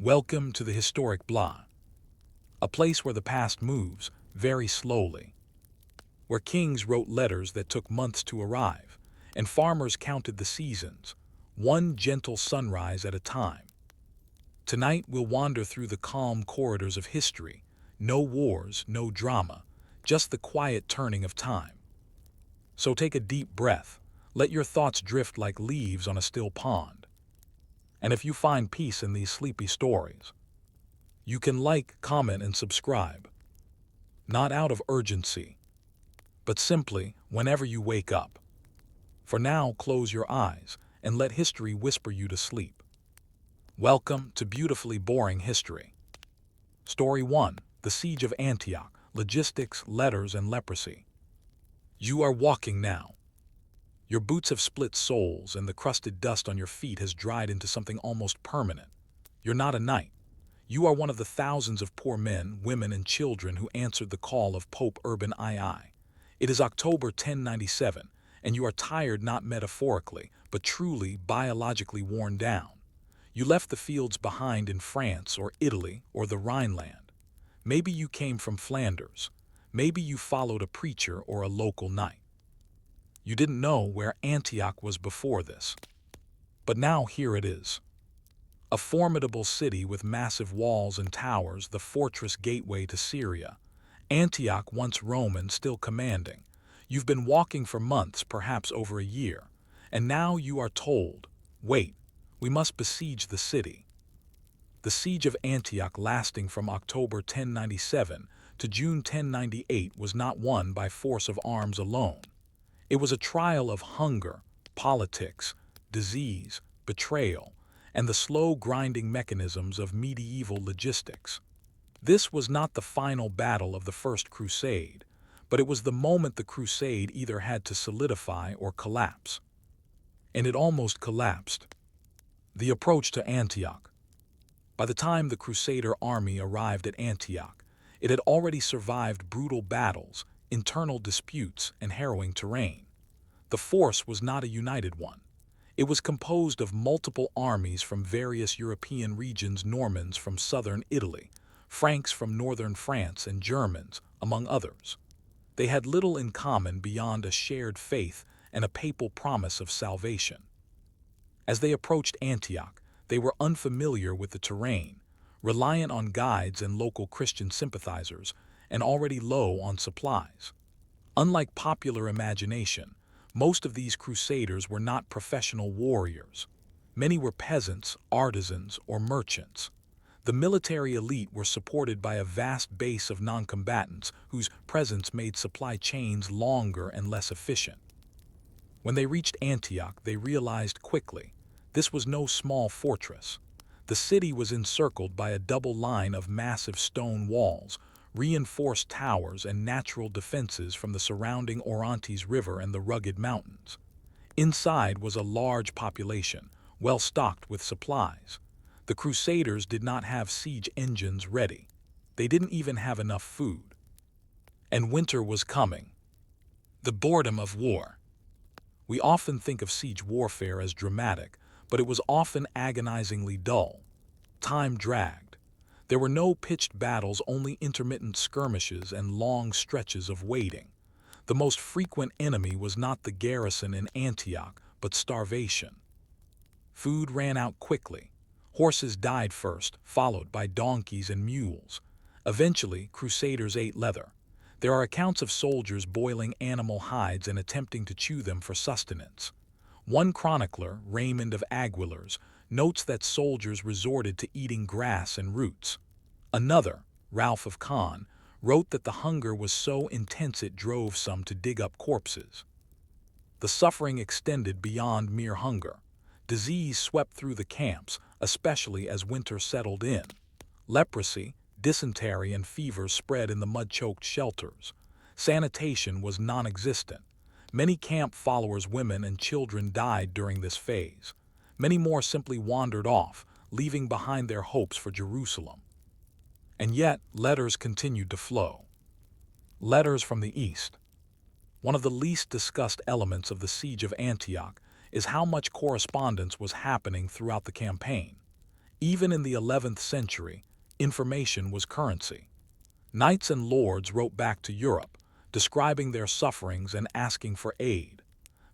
Welcome to the historic blah, a place where the past moves very slowly, where kings wrote letters that took months to arrive, and farmers counted the seasons, one gentle sunrise at a time. Tonight we'll wander through the calm corridors of history, no wars, no drama, just the quiet turning of time. So take a deep breath, let your thoughts drift like leaves on a still pond. And if you find peace in these sleepy stories, you can like, comment, and subscribe. Not out of urgency, but simply whenever you wake up. For now, close your eyes and let history whisper you to sleep. Welcome to Beautifully Boring History. Story 1. The Siege of Antioch, Logistics, Letters, and Leprosy. You are walking now. Your boots have split soles and the crusted dust on your feet has dried into something almost permanent. You're not a knight. You are one of the thousands of poor men, women, and children who answered the call of Pope Urban II. It is October 1097, and you are tired not metaphorically, but truly biologically worn down. You left the fields behind in France or Italy or the Rhineland. Maybe you came from Flanders. Maybe you followed a preacher or a local knight. You didn't know where Antioch was before this. But now here it is. A formidable city with massive walls and towers, the fortress gateway to Syria. Antioch, once Roman, still commanding. You've been walking for months, perhaps over a year, and now you are told, wait, we must besiege the city. The siege of Antioch, lasting from October 1097 to June 1098, was not won by force of arms alone. It was a trial of hunger, politics, disease, betrayal, and the slow grinding mechanisms of medieval logistics. This was not the final battle of the First Crusade, but it was the moment the crusade either had to solidify or collapse. And it almost collapsed. The approach to Antioch. By the time the Crusader army arrived at Antioch, it had already survived brutal battles, internal disputes, and harrowing terrain. The force was not a united one. It was composed of multiple armies from various European regions, Normans from southern Italy, Franks from northern France, and Germans, among others. They had little in common beyond a shared faith and a papal promise of salvation. As they approached Antioch, they were unfamiliar with the terrain, reliant on guides and local Christian sympathizers, and already low on supplies. Unlike popular imagination, most of these crusaders were not professional warriors. Many were peasants, artisans, or merchants. The military elite were supported by a vast base of non-combatants whose presence made supply chains longer and less efficient. When they reached Antioch, they realized quickly this was no small fortress. The city was encircled by a double line of massive stone walls, reinforced towers, and natural defenses from the surrounding Orontes River and the rugged mountains. Inside was a large population, well stocked with supplies. The Crusaders did not have siege engines ready. They didn't even have enough food. And winter was coming. The boredom of war. We often think of siege warfare as dramatic, but it was often agonizingly dull. Time dragged. There were no pitched battles, only intermittent skirmishes and long stretches of waiting. The most frequent enemy was not the garrison in Antioch, but starvation. Food ran out quickly. Horses died first, followed by donkeys and mules. Eventually, Crusaders ate leather. There are accounts of soldiers boiling animal hides and attempting to chew them for sustenance. One chronicler, Raymond of Aguilars, notes that soldiers resorted to eating grass and roots. Another, Ralph of Caen, wrote that the hunger was so intense it drove some to dig up corpses. The suffering extended beyond mere hunger. Disease swept through the camps, especially as winter settled in. Leprosy, dysentery, and fevers spread in the mud-choked shelters. Sanitation was non-existent. Many camp followers, women, and children died during this phase. Many more simply wandered off, leaving behind their hopes for Jerusalem. And yet, letters continued to flow. Letters from the East. One of the least discussed elements of the siege of Antioch is how much correspondence was happening throughout the campaign. Even in the 11th century, information was currency. Knights and lords wrote back to Europe, describing their sufferings and asking for aid.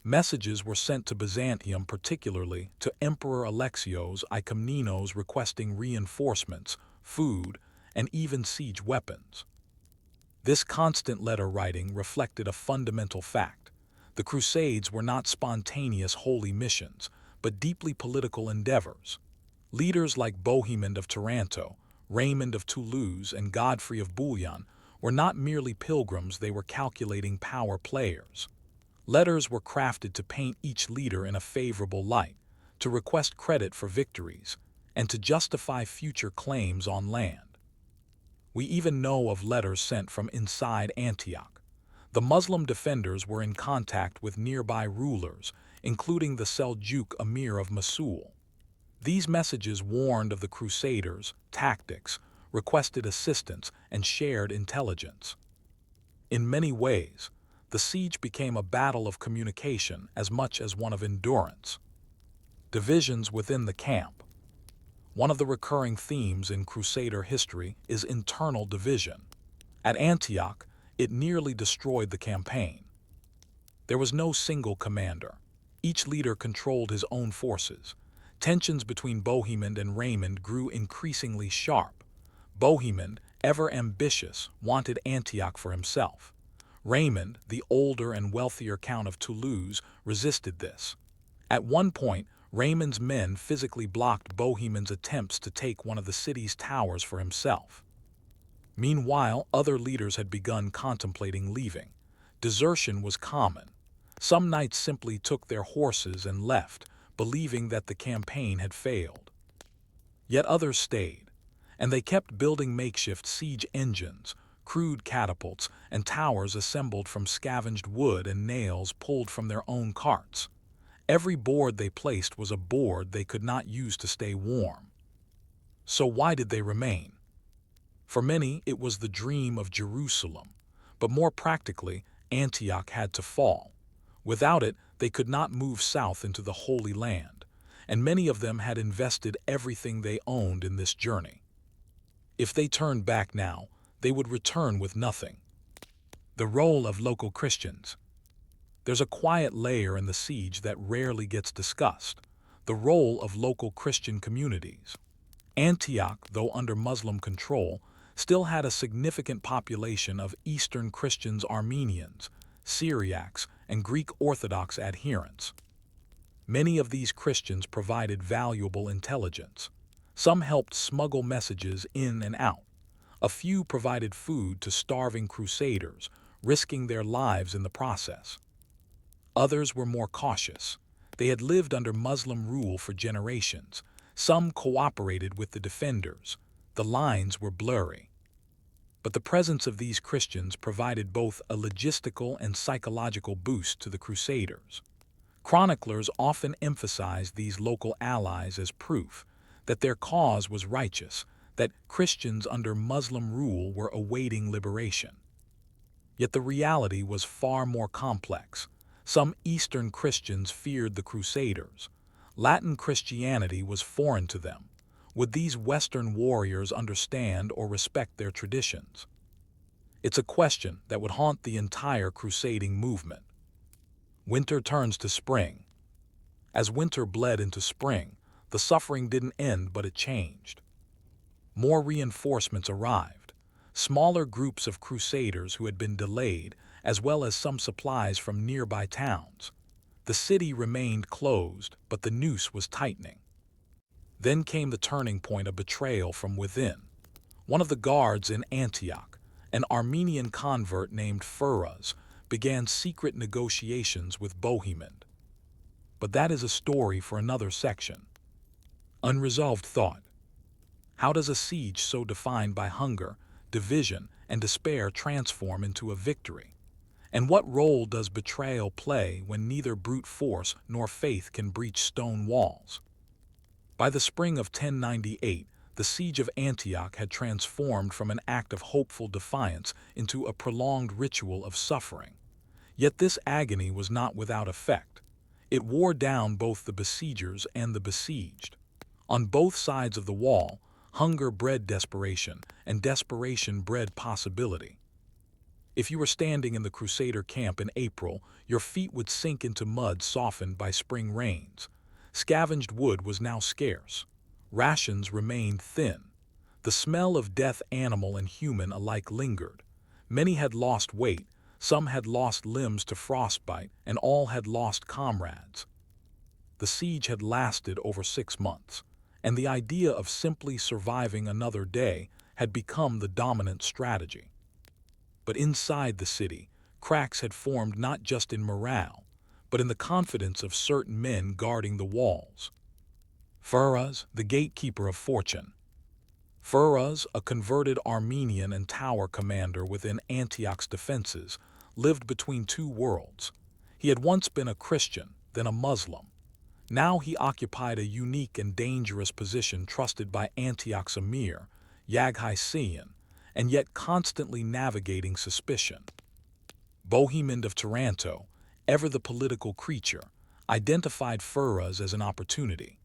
Messages were sent to Byzantium, particularly to Emperor Alexios I Komnenos, requesting reinforcements, food, and even siege weapons. This constant letter writing reflected a fundamental fact. The Crusades were not spontaneous holy missions, but deeply political endeavors. Leaders like Bohemond of Taranto, Raymond of Toulouse, and Godfrey of Bouillon were not merely pilgrims, they were calculating power players. Letters were crafted to paint each leader in a favorable light, to request credit for victories, and to justify future claims on land. We even know of letters sent from inside Antioch. The Muslim defenders were in contact with nearby rulers, including the Seljuk emir of Mosul. These messages warned of the Crusaders' tactics, requested assistance, and shared intelligence. In many ways, the siege became a battle of communication as much as one of endurance. Divisions within the camp. One of the recurring themes in Crusader history is internal division. At Antioch, it nearly destroyed the campaign. There was no single commander. Each leader controlled his own forces. Tensions between Bohemond and Raymond grew increasingly sharp. Bohemond, ever ambitious, wanted Antioch for himself. Raymond, the older and wealthier Count of Toulouse, resisted this. At one point, Raymond's men physically blocked Bohemond's attempts to take one of the city's towers for himself. Meanwhile, other leaders had begun contemplating leaving. Desertion was common. Some knights simply took their horses and left, believing that the campaign had failed. Yet others stayed, and they kept building makeshift siege engines, crude catapults, and towers assembled from scavenged wood and nails pulled from their own carts. Every board they placed was a board they could not use to stay warm. So why did they remain? For many, it was the dream of Jerusalem, but more practically, Antioch had to fall. Without it, they could not move south into the Holy Land, and many of them had invested everything they owned in this journey. If they turned back now, they would return with nothing. The role of local Christians. There's a quiet layer in the siege that rarely gets discussed: the role of local Christian communities. Antioch, though under Muslim control, still had a significant population of Eastern Christians, Armenians, Syriacs, and Greek Orthodox adherents. Many of these Christians provided valuable intelligence. Some helped smuggle messages in and out. A few provided food to starving Crusaders, risking their lives in the process. Others were more cautious. They had lived under Muslim rule for generations. Some cooperated with the defenders. The lines were blurry. But the presence of these Christians provided both a logistical and psychological boost to the Crusaders. Chroniclers often emphasized these local allies as proof that their cause was righteous, that Christians under Muslim rule were awaiting liberation. Yet the reality was far more complex. Some Eastern Christians feared the Crusaders. Latin Christianity was foreign to them. Would these Western warriors understand or respect their traditions? It's a question that would haunt the entire crusading movement. Winter turns to spring. As winter bled into spring, the suffering didn't end, but it changed. More reinforcements arrived. Smaller groups of Crusaders who had been delayed, as well as some supplies from nearby towns. The city remained closed, but the noose was tightening. Then came the turning point of betrayal from within. One of the guards in Antioch, an Armenian convert named Furaz, began secret negotiations with Bohemond. But that is a story for another section. Unresolved thought. How does a siege so defined by hunger, division, and despair transform into a victory? And what role does betrayal play when neither brute force nor faith can breach stone walls? By the spring of 1098, the siege of Antioch had transformed from an act of hopeful defiance into a prolonged ritual of suffering. Yet this agony was not without effect. It wore down both the besiegers and the besieged. On both sides of the wall, hunger bred desperation, and desperation bred possibility. If you were standing in the Crusader camp in April, your feet would sink into mud softened by spring rains. Scavenged wood was now scarce. Rations remained thin. The smell of death, animal and human alike, lingered. Many had lost weight, some had lost limbs to frostbite, and all had lost comrades. The siege had lasted over 6 months, and the idea of simply surviving another day had become the dominant strategy. But inside the city, cracks had formed not just in morale, but in the confidence of certain men guarding the walls. Firouz, the gatekeeper of fortune. Firouz, a converted Armenian and tower commander within Antioch's defenses, lived between two worlds. He had once been a Christian, then a Muslim. Now he occupied a unique and dangerous position trusted by Antioch's emir, Yaghai, and yet constantly navigating suspicion. Bohemond of Taranto, ever the political creature, identified Firouz as an opportunity.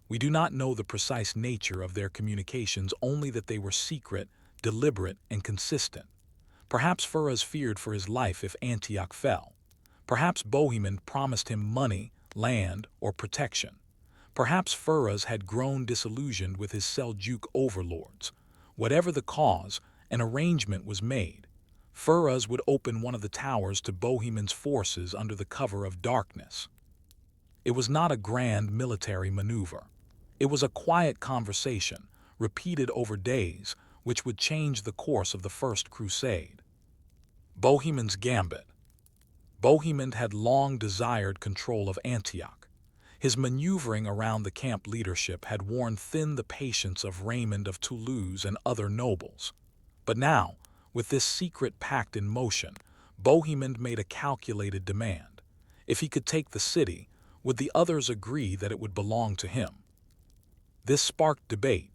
We do not know the precise nature of their communications, only that they were secret, deliberate, and consistent. Perhaps Firouz feared for his life if Antioch fell. Perhaps Bohemond promised him money, land, or protection. Perhaps Firouz had grown disillusioned with his Seljuk overlords. Whatever the cause, an arrangement was made. Firouz would open one of the towers to Bohemond's forces under the cover of darkness. It was not a grand military maneuver. It was a quiet conversation, repeated over days, which would change the course of the First Crusade. Bohemond's gambit. Bohemond had long desired control of Antioch. His maneuvering around the camp leadership had worn thin the patience of Raymond of Toulouse and other nobles. But now, with this secret pact in motion, Bohemond made a calculated demand. If he could take the city, would the others agree that it would belong to him? This sparked debate.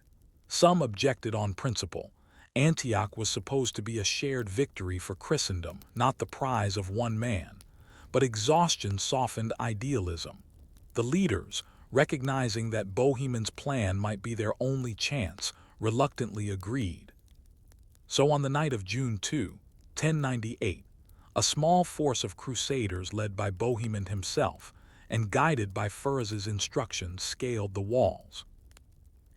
Some objected on principle. Antioch was supposed to be a shared victory for Christendom, not the prize of one man. But exhaustion softened idealism. The leaders, recognizing that Bohemond's plan might be their only chance, reluctantly agreed. So on the night of June 2, 1098, a small force of crusaders led by Bohemond himself and guided by Firouz's instructions scaled the walls.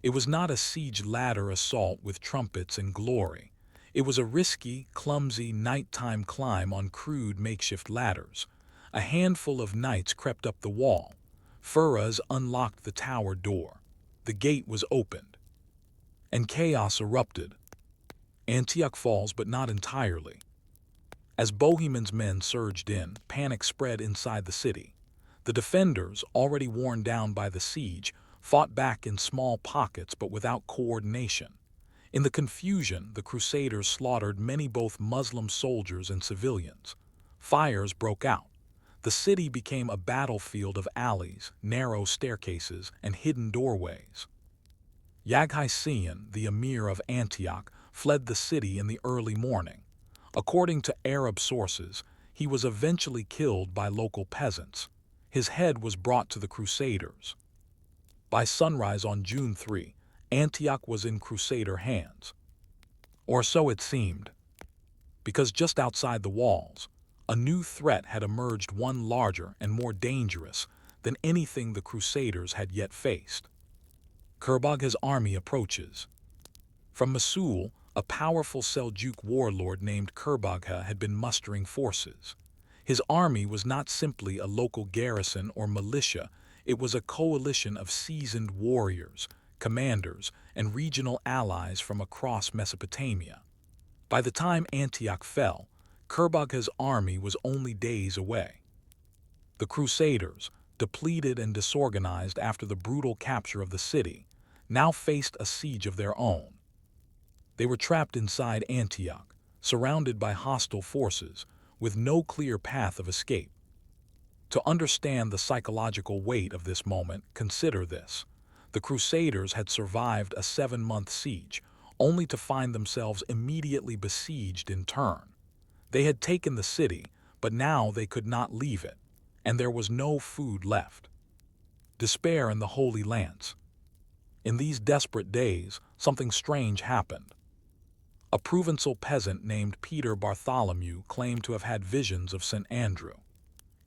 It was not a siege ladder assault with trumpets and glory. It was a risky, clumsy, nighttime climb on crude makeshift ladders. A handful of knights crept up the wall. Firouz unlocked the tower door. The gate was opened. And chaos erupted. Antioch falls, but not entirely. As Bohemond's men surged in, panic spread inside the city. The defenders, already worn down by the siege, fought back in small pockets but without coordination. In the confusion, the Crusaders slaughtered many both Muslim soldiers and civilians. Fires broke out. The city became a battlefield of alleys, narrow staircases, and hidden doorways. Yaghai, the emir of Antioch, fled the city in the early morning. According to Arab sources, he was eventually killed by local peasants. His head was brought to the Crusaders. By sunrise on June 3, Antioch was in Crusader hands. Or so it seemed. Because just outside the walls, a new threat had emerged, one larger and more dangerous than anything the Crusaders had yet faced. Kurbagha's army approaches. From Mosul, a powerful Seljuk warlord named Kurbagha had been mustering forces. His army was not simply a local garrison or militia. It was a coalition of seasoned warriors, commanders, and regional allies from across Mesopotamia. By the time Antioch fell, Kurbagha's army was only days away. The Crusaders, depleted and disorganized after the brutal capture of the city, now faced a siege of their own. They were trapped inside Antioch, surrounded by hostile forces, with no clear path of escape. To understand the psychological weight of this moment, consider this. The Crusaders had survived a 7-month siege, only to find themselves immediately besieged in turn. They had taken the city, but now they could not leave it, and there was no food left. Despair in the Holy Lance. In these desperate days, something strange happened. A Provençal peasant named Peter Bartholomew claimed to have had visions of St. Andrew.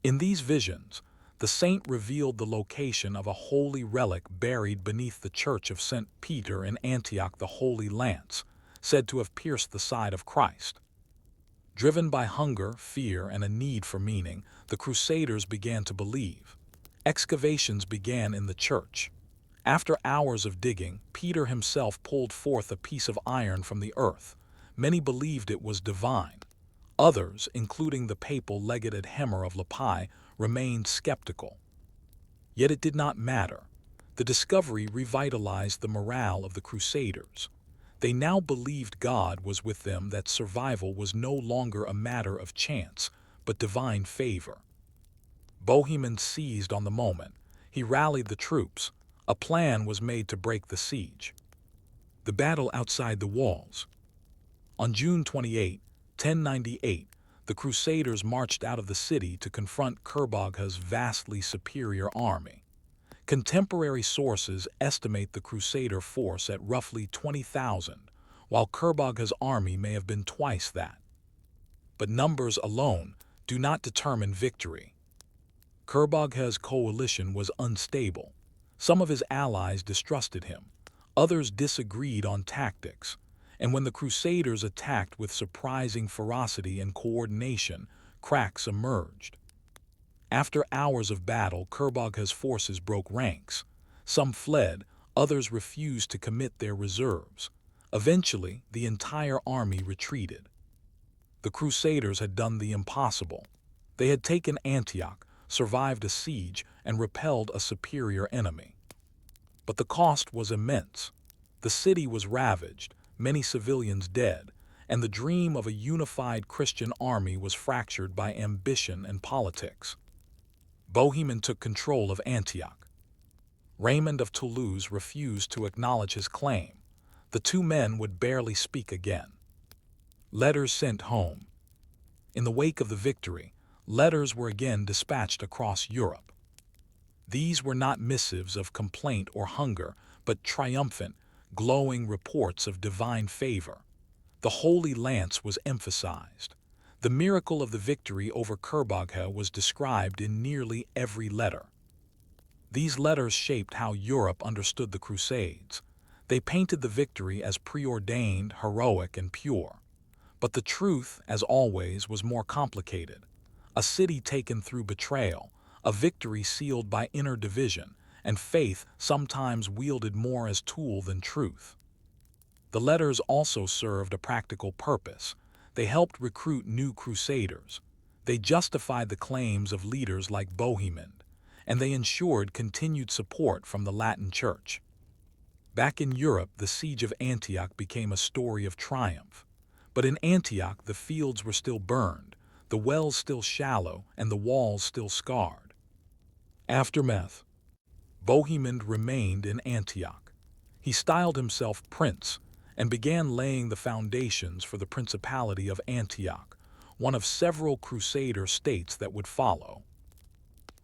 In these visions, the saint revealed the location of a holy relic buried beneath the church of St. Peter in Antioch, the Holy Lance, said to have pierced the side of Christ. Driven by hunger, fear, and a need for meaning, the Crusaders began to believe. Excavations began in the church. After hours of digging, Peter himself pulled forth a piece of iron from the earth. Many believed it was divine. Others, including the papal legate Adhemer of Lepi, remained skeptical. Yet it did not matter. The discovery revitalized the morale of the Crusaders. They now believed God was with them, that survival was no longer a matter of chance, but divine favor. Bohemond seized on the moment. He rallied the troops. A plan was made to break the siege. The battle outside the walls. On June 28, 1098, the Crusaders marched out of the city to confront Kerbogha's vastly superior army. Contemporary sources estimate the Crusader force at roughly 20,000, while Kerbogha's army may have been twice that. But numbers alone do not determine victory. Kerbogha's coalition was unstable. Some of his allies distrusted him. Others disagreed on tactics. And when the Crusaders attacked with surprising ferocity and coordination, cracks emerged. After hours of battle, Kerbogha's forces broke ranks. Some fled, others refused to commit their reserves. Eventually, the entire army retreated. The Crusaders had done the impossible. They had taken Antioch, survived a siege, and repelled a superior enemy. But the cost was immense. The city was ravaged, many civilians dead, and the dream of a unified Christian army was fractured by ambition and politics. Bohemond took control of Antioch. Raymond of Toulouse refused to acknowledge his claim. The two men would barely speak again. Letters sent home. In the wake of the victory, letters were again dispatched across Europe. These were not missives of complaint or hunger, but triumphant, glowing reports of divine favor. The Holy Lance was emphasized. The miracle of the victory over Kerbogha was described in nearly every letter. These letters shaped how Europe understood the Crusades. They painted the victory as preordained, heroic, and pure. But the truth, as always, was more complicated. A city taken through betrayal, a victory sealed by inner division, and faith sometimes wielded more as tool than truth. The letters also served a practical purpose. They helped recruit new crusaders. They justified the claims of leaders like Bohemond, and they ensured continued support from the Latin Church. Back in Europe, the siege of Antioch became a story of triumph. But in Antioch, the fields were still burned, the wells still shallow, and the walls still scarred. Aftermath. Bohemond remained in Antioch. He styled himself prince and began laying the foundations for the Principality of Antioch, one of several Crusader states that would follow.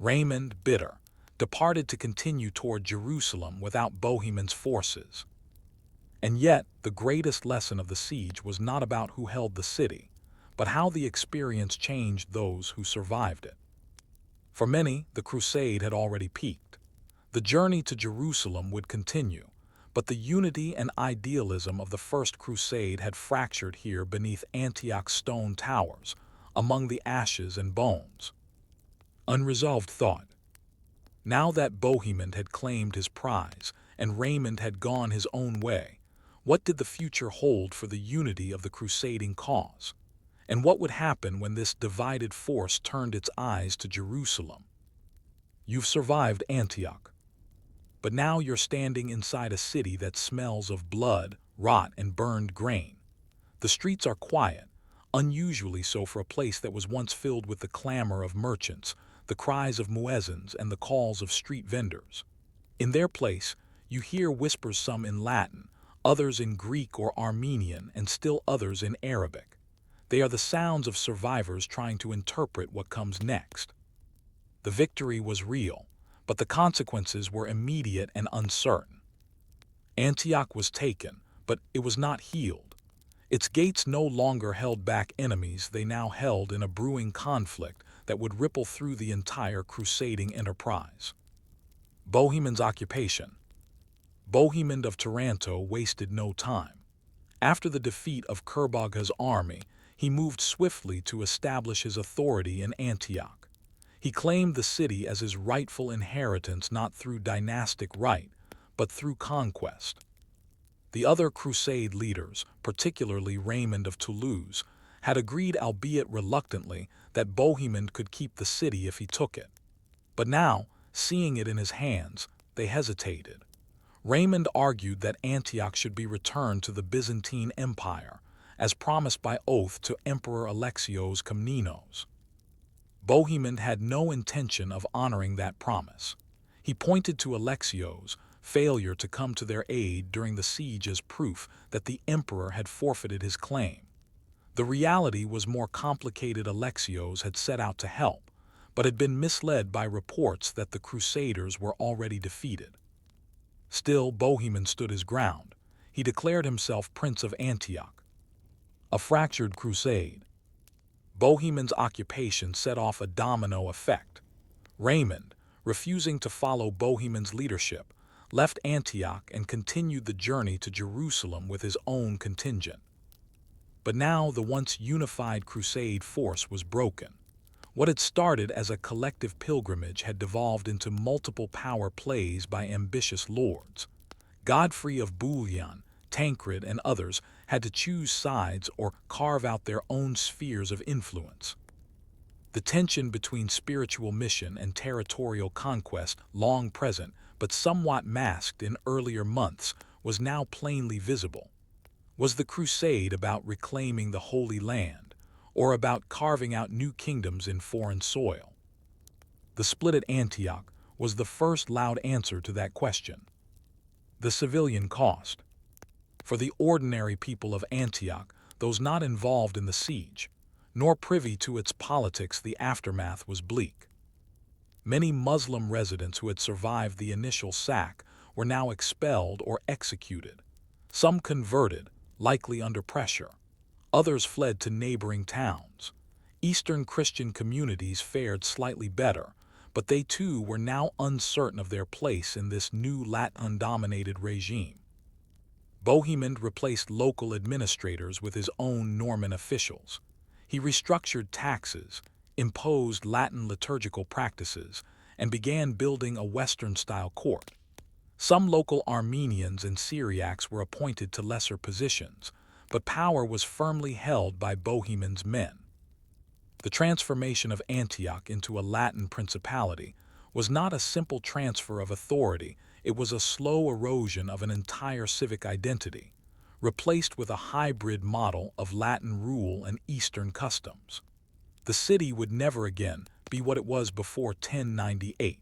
Raymond, bitter, departed to continue toward Jerusalem without Bohemond's forces. And yet, the greatest lesson of the siege was not about who held the city, but how the experience changed those who survived it. For many, the crusade had already peaked. The journey to Jerusalem would continue, but the unity and idealism of the First Crusade had fractured here beneath Antioch's stone towers, among the ashes and bones. Unresolved thought. Now that Bohemond had claimed his prize and Raymond had gone his own way, what did the future hold for the unity of the crusading cause? And what would happen when this divided force turned its eyes to Jerusalem? You've survived Antioch. But now you're standing inside a city that smells of blood, rot, and burned grain. The streets are quiet, unusually so for a place that was once filled with the clamor of merchants, the cries of muezzins, and the calls of street vendors. In their place, you hear whispers, some in Latin, others in Greek or Armenian, and still others in Arabic. They are the sounds of survivors trying to interpret what comes next. The victory was real, but the consequences were immediate and uncertain. Antioch was taken, but it was not healed. Its gates no longer held back enemies, they now held in a brewing conflict that would ripple through the entire crusading enterprise. Bohemond's occupation. Bohemond of Taranto wasted no time. After the defeat of Kerbogha's army, he moved swiftly to establish his authority in Antioch. He claimed the city as his rightful inheritance not through dynastic right, but through conquest. The other Crusade leaders, particularly Raymond of Toulouse, had agreed, albeit reluctantly, that Bohemond could keep the city if he took it. But now, seeing it in his hands, they hesitated. Raymond argued that Antioch should be returned to the Byzantine Empire, as promised by oath to Emperor Alexios Komnenos. Bohemond had no intention of honoring that promise. He pointed to Alexios' failure to come to their aid during the siege as proof that the emperor had forfeited his claim. The reality was more complicated. Alexios had set out to help, but had been misled by reports that the Crusaders were already defeated. Still, Bohemond stood his ground. He declared himself Prince of Antioch. A fractured crusade. Bohemond's occupation set off a domino effect. Raymond, refusing to follow Bohemond's leadership, left Antioch and continued the journey to Jerusalem with his own contingent. But now the once unified crusade force was broken. What had started as a collective pilgrimage had devolved into multiple power plays by ambitious lords. Godfrey of Bouillon, Tancred, and others had to choose sides or carve out their own spheres of influence. The tension between spiritual mission and territorial conquest, long present but somewhat masked in earlier months, was now plainly visible. Was the crusade about reclaiming the Holy Land, or about carving out new kingdoms in foreign soil? The split at Antioch was the first loud answer to that question. The civilian cost. For the ordinary people of Antioch, those not involved in the siege, nor privy to its politics, the aftermath was bleak. Many Muslim residents who had survived the initial sack were now expelled or executed. Some converted, likely under pressure. Others fled to neighboring towns. Eastern Christian communities fared slightly better, but they too were now uncertain of their place in this new Latin-dominated regime. Bohemond replaced local administrators with his own Norman officials. He restructured taxes, imposed Latin liturgical practices, and began building a Western-style court. Some local Armenians and Syriacs were appointed to lesser positions, but power was firmly held by Bohemond's men. The transformation of Antioch into a Latin principality was not a simple transfer of authority, it was a slow erosion of an entire civic identity, replaced with a hybrid model of Latin rule and Eastern customs. The city would never again be what it was before 1098.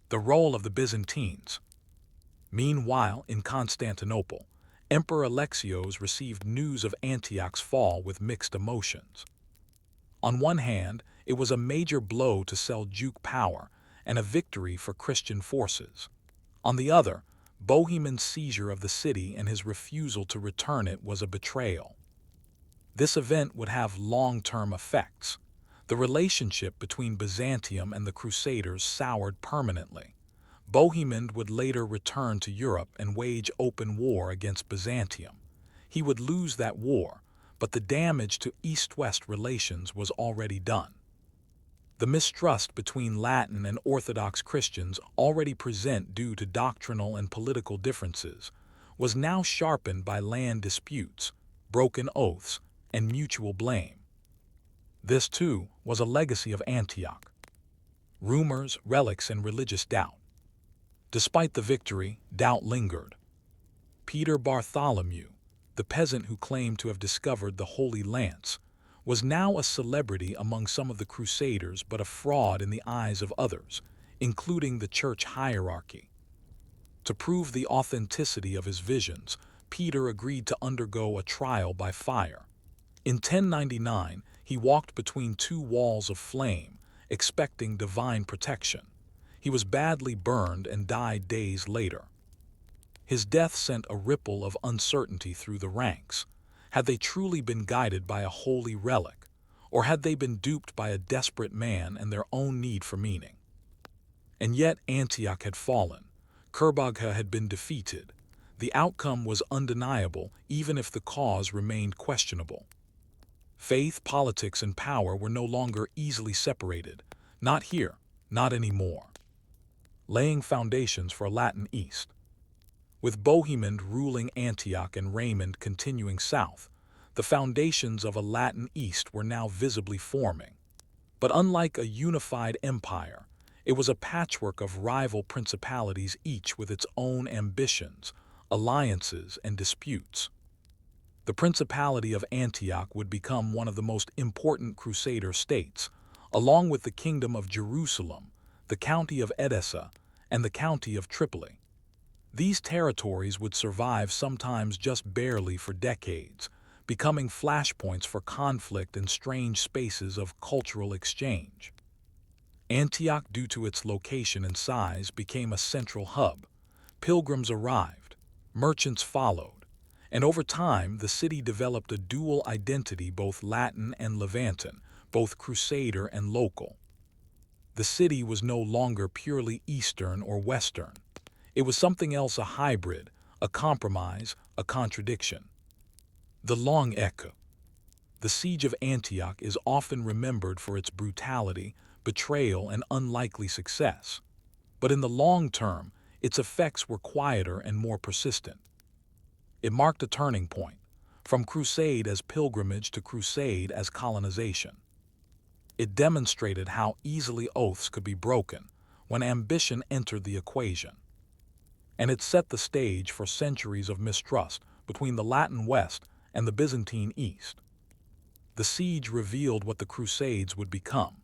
The role of the Byzantines. Meanwhile, in Constantinople, Emperor Alexios received news of Antioch's fall with mixed emotions. On one hand, it was a major blow to Seljuk power and a victory for Christian forces. On the other, Bohemond's seizure of the city and his refusal to return it was a betrayal. This event would have long-term effects. The relationship between Byzantium and the Crusaders soured permanently. Bohemond would later return to Europe and wage open war against Byzantium. He would lose that war, but the damage to East-West relations was already done. The mistrust between Latin and Orthodox Christians, already present due to doctrinal and political differences, was now sharpened by land disputes, broken oaths, and mutual blame. This, too, was a legacy of Antioch. Rumors, relics, and religious doubt. Despite the victory, doubt lingered. Peter Bartholomew, the peasant who claimed to have discovered the Holy Lance, was now a celebrity among some of the Crusaders but a fraud in the eyes of others, including the church hierarchy. To prove the authenticity of his visions, Peter agreed to undergo a trial by fire. In 1099, he walked between two walls of flame, expecting divine protection. He was badly burned and died days later. His death sent a ripple of uncertainty through the ranks. Had they truly been guided by a holy relic, or had they been duped by a desperate man and their own need for meaning? And yet Antioch had fallen. Kerbogha had been defeated. The outcome was undeniable, even if the cause remained questionable. Faith, politics, and power were no longer easily separated. Not here, not anymore. Laying foundations for a Latin East. With Bohemond ruling Antioch and Raymond continuing south, the foundations of a Latin East were now visibly forming. But unlike a unified empire, it was a patchwork of rival principalities, each with its own ambitions, alliances, and disputes. The Principality of Antioch would become one of the most important Crusader states, along with the Kingdom of Jerusalem, the County of Edessa, and the County of Tripoli. These territories would survive, sometimes just barely, for decades, becoming flashpoints for conflict and strange spaces of cultural exchange. Antioch, due to its location and size, became a central hub. Pilgrims arrived, merchants followed, and over time the city developed a dual identity, both Latin and Levantan, both Crusader and local. The city was no longer purely Eastern or Western. It was something else, a hybrid, a compromise, a contradiction. The Long Echo. The siege of Antioch is often remembered for its brutality, betrayal, and unlikely success. But in the long term, its effects were quieter and more persistent. It marked a turning point, from crusade as pilgrimage to crusade as colonization. It demonstrated how easily oaths could be broken when ambition entered the equation. And it set the stage for centuries of mistrust between the Latin West and the Byzantine East. The siege revealed what the Crusades would become: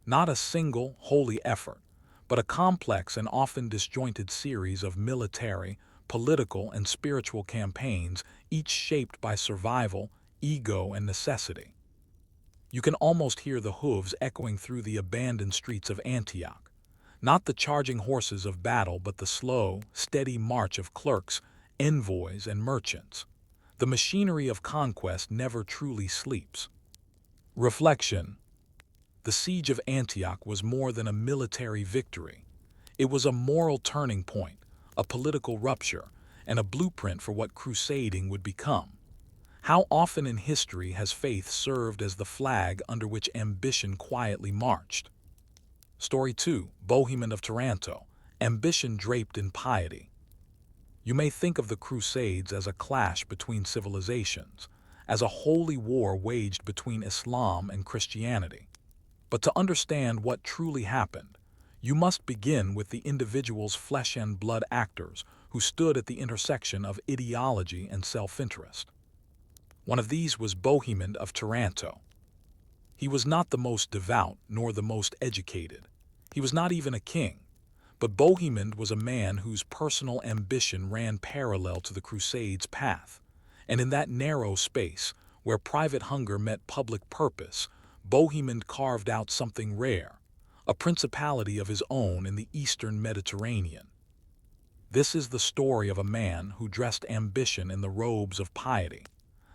not a single, holy effort, but a complex and often disjointed series of military, political, and spiritual campaigns, each shaped by survival, ego, and necessity. You can almost hear the hooves echoing through the abandoned streets of Antioch. Not the charging horses of battle, but the slow, steady march of clerks, envoys, and merchants. The machinery of conquest never truly sleeps. Reflection. The siege of Antioch was more than a military victory. It was a moral turning point, a political rupture, and a blueprint for what crusading would become. How often in history has faith served as the flag under which ambition quietly marched? Story 2, Bohemond of Taranto, ambition draped in piety. You may think of the Crusades as a clash between civilizations, as a holy war waged between Islam and Christianity. But to understand what truly happened, you must begin with the individual's flesh and blood actors who stood at the intersection of ideology and self-interest. One of these was Bohemond of Taranto. He was not the most devout nor the most educated. He was not even a king. But Bohemond was a man whose personal ambition ran parallel to the Crusades' path. And in that narrow space, where private hunger met public purpose, Bohemond carved out something rare, a principality of his own in the eastern Mediterranean. This is the story of a man who dressed ambition in the robes of piety,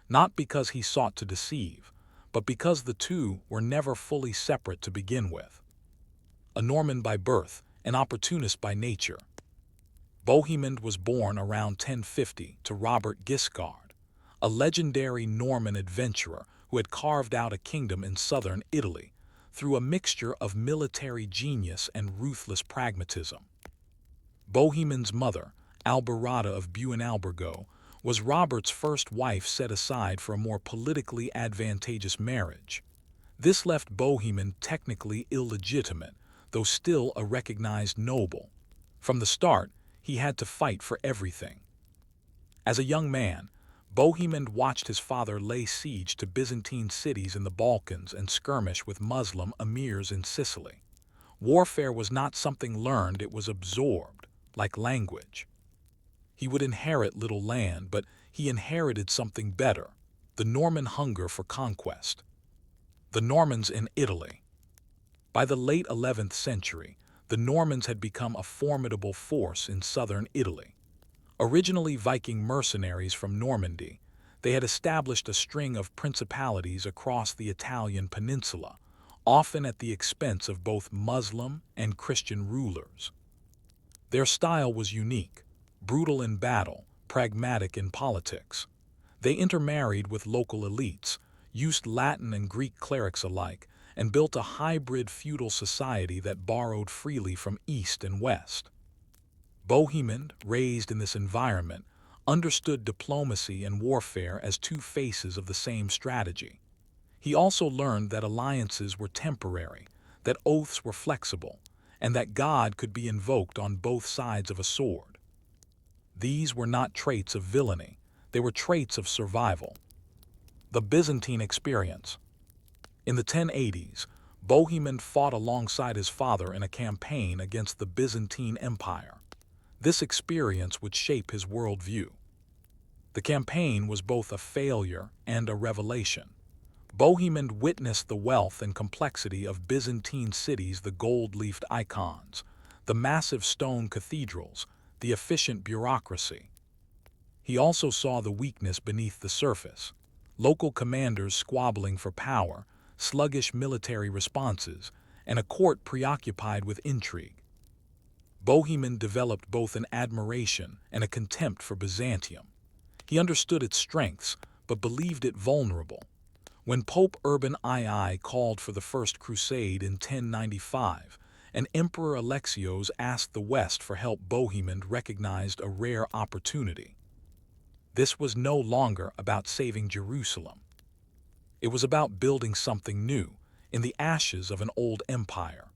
not because he sought to deceive, but because the two were never fully separate to begin with. A Norman by birth, an opportunist by nature, Bohemond was born around 1050 to Robert Guiscard, a legendary Norman adventurer who had carved out a kingdom in southern Italy through a mixture of military genius and ruthless pragmatism. Bohemond's mother, Alberata of Buenalbergo, was Robert's first wife set aside for a more politically advantageous marriage. This left Bohemond technically illegitimate, though still a recognized noble. From the start, he had to fight for everything. As a young man, Bohemond watched his father lay siege to Byzantine cities in the Balkans and skirmish with Muslim emirs in Sicily. Warfare was not something learned, it was absorbed, like language. He would inherit little land, but he inherited something better: the Norman hunger for conquest. The Normans in Italy. By the late 11th century, the Normans had become a formidable force in southern Italy. Originally Viking mercenaries from Normandy, they had established a string of principalities across the Italian peninsula, often at the expense of both Muslim and Christian rulers. Their style was unique, brutal in battle, pragmatic in politics. They intermarried with local elites, used Latin and Greek clerics alike, and built a hybrid feudal society that borrowed freely from East and West. Bohemond, raised in this environment, understood diplomacy and warfare as two faces of the same strategy. He also learned that alliances were temporary, that oaths were flexible, and that God could be invoked on both sides of a sword. These were not traits of villainy, they were traits of survival. The Byzantine experience. In the 1080s, Bohemond fought alongside his father in a campaign against the Byzantine Empire. This experience would shape his worldview. The campaign was both a failure and a revelation. Bohemond witnessed the wealth and complexity of Byzantine cities, the gold-leafed icons, the massive stone cathedrals, the efficient bureaucracy. He also saw the weakness beneath the surface: local commanders squabbling for power, sluggish military responses, and a court preoccupied with intrigue. Bohemond developed both an admiration and a contempt for Byzantium. He understood its strengths, but believed it vulnerable. When Pope Urban II called for the First Crusade in 1095, and Emperor Alexios asked the West for help, Bohemond recognized a rare opportunity. This was no longer about saving Jerusalem. It was about building something new in the ashes of an old empire.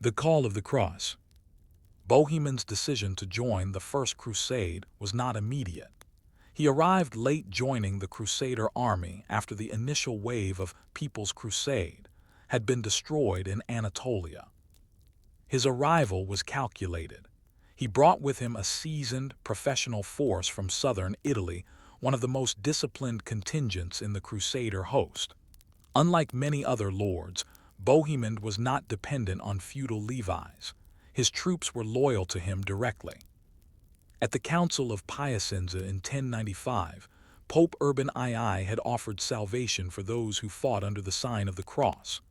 The Call of the Cross. Bohemond's decision to join the First Crusade was not immediate. He arrived late, joining the Crusader army after the initial wave of People's Crusade had been destroyed in Anatolia. His arrival was calculated. He brought with him a seasoned, professional force from southern Italy, one of the most disciplined contingents in the Crusader host. Unlike many other lords, Bohemond was not dependent on feudal levies. His troops were loyal to him directly. At the Council of Piacenza in 1095, Pope Urban II had offered salvation for those who fought under the sign of the cross.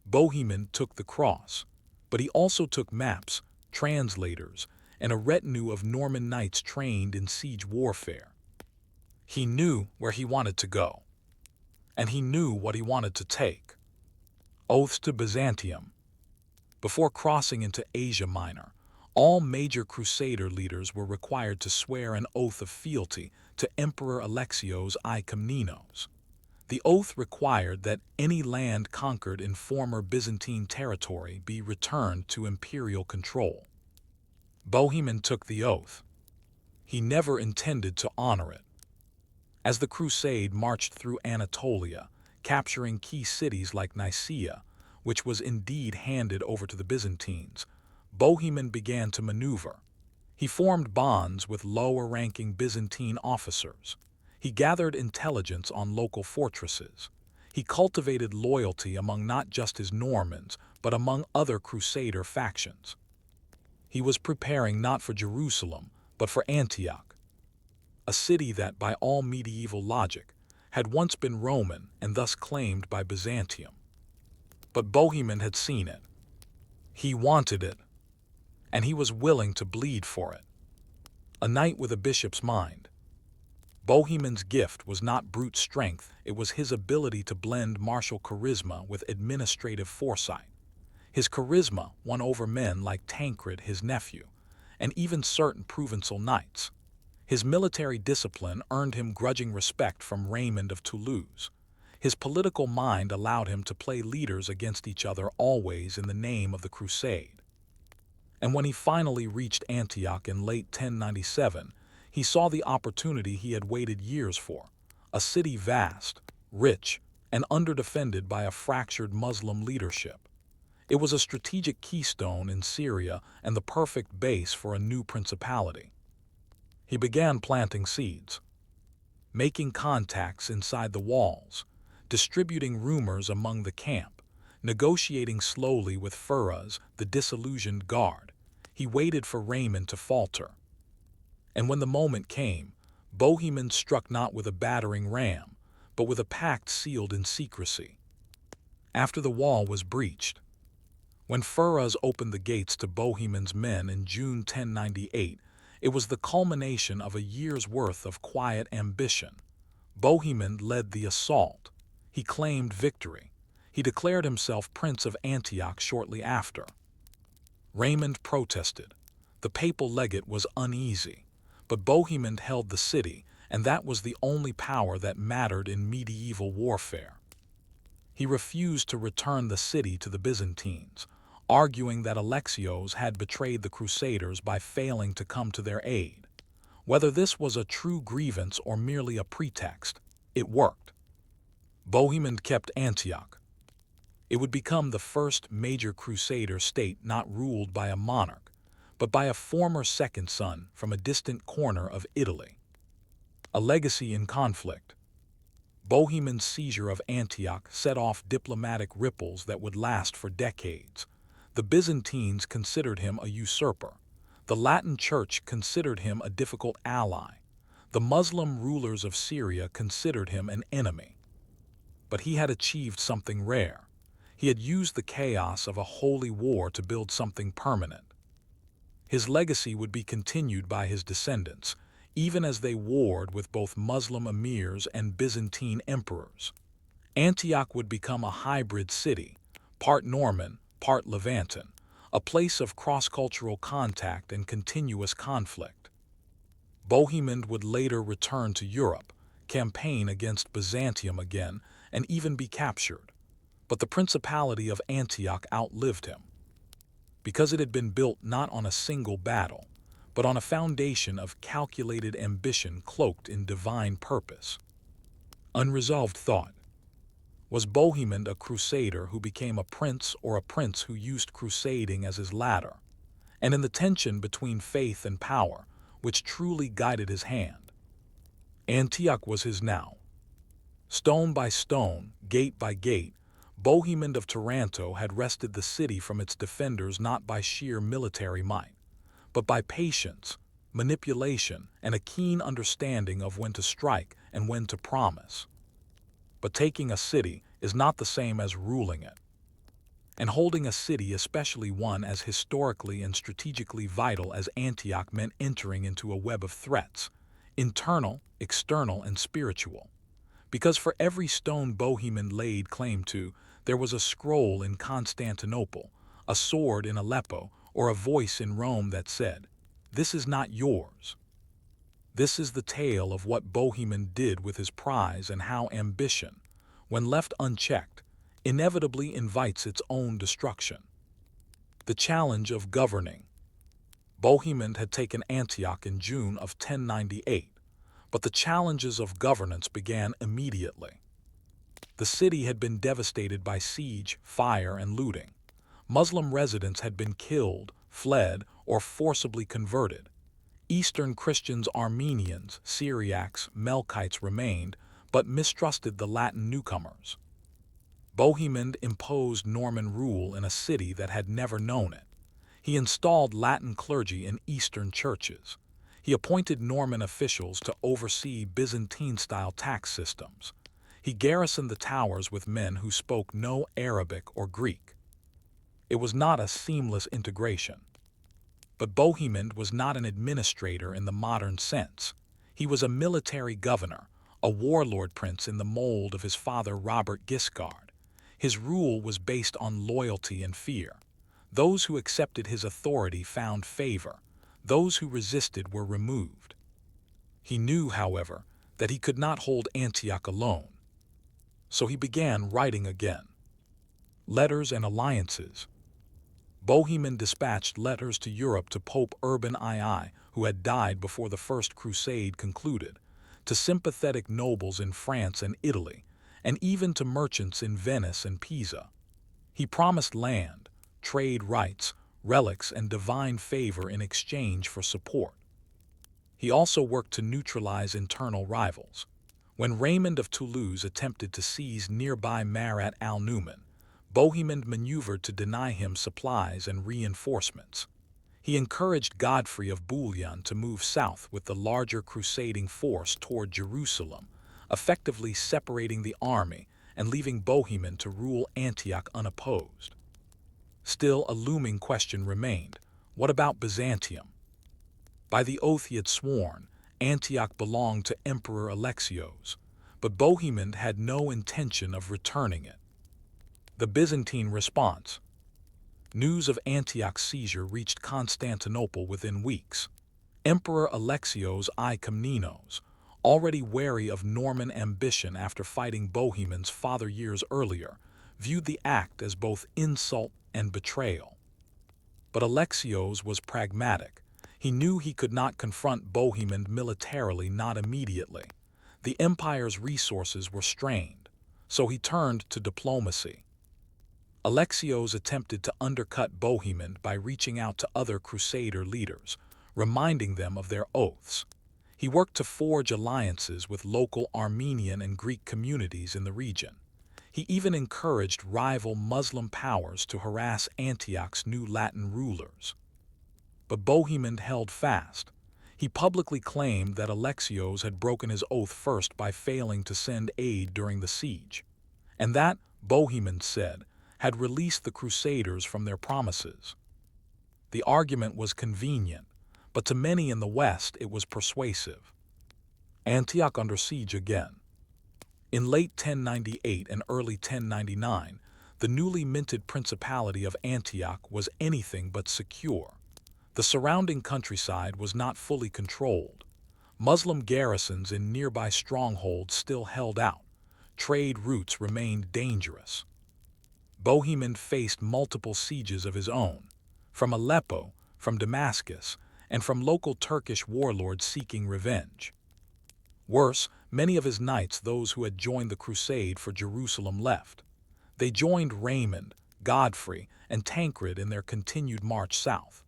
Bohemond took the cross, but he also took maps, translators, and a retinue of Norman knights trained in siege warfare. He knew where he wanted to go, and he knew what he wanted to take. Oaths to Byzantium. Before crossing into Asia Minor, all major Crusader leaders were required to swear an oath of fealty to Emperor Alexios I Komnenos. The oath required that any land conquered in former Byzantine territory be returned to imperial control. Bohemond took the oath. He never intended to honor it. As the crusade marched through Anatolia, capturing key cities like Nicaea, which was indeed handed over to the Byzantines, Bohemond began to maneuver. He formed bonds with lower-ranking Byzantine officers. He gathered intelligence on local fortresses. He cultivated loyalty among not just his Normans, but among other Crusader factions. He was preparing not for Jerusalem, but for Antioch, a city that, by all medieval logic, had once been Roman and thus claimed by Byzantium. But Bohemond had seen it. He wanted it, and he was willing to bleed for it. A knight with a bishop's mind. Bohemond's gift was not brute strength, it was his ability to blend martial charisma with administrative foresight. His charisma won over men like Tancred, his nephew, and even certain Provençal knights. His military discipline earned him grudging respect from Raymond of Toulouse. His political mind allowed him to play leaders against each other, always in the name of the crusade. And when he finally reached Antioch in late 1097, he saw the opportunity he had waited years for: a city vast, rich, and underdefended by a fractured Muslim leadership. It was a strategic keystone in Syria and the perfect base for a new principality. He began planting seeds, making contacts inside the walls, distributing rumors among the camp, negotiating slowly with Furas, the disillusioned guard. He waited for Raymond to falter. And when the moment came, Bohemond struck not with a battering ram, but with a pact sealed in secrecy. After the wall was breached, when Firouz opened the gates to Bohemond's men in June 1098, it was the culmination of a year's worth of quiet ambition. Bohemond led the assault. He claimed victory. He declared himself Prince of Antioch shortly after. Raymond protested. The papal legate was uneasy, but Bohemond held the city, and that was the only power that mattered in medieval warfare. He refused to return the city to the Byzantines, arguing that Alexios had betrayed the Crusaders by failing to come to their aid. Whether this was a true grievance or merely a pretext, it worked. Bohemond kept Antioch. It would become the first major Crusader state not ruled by a monarch, but by a former second son from a distant corner of Italy. A legacy in conflict. Bohemond's seizure of Antioch set off diplomatic ripples that would last for decades. The Byzantines considered him a usurper. The Latin Church considered him a difficult ally. The Muslim rulers of Syria considered him an enemy. But he had achieved something rare. He had used the chaos of a holy war to build something permanent. His legacy would be continued by his descendants, even as they warred with both Muslim emirs and Byzantine emperors. Antioch would become a hybrid city, part Norman, part Levantan, a place of cross-cultural contact and continuous conflict. Bohemond would later return to Europe, campaign against Byzantium again, and even be captured. But the Principality of Antioch outlived him. Because it had been built not on a single battle, but on a foundation of calculated ambition cloaked in divine purpose. Unresolved thought. Was Bohemond a crusader who became a prince, or a prince who used crusading as his ladder? And in the tension between faith and power, which truly guided his hand? Antioch was his now. Stone by stone, gate by gate, Bohemond of Taranto had wrested the city from its defenders not by sheer military might, but by patience, manipulation, and a keen understanding of when to strike and when to promise. But taking a city is not the same as ruling it. And holding a city, especially one as historically and strategically vital as Antioch, meant entering into a web of threats, internal, external, and spiritual. Because for every stone Bohemond laid claim to, there was a scroll in Constantinople, a sword in Aleppo, or a voice in Rome that said, "This is not yours." This is the tale of what Bohemond did with his prize and how ambition, when left unchecked, inevitably invites its own destruction. The challenge of governing. Bohemond had taken Antioch in June of 1098, but the challenges of governance began immediately. The city had been devastated by siege, fire, and looting. Muslim residents had been killed, fled, or forcibly converted. Eastern Christians, Armenians, Syriacs, Melkites remained, but mistrusted the Latin newcomers. Bohemond imposed Norman rule in a city that had never known it. He installed Latin clergy in Eastern churches. He appointed Norman officials to oversee Byzantine-style tax systems. He garrisoned the towers with men who spoke no Arabic or Greek. It was not a seamless integration. But Bohemond was not an administrator in the modern sense. He was a military governor, a warlord prince in the mold of his father Robert Guiscard. His rule was based on loyalty and fear. Those who accepted his authority found favor. Those who resisted were removed. He knew, however, that he could not hold Antioch alone. So he began writing again. Letters and alliances. Bohemond dispatched letters to Europe to Pope Urban II, who had died before the First Crusade concluded, to sympathetic nobles in France and Italy, and even to merchants in Venice and Pisa. He promised land, trade rights, relics, and divine favor in exchange for support. He also worked to neutralize internal rivals. When Raymond of Toulouse attempted to seize nearby Marat al-Numan, Bohemond maneuvered to deny him supplies and reinforcements. He encouraged Godfrey of Bouillon to move south with the larger crusading force toward Jerusalem, effectively separating the army and leaving Bohemond to rule Antioch unopposed. Still, a looming question remained: what about Byzantium? By the oath he had sworn, Antioch belonged to Emperor Alexios, but Bohemond had no intention of returning it. The Byzantine response. News of Antioch's seizure reached Constantinople within weeks. Emperor Alexios I Komnenos, already wary of Norman ambition after fighting Bohemond's father years earlier, viewed the act as both insult and betrayal. But Alexios was pragmatic. He knew he could not confront Bohemond militarily, not immediately. The empire's resources were strained, so he turned to diplomacy. Alexios attempted to undercut Bohemond by reaching out to other Crusader leaders, reminding them of their oaths. He worked to forge alliances with local Armenian and Greek communities in the region. He even encouraged rival Muslim powers to harass Antioch's new Latin rulers. But Bohemond held fast. He publicly claimed that Alexios had broken his oath first by failing to send aid during the siege, and that, Bohemond said, had released the Crusaders from their promises. The argument was convenient, but to many in the West it was persuasive. Antioch under siege again. In late 1098 and early 1099, the newly minted Principality of Antioch was anything but secure. The surrounding countryside was not fully controlled. Muslim garrisons in nearby strongholds still held out. Trade routes remained dangerous. Bohemond faced multiple sieges of his own, from Aleppo, from Damascus, and from local Turkish warlords seeking revenge. Worse, many of his knights, those who had joined the crusade for Jerusalem, left. They joined Raymond, Godfrey, and Tancred in their continued march south.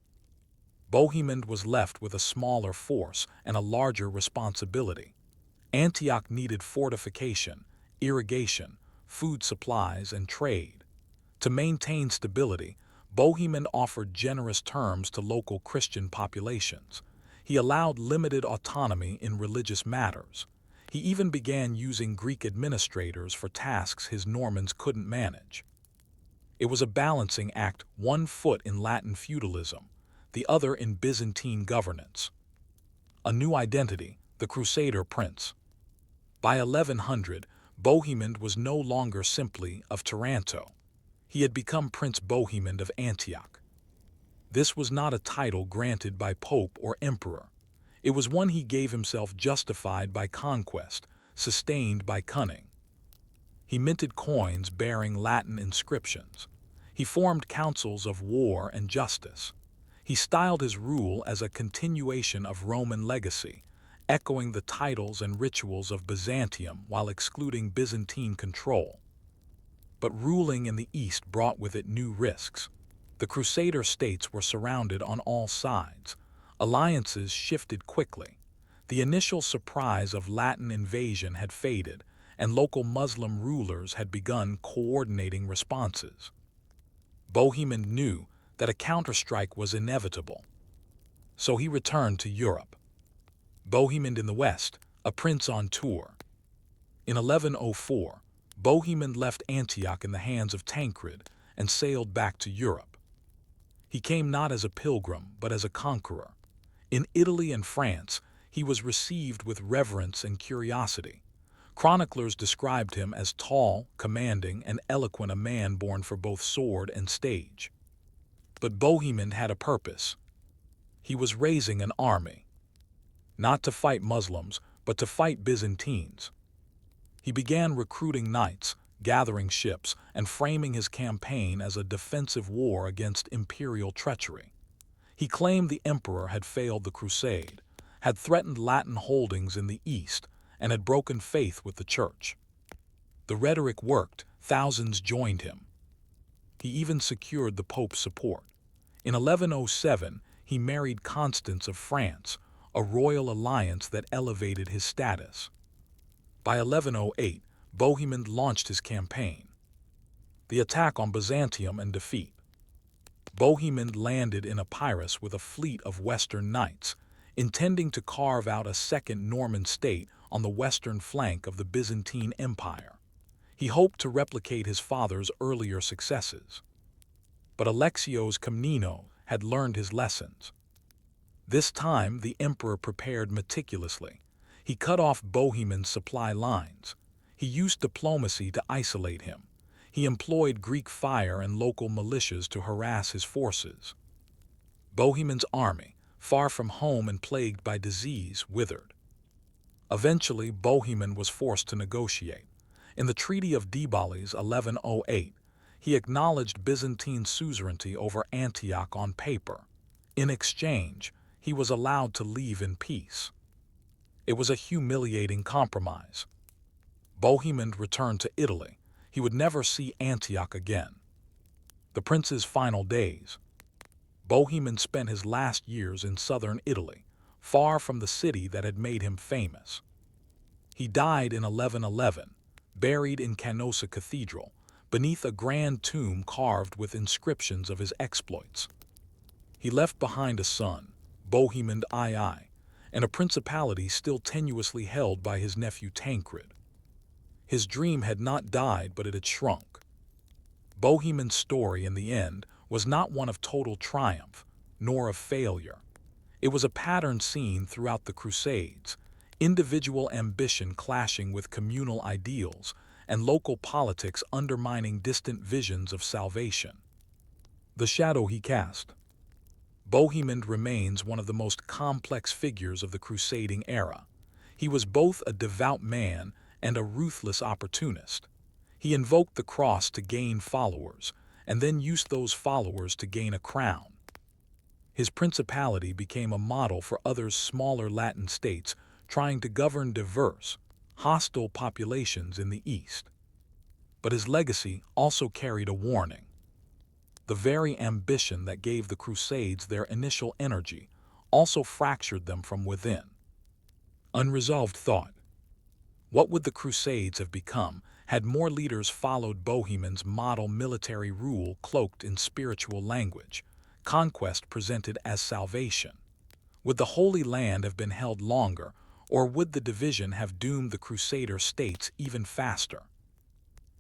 Bohemond was left with a smaller force and a larger responsibility. Antioch needed fortification, irrigation, food supplies, and trade. To maintain stability, Bohemond offered generous terms to local Christian populations. He allowed limited autonomy in religious matters. He even began using Greek administrators for tasks his Normans couldn't manage. It was a balancing act, one foot in Latin feudalism, the other in Byzantine governance. A new identity, the Crusader prince. By 1100, Bohemond was no longer simply of Taranto. He had become Prince Bohemond of Antioch. This was not a title granted by pope or emperor. It was one he gave himself, justified by conquest, sustained by cunning. He minted coins bearing Latin inscriptions. He formed councils of war and justice. He styled his rule as a continuation of Roman legacy, echoing the titles and rituals of Byzantium while excluding Byzantine control. But ruling in the East brought with it new risks. The Crusader states were surrounded on all sides. Alliances shifted quickly. The initial surprise of Latin invasion had faded, and local Muslim rulers had begun coordinating responses. Bohemond knew that a counterstrike was inevitable. So he returned to Europe. Bohemond in the West, a prince on tour. In 1104, Bohemond left Antioch in the hands of Tancred and sailed back to Europe. He came not as a pilgrim, but as a conqueror. In Italy and France, he was received with reverence and curiosity. Chroniclers described him as tall, commanding, and eloquent, a man born for both sword and stage. But Bohemond had a purpose. He was raising an army. Not to fight Muslims, but to fight Byzantines. He began recruiting knights, gathering ships, and framing his campaign as a defensive war against imperial treachery. He claimed the emperor had failed the crusade, had threatened Latin holdings in the East, and had broken faith with the church. The rhetoric worked, thousands joined him. He even secured the pope's support. In 1107, he married Constance of France, a royal alliance that elevated his status. By 1108, Bohemond launched his campaign. The attack on Byzantium and defeat. Bohemond landed in Epirus with a fleet of Western knights, intending to carve out a second Norman state on the western flank of the Byzantine Empire. He hoped to replicate his father's earlier successes. But Alexios Komnenos had learned his lessons. This time the emperor prepared meticulously. He cut off Bohemond's supply lines. He used diplomacy to isolate him. He employed Greek fire and local militias to harass his forces. Bohemond's army, far from home and plagued by disease, withered. Eventually, Bohemond was forced to negotiate. In the Treaty of Debales 1108, he acknowledged Byzantine suzerainty over Antioch on paper. In exchange, he was allowed to leave in peace. It was a humiliating compromise. Bohemond returned to Italy. He would never see Antioch again. The prince's final days. Bohemond spent his last years in southern Italy, far from the city that had made him famous. He died in 1111, buried in Canossa Cathedral, beneath a grand tomb carved with inscriptions of his exploits. He left behind a son, Bohemond II, and a principality still tenuously held by his nephew Tancred. His dream had not died, but it had shrunk. Bohemond's story, in the end, was not one of total triumph, nor of failure. It was a pattern seen throughout the Crusades, individual ambition clashing with communal ideals, and local politics undermining distant visions of salvation. The shadow he cast. Bohemond remains one of the most complex figures of the crusading era. He was both a devout man and a ruthless opportunist. He invoked the cross to gain followers, and then used those followers to gain a crown. His principality became a model for other smaller Latin states trying to govern diverse, hostile populations in the East. But his legacy also carried a warning. The very ambition that gave the Crusades their initial energy also fractured them from within. Unresolved thought. What would the Crusades have become had more leaders followed Bohemond's model military rule cloaked in spiritual language, conquest presented as salvation? Would the Holy Land have been held longer, or would the division have doomed the Crusader states even faster?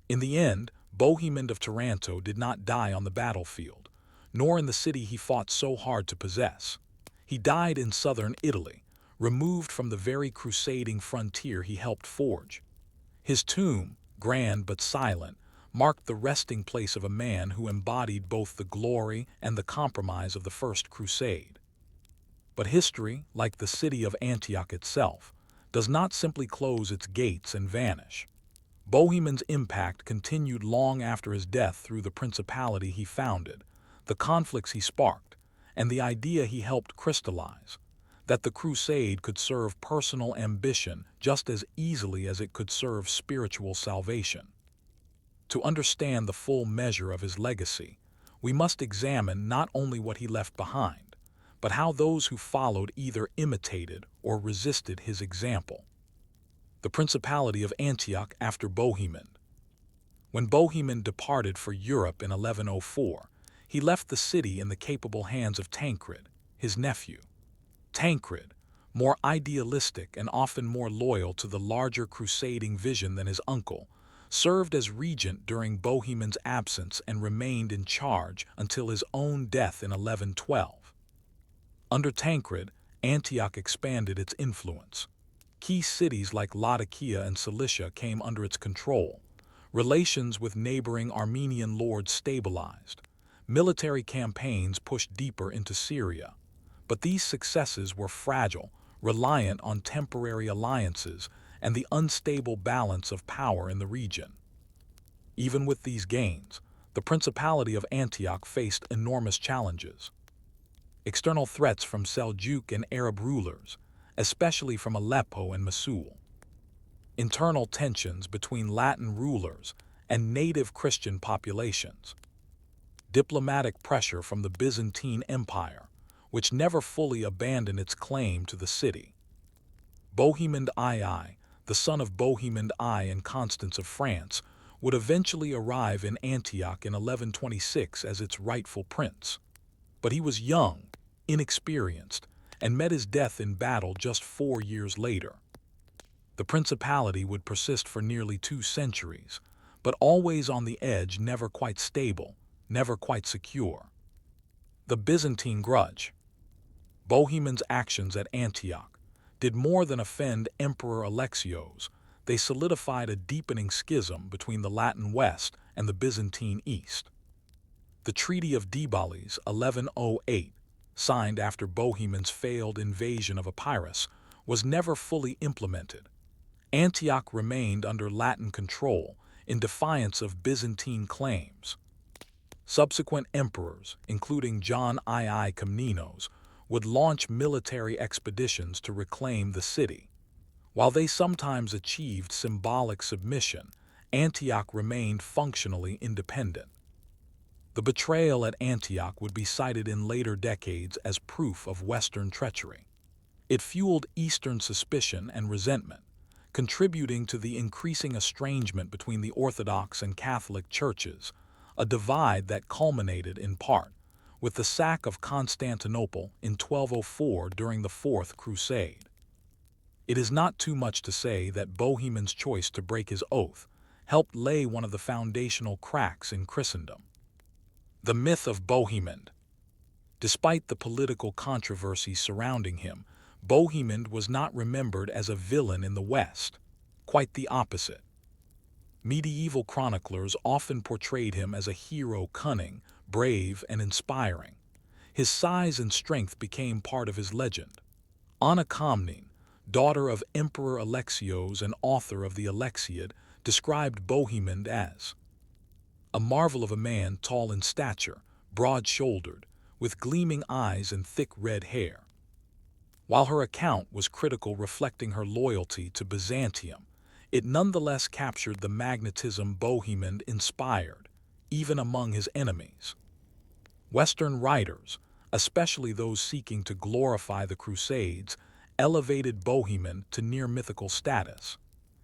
In the end, Bohemond of Taranto did not die on the battlefield, nor in the city he fought so hard to possess. He died in southern Italy, removed from the very crusading frontier he helped forge. His tomb, grand but silent, marked the resting place of a man who embodied both the glory and the compromise of the First Crusade. But history, like the city of Antioch itself, does not simply close its gates and vanish. Bohemond's impact continued long after his death through the principality he founded, the conflicts he sparked, and the idea he helped crystallize, that the crusade could serve personal ambition just as easily as it could serve spiritual salvation. To understand the full measure of his legacy, we must examine not only what he left behind, but how those who followed either imitated or resisted his example. The Principality of Antioch after Bohemond. When Bohemond departed for Europe in 1104, he left the city in the capable hands of Tancred, his nephew. Tancred, more idealistic and often more loyal to the larger crusading vision than his uncle, served as regent during Bohemond's absence and remained in charge until his own death in 1112. Under Tancred, Antioch expanded its influence. Key cities like Laodicea and Cilicia came under its control. Relations with neighboring Armenian lords stabilized. Military campaigns pushed deeper into Syria. But these successes were fragile, reliant on temporary alliances and the unstable balance of power in the region. Even with these gains, the Principality of Antioch faced enormous challenges. External threats from Seljuk and Arab rulers, especially from Aleppo and Mosul. Internal tensions between Latin rulers and native Christian populations. Diplomatic pressure from the Byzantine Empire, which never fully abandoned its claim to the city. Bohemond II, the son of Bohemond I and Constance of France, would eventually arrive in Antioch in 1126 as its rightful prince. But he was young, inexperienced, and met his death in battle just 4 years later. The principality would persist for nearly 2 centuries, but always on the edge, never quite stable, never quite secure. The Byzantine grudge. Bohemond's actions at Antioch did more than offend Emperor Alexios. They solidified a deepening schism between the Latin West and the Byzantine East. The Treaty of Debales, 1108, signed after Bohemond's failed invasion of Epirus, was never fully implemented. Antioch remained under Latin control in defiance of Byzantine claims. Subsequent emperors, including John II Komnenos, would launch military expeditions to reclaim the city. While they sometimes achieved symbolic submission, Antioch remained functionally independent. The betrayal at Antioch would be cited in later decades as proof of Western treachery. It fueled Eastern suspicion and resentment, contributing to the increasing estrangement between the Orthodox and Catholic churches, a divide that culminated in part with the sack of Constantinople in 1204 during the Fourth Crusade. It is not too much to say that Bohemond's choice to break his oath helped lay one of the foundational cracks in Christendom. The myth of Bohemond. Despite the political controversy surrounding him, Bohemond was not remembered as a villain in the West. Quite the opposite. Medieval chroniclers often portrayed him as a hero, cunning, brave, and inspiring. His size and strength became part of his legend. Anna Komnene, daughter of Emperor Alexios and author of the Alexiad, described Bohemond as a marvel of a man, tall in stature, broad-shouldered, with gleaming eyes and thick red hair. While her account was critical, reflecting her loyalty to Byzantium, it nonetheless captured the magnetism Bohemond inspired, even among his enemies. Western writers, especially those seeking to glorify the Crusades, elevated Bohemond to near-mythical status.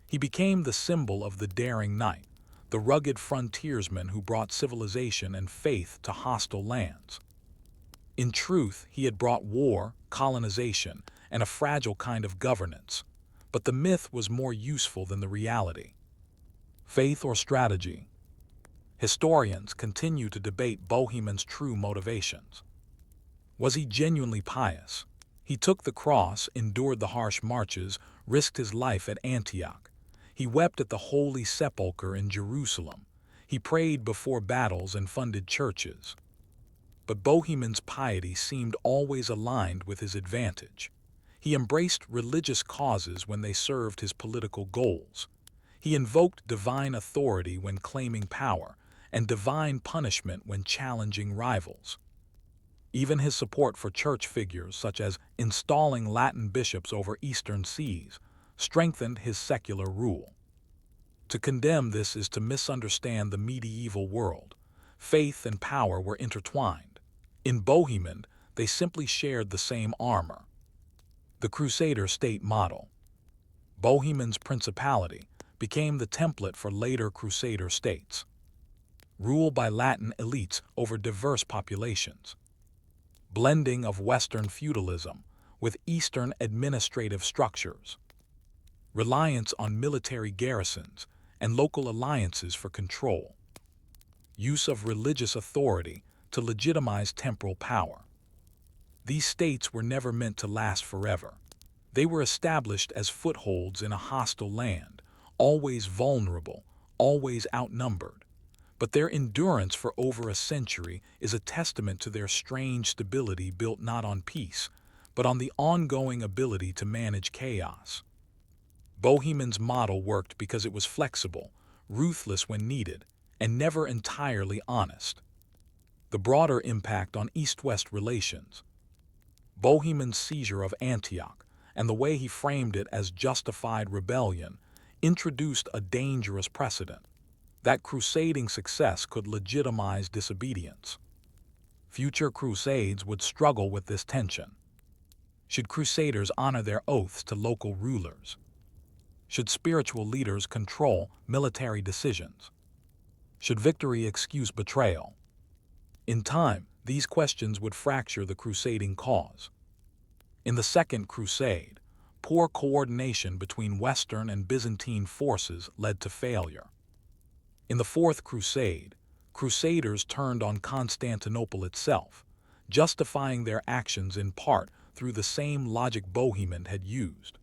He became the symbol of the daring knight, the rugged frontiersman who brought civilization and faith to hostile lands. In truth, he had brought war, colonization, and a fragile kind of governance, but the myth was more useful than the reality. Faith or strategy? Historians continue to debate Bohemond's true motivations. Was he genuinely pious? He took the cross, endured the harsh marches, risked his life at Antioch. He wept at the Holy Sepulchre in Jerusalem. He prayed before battles and funded churches. But Bohemond's piety seemed always aligned with his advantage. He embraced religious causes when they served his political goals. He invoked divine authority when claiming power, and divine punishment when challenging rivals. Even his support for church figures, such as installing Latin bishops over eastern sees, strengthened his secular rule. To condemn this is to misunderstand the medieval world. Faith and power were intertwined. In Bohemond, they simply shared the same armor. The Crusader state model. Bohemond's principality became the template for later Crusader states. Rule by Latin elites over diverse populations. Blending of Western feudalism with Eastern administrative structures. Reliance on military garrisons and local alliances for control. Use of religious authority to legitimize temporal power. These states were never meant to last forever. They were established as footholds in a hostile land, always vulnerable, always outnumbered. But their endurance for over a century is a testament to their strange stability, built not on peace, but on the ongoing ability to manage chaos. Bohemond's model worked because it was flexible, ruthless when needed, and never entirely honest. The broader impact on East-West relations. Bohemond's seizure of Antioch, and the way he framed it as justified rebellion, introduced a dangerous precedent. That crusading success could legitimize disobedience. Future crusades would struggle with this tension. Should crusaders honor their oaths to local rulers? Should spiritual leaders control military decisions? Should victory excuse betrayal? In time, these questions would fracture the crusading cause. In the Second Crusade, poor coordination between Western and Byzantine forces led to failure. In the Fourth Crusade, Crusaders turned on Constantinople itself, justifying their actions in part through the same logic Bohemond had used.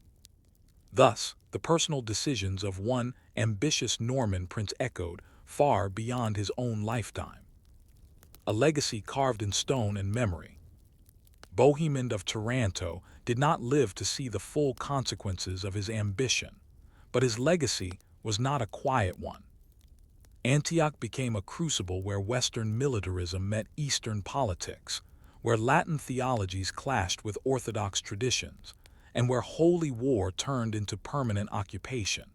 Thus, the personal decisions of one ambitious Norman prince echoed far beyond his own lifetime. A legacy carved in stone and memory. Bohemond of Taranto did not live to see the full consequences of his ambition, but his legacy was not a quiet one. Antioch became a crucible where Western militarism met Eastern politics, where Latin theologies clashed with Orthodox traditions, and where holy war turned into permanent occupation.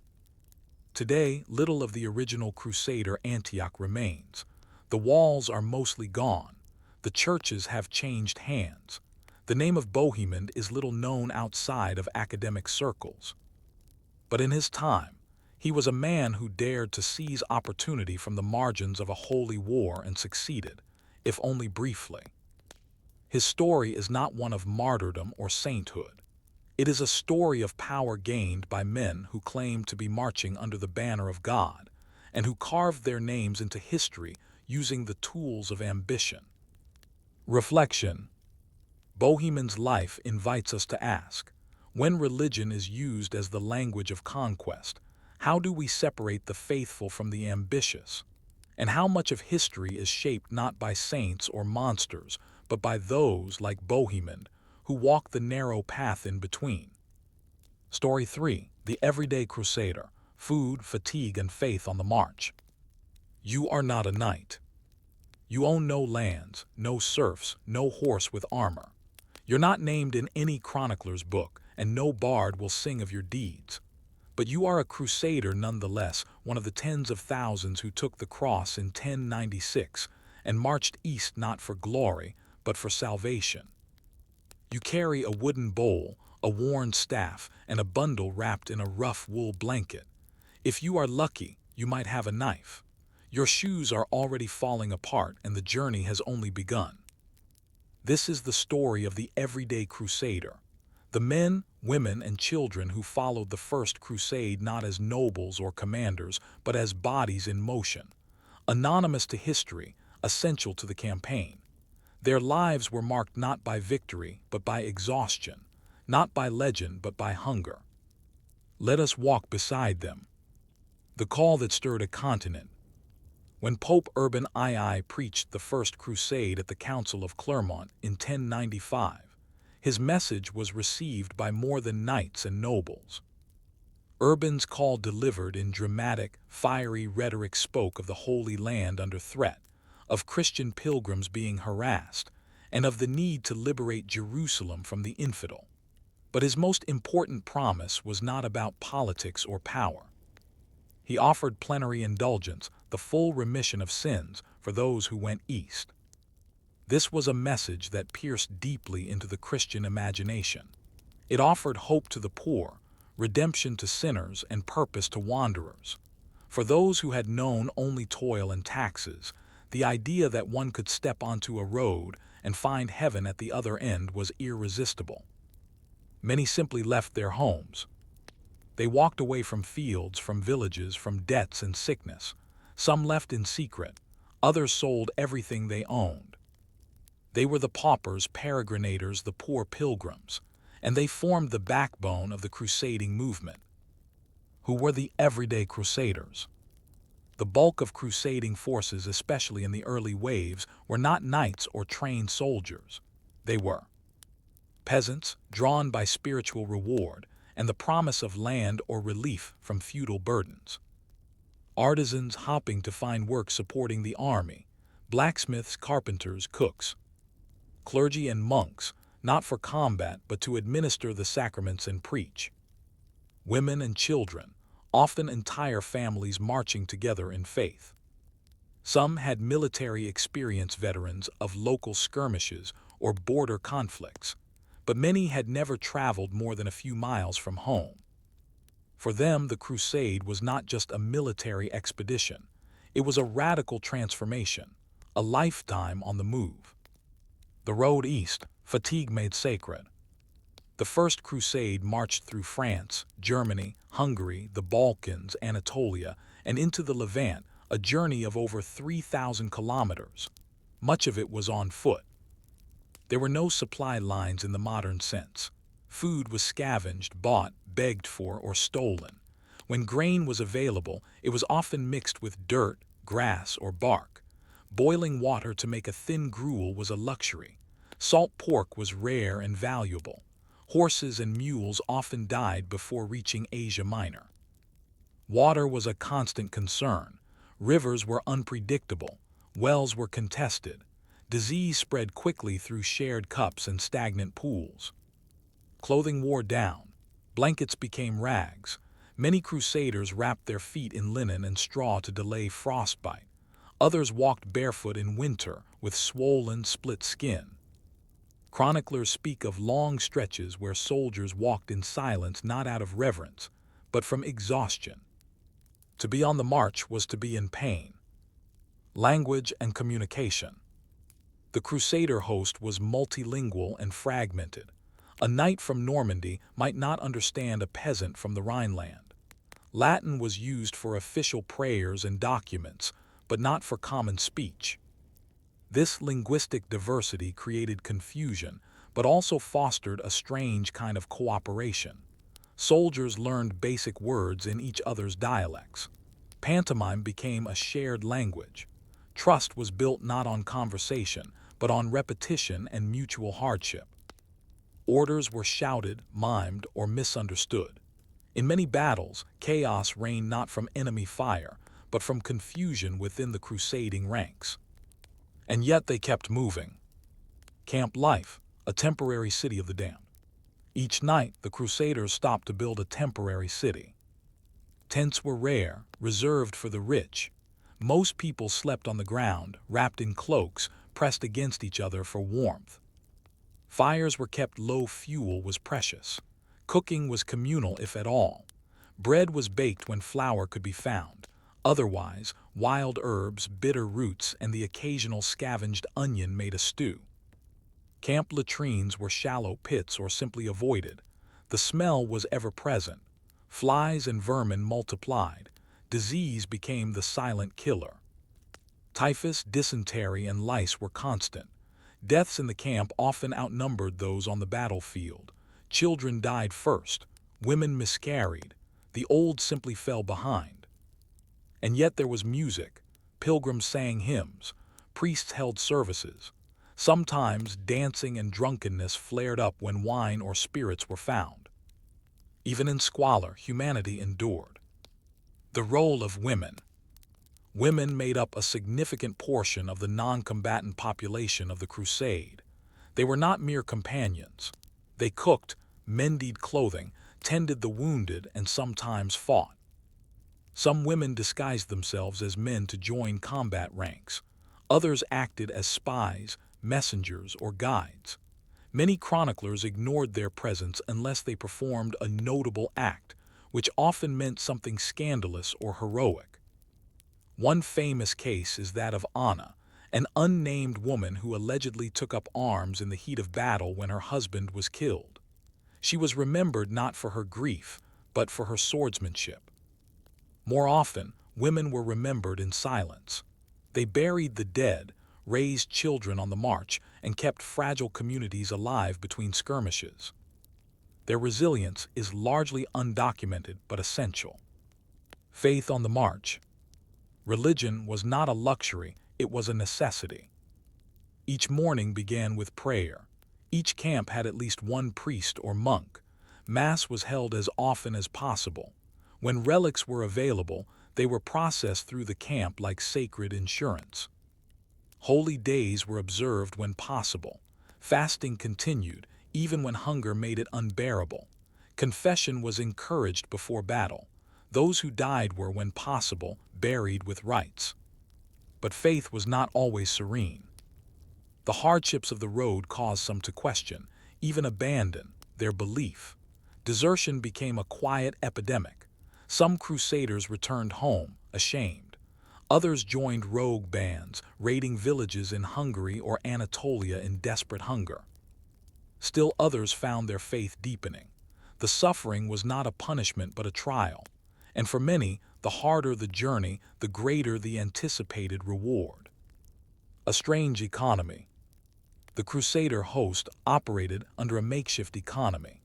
Today, little of the original Crusader Antioch remains. The walls are mostly gone. The churches have changed hands. The name of Bohemond is little known outside of academic circles. But in his time, he was a man who dared to seize opportunity from the margins of a holy war and succeeded, if only briefly. His story is not one of martyrdom or sainthood. It is a story of power gained by men who claimed to be marching under the banner of God and who carved their names into history using the tools of ambition. Reflection. Bohemond's life invites us to ask, when religion is used as the language of conquest, how do we separate the faithful from the ambitious? And how much of history is shaped not by saints or monsters, but by those like Bohemond, who walk the narrow path in between? Story 3. The Everyday Crusader. Food, fatigue, and faith on the march. You are not a knight. You own no lands, no serfs, no horse with armor. You're not named in any chronicler's book, and no bard will sing of your deeds. But you are a crusader nonetheless, one of the tens of thousands who took the cross in 1096 and marched east not for glory, but for salvation. You carry a wooden bowl, a worn staff, and a bundle wrapped in a rough wool blanket. If you are lucky, you might have a knife. Your shoes are already falling apart and the journey has only begun. This is the story of the everyday crusader. The men, women, and children who followed the First Crusade not as nobles or commanders, but as bodies in motion. Anonymous to history, essential to the campaign. Their lives were marked not by victory, but by exhaustion, not by legend, but by hunger. Let us walk beside them. The call that stirred a continent. When Pope Urban II preached the First Crusade at the Council of Clermont in 1095, his message was received by more than knights and nobles. Urban's call delivered in dramatic, fiery rhetoric spoke of the Holy Land under threat, of Christian pilgrims being harassed, and of the need to liberate Jerusalem from the infidel. But his most important promise was not about politics or power. He offered plenary indulgence, the full remission of sins for those who went east. This was a message that pierced deeply into the Christian imagination. It offered hope to the poor, redemption to sinners, and purpose to wanderers. For those who had known only toil and taxes, the idea that one could step onto a road and find heaven at the other end was irresistible. Many simply left their homes. They walked away from fields, from villages, from debts and sickness. Some left in secret, others sold everything they owned. They were the paupers, peregrinators, the poor pilgrims, and they formed the backbone of the crusading movement. Who were the everyday crusaders? The bulk of crusading forces, especially in the early waves, were not knights or trained soldiers. They were peasants, drawn by spiritual reward and the promise of land or relief from feudal burdens. Artisans hopping to find work supporting the army, blacksmiths, carpenters, cooks. Clergy and monks, not for combat but to administer the sacraments and preach. Women and children, often entire families marching together in faith. Some had military experience, veterans of local skirmishes or border conflicts, but many had never traveled more than a few miles from home. For them, the crusade was not just a military expedition. It was a radical transformation, a lifetime on the move. The road east, fatigue made sacred. The First Crusade marched through France, Germany, Hungary, the Balkans, Anatolia, and into the Levant, a journey of over 3,000 kilometers. Much of it was on foot. There were no supply lines in the modern sense. Food was scavenged, bought, begged for, or stolen. When grain was available, it was often mixed with dirt, grass, or bark. Boiling water to make a thin gruel was a luxury. Salt pork was rare and valuable. Horses and mules often died before reaching Asia Minor. Water was a constant concern. Rivers were unpredictable. Wells were contested. Disease spread quickly through shared cups and stagnant pools. Clothing wore down. Blankets became rags. Many crusaders wrapped their feet in linen and straw to delay frostbite. Others walked barefoot in winter with swollen, split skin. Chroniclers speak of long stretches where soldiers walked in silence not out of reverence, but from exhaustion. To be on the march was to be in pain. Language and communication. The Crusader host was multilingual and fragmented. A knight from Normandy might not understand a peasant from the Rhineland. Latin was used for official prayers and documents, but not for common speech. This linguistic diversity created confusion, but also fostered a strange kind of cooperation. Soldiers learned basic words in each other's dialects. Pantomime became a shared language. Trust was built not on conversation, but on repetition and mutual hardship. Orders were shouted, mimed, or misunderstood. In many battles, chaos reigned not from enemy fire, but from confusion within the crusading ranks. And yet they kept moving. Camp life, a temporary city of the damned. Each night, the Crusaders stopped to build a temporary city. Tents were rare, reserved for the rich. Most people slept on the ground, wrapped in cloaks, pressed against each other for warmth. Fires were kept low, fuel was precious. Cooking was communal if at all. Bread was baked when flour could be found. Otherwise, wild herbs, bitter roots, and the occasional scavenged onion made a stew. Camp latrines were shallow pits or simply avoided. The smell was ever present. Flies and vermin multiplied. Disease became the silent killer. Typhus, dysentery, and lice were constant. Deaths in the camp often outnumbered those on the battlefield. Children died first. Women miscarried. The old simply fell behind. And yet there was music. Pilgrims sang hymns. Priests held services. Sometimes dancing and drunkenness flared up when wine or spirits were found. Even in squalor, humanity endured. The role of women. Women made up a significant portion of the non-combatant population of the crusade. They were not mere companions. They cooked, mended clothing, tended the wounded, and sometimes fought. Some women disguised themselves as men to join combat ranks. Others acted as spies, messengers, or guides. Many chroniclers ignored their presence unless they performed a notable act, which often meant something scandalous or heroic. One famous case is that of Anna, an unnamed woman who allegedly took up arms in the heat of battle when her husband was killed. She was remembered not for her grief, but for her swordsmanship. More often, women were remembered in silence. They buried the dead, raised children on the march, and kept fragile communities alive between skirmishes. Their resilience is largely undocumented but essential. Faith on the march. Religion was not a luxury, it was a necessity. Each morning began with prayer. Each camp had at least one priest or monk. Mass was held as often as possible. When relics were available, they were processed through the camp like sacred insurance. Holy days were observed when possible. Fasting continued, even when hunger made it unbearable. Confession was encouraged before battle. Those who died were, when possible, buried with rites. But faith was not always serene. The hardships of the road caused some to question, even abandon, their belief. Desertion became a quiet epidemic. Some crusaders returned home, ashamed. Others joined rogue bands, raiding villages in Hungary or Anatolia in desperate hunger. Still others found their faith deepening. The suffering was not a punishment but a trial, and for many, the harder the journey, the greater the anticipated reward. A strange economy. The Crusader host operated under a makeshift economy.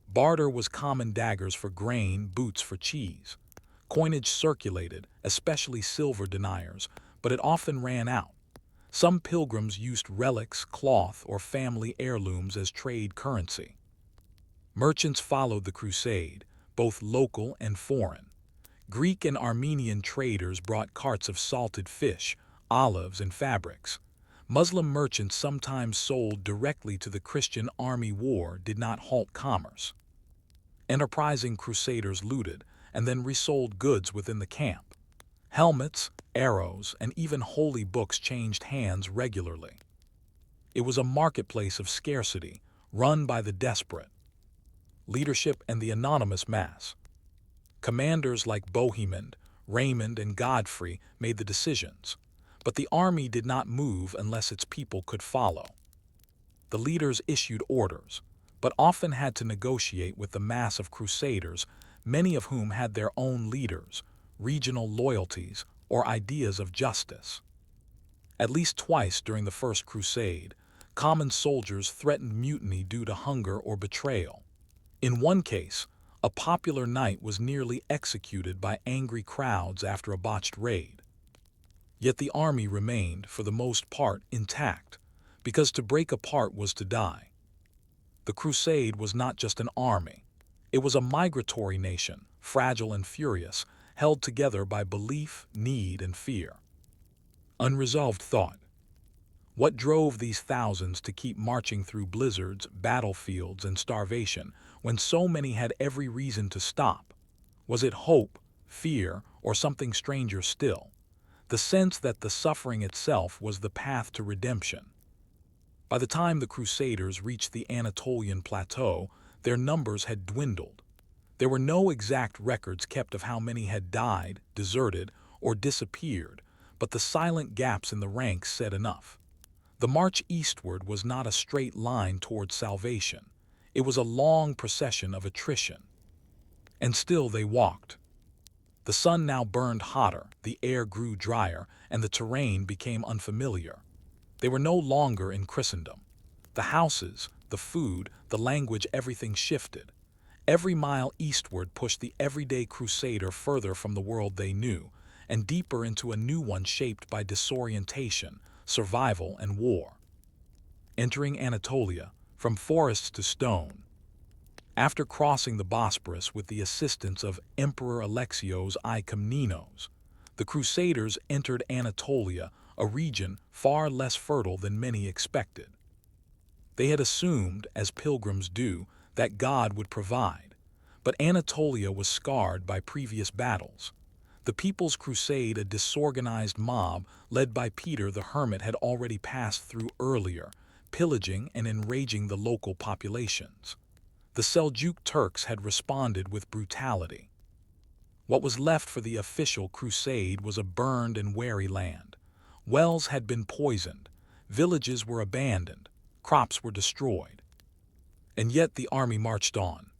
Barter was common: daggers for grain, boots for cheese. Coinage circulated, especially silver deniers, but it often ran out. Some pilgrims used relics, cloth, or family heirlooms as trade currency. Merchants followed the crusade, both local and foreign. Greek and Armenian traders brought carts of salted fish, olives, and fabrics. Muslim merchants sometimes sold directly to the Christian army. War did not halt commerce. Enterprising crusaders looted and then resold goods within the camp. Helmets, arrows, and even holy books changed hands regularly. It was a marketplace of scarcity, run by the desperate. Leadership and the anonymous mass. Commanders like Bohemond, Raymond, and Godfrey made the decisions, but the army did not move unless its people could follow. The leaders issued orders, but often had to negotiate with the mass of crusaders, many of whom had their own leaders, regional loyalties, or ideas of justice. At least twice during the First Crusade, common soldiers threatened mutiny due to hunger or betrayal. In one case, a popular knight was nearly executed by angry crowds after a botched raid. Yet the army remained, for the most part, intact, because to break apart was to die. The crusade was not just an army. It was a migratory nation, fragile and furious, held together by belief, need, and fear. Unresolved thought. What drove these thousands to keep marching through blizzards, battlefields, and starvation when so many had every reason to stop? Was it hope, fear, or something stranger still? The sense that the suffering itself was the path to redemption. By the time the Crusaders reached the Anatolian plateau, their numbers had dwindled. There were no exact records kept of how many had died, deserted, or disappeared, but the silent gaps in the ranks said enough. The march eastward was not a straight line toward salvation. It was a long procession of attrition. And still they walked. The sun now burned hotter, the air grew drier, and the terrain became unfamiliar. They were no longer in Christendom. The houses, the food, the language, everything shifted. Every mile eastward pushed the everyday crusader further from the world they knew, and deeper into a new one shaped by disorientation, survival, and war. Entering Anatolia, from forests to stone. After crossing the Bosporus with the assistance of Emperor Alexios I Komnenos, the Crusaders entered Anatolia, a region far less fertile than many expected. They had assumed, as pilgrims do, that God would provide, but Anatolia was scarred by previous battles. The People's Crusade, a disorganized mob led by Peter the Hermit, had already passed through earlier, pillaging and enraging the local populations. The Seljuk Turks had responded with brutality. What was left for the official crusade was a burned and weary land. Wells had been poisoned, villages were abandoned, crops were destroyed. And yet the army marched on.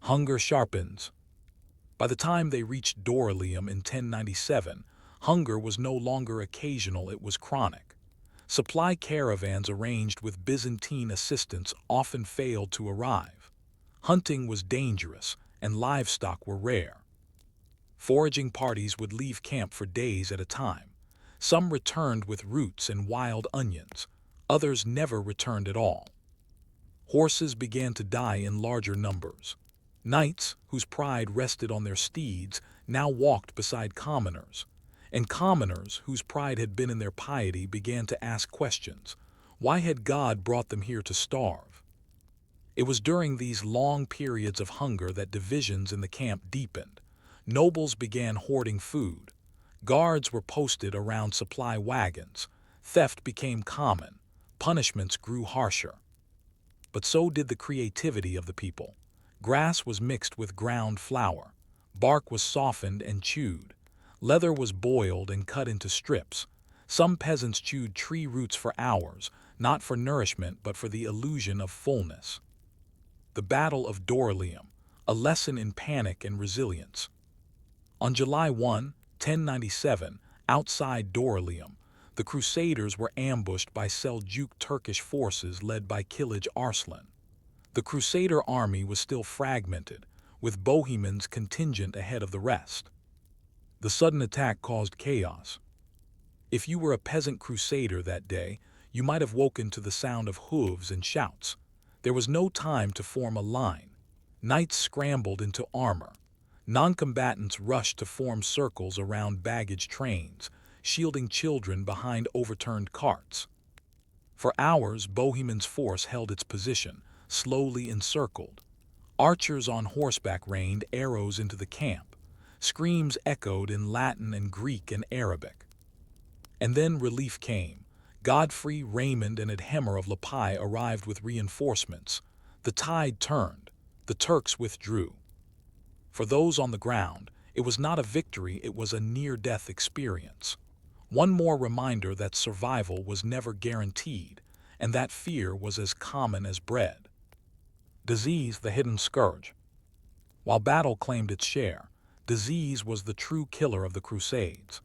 Hunger sharpens. By the time they reached Dorylaeum in 1097, hunger was no longer occasional, it was chronic. Supply caravans arranged with Byzantine assistance often failed to arrive. Hunting was dangerous, and livestock were rare. Foraging parties would leave camp for days at a time. Some returned with roots and wild onions. Others never returned at all. Horses began to die in larger numbers. Knights, whose pride rested on their steeds, now walked beside commoners. And commoners, whose pride had been in their piety, began to ask questions. Why had God brought them here to starve? It was during these long periods of hunger that divisions in the camp deepened. Nobles began hoarding food. Guards were posted around supply wagons. Theft became common. Punishments grew harsher. But so did the creativity of the people. Grass was mixed with ground flour. Bark was softened and chewed. Leather was boiled and cut into strips. Some peasants chewed tree roots for hours, not for nourishment but for the illusion of fullness. The Battle of Doryleum, a lesson in panic and resilience. On July 1, 1097, outside Doryleum, the Crusaders were ambushed by Seljuk Turkish forces led by Kilij Arslan. The Crusader army was still fragmented, with Bohemond's contingent ahead of the rest. The sudden attack caused chaos. If you were a peasant crusader that day, you might have woken to the sound of hooves and shouts. There was no time to form a line. Knights scrambled into armor. Non-combatants rushed to form circles around baggage trains, shielding children behind overturned carts. For hours, Bohemond's force held its position, slowly encircled. Archers on horseback rained arrows into the camp. Screams echoed in Latin and Greek and Arabic. And then relief came. Godfrey, Raymond, and Edhemer of Lepi arrived with reinforcements. The tide turned. The Turks withdrew. For those on the ground, it was not a victory, it was a near-death experience. One more reminder that survival was never guaranteed, and that fear was as common as bread. Disease, the hidden scourge. While battle claimed its share, disease was the true killer of the Crusades.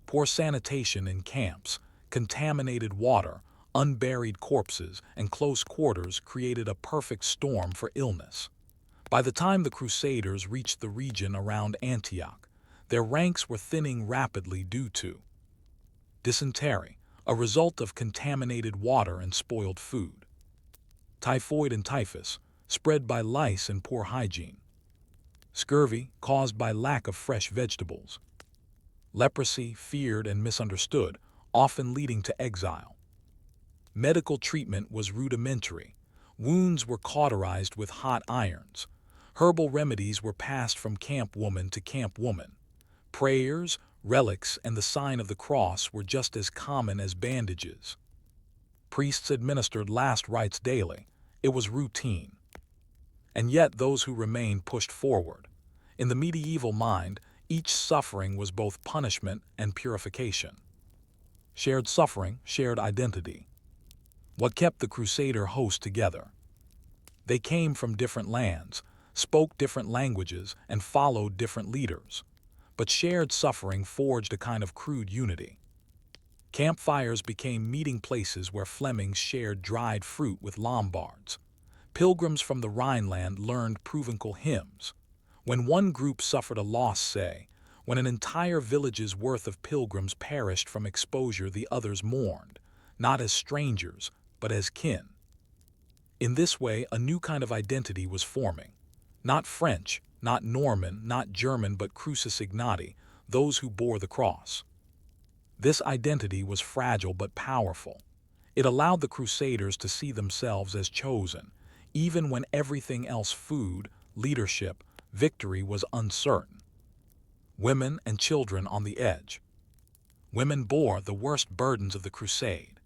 Poor sanitation in camps, contaminated water, unburied corpses, and close quarters created a perfect storm for illness. By the time the Crusaders reached the region around Antioch, their ranks were thinning rapidly due to dysentery, a result of contaminated water and spoiled food; typhoid and typhus, spread by lice and poor hygiene; scurvy, caused by lack of fresh vegetables; leprosy, feared and misunderstood, often leading to exile. Medical treatment was rudimentary. Wounds were cauterized with hot irons. Herbal remedies were passed from camp woman to camp woman. Prayers, relics, and the sign of the cross were just as common as bandages. Priests administered last rites daily. It was routine. And yet those who remained pushed forward. In the medieval mind, each suffering was both punishment and purification. Shared suffering, shared identity. What kept the Crusader host together? They came from different lands, spoke different languages, and followed different leaders. But shared suffering forged a kind of crude unity. Campfires became meeting places where Flemings shared dried fruit with Lombards. Pilgrims from the Rhineland learned Provencal hymns. When one group suffered a loss, say, when an entire village's worth of pilgrims perished from exposure, the others mourned, not as strangers, but as kin. In this way, a new kind of identity was forming. Not French, not Norman, not German, but Crucis Ignati, those who bore the cross. This identity was fragile but powerful. It allowed the Crusaders to see themselves as chosen, even when everything else, food, leadership, victory, was uncertain. Women and children on the edge. Women bore the worst burdens of the crusade.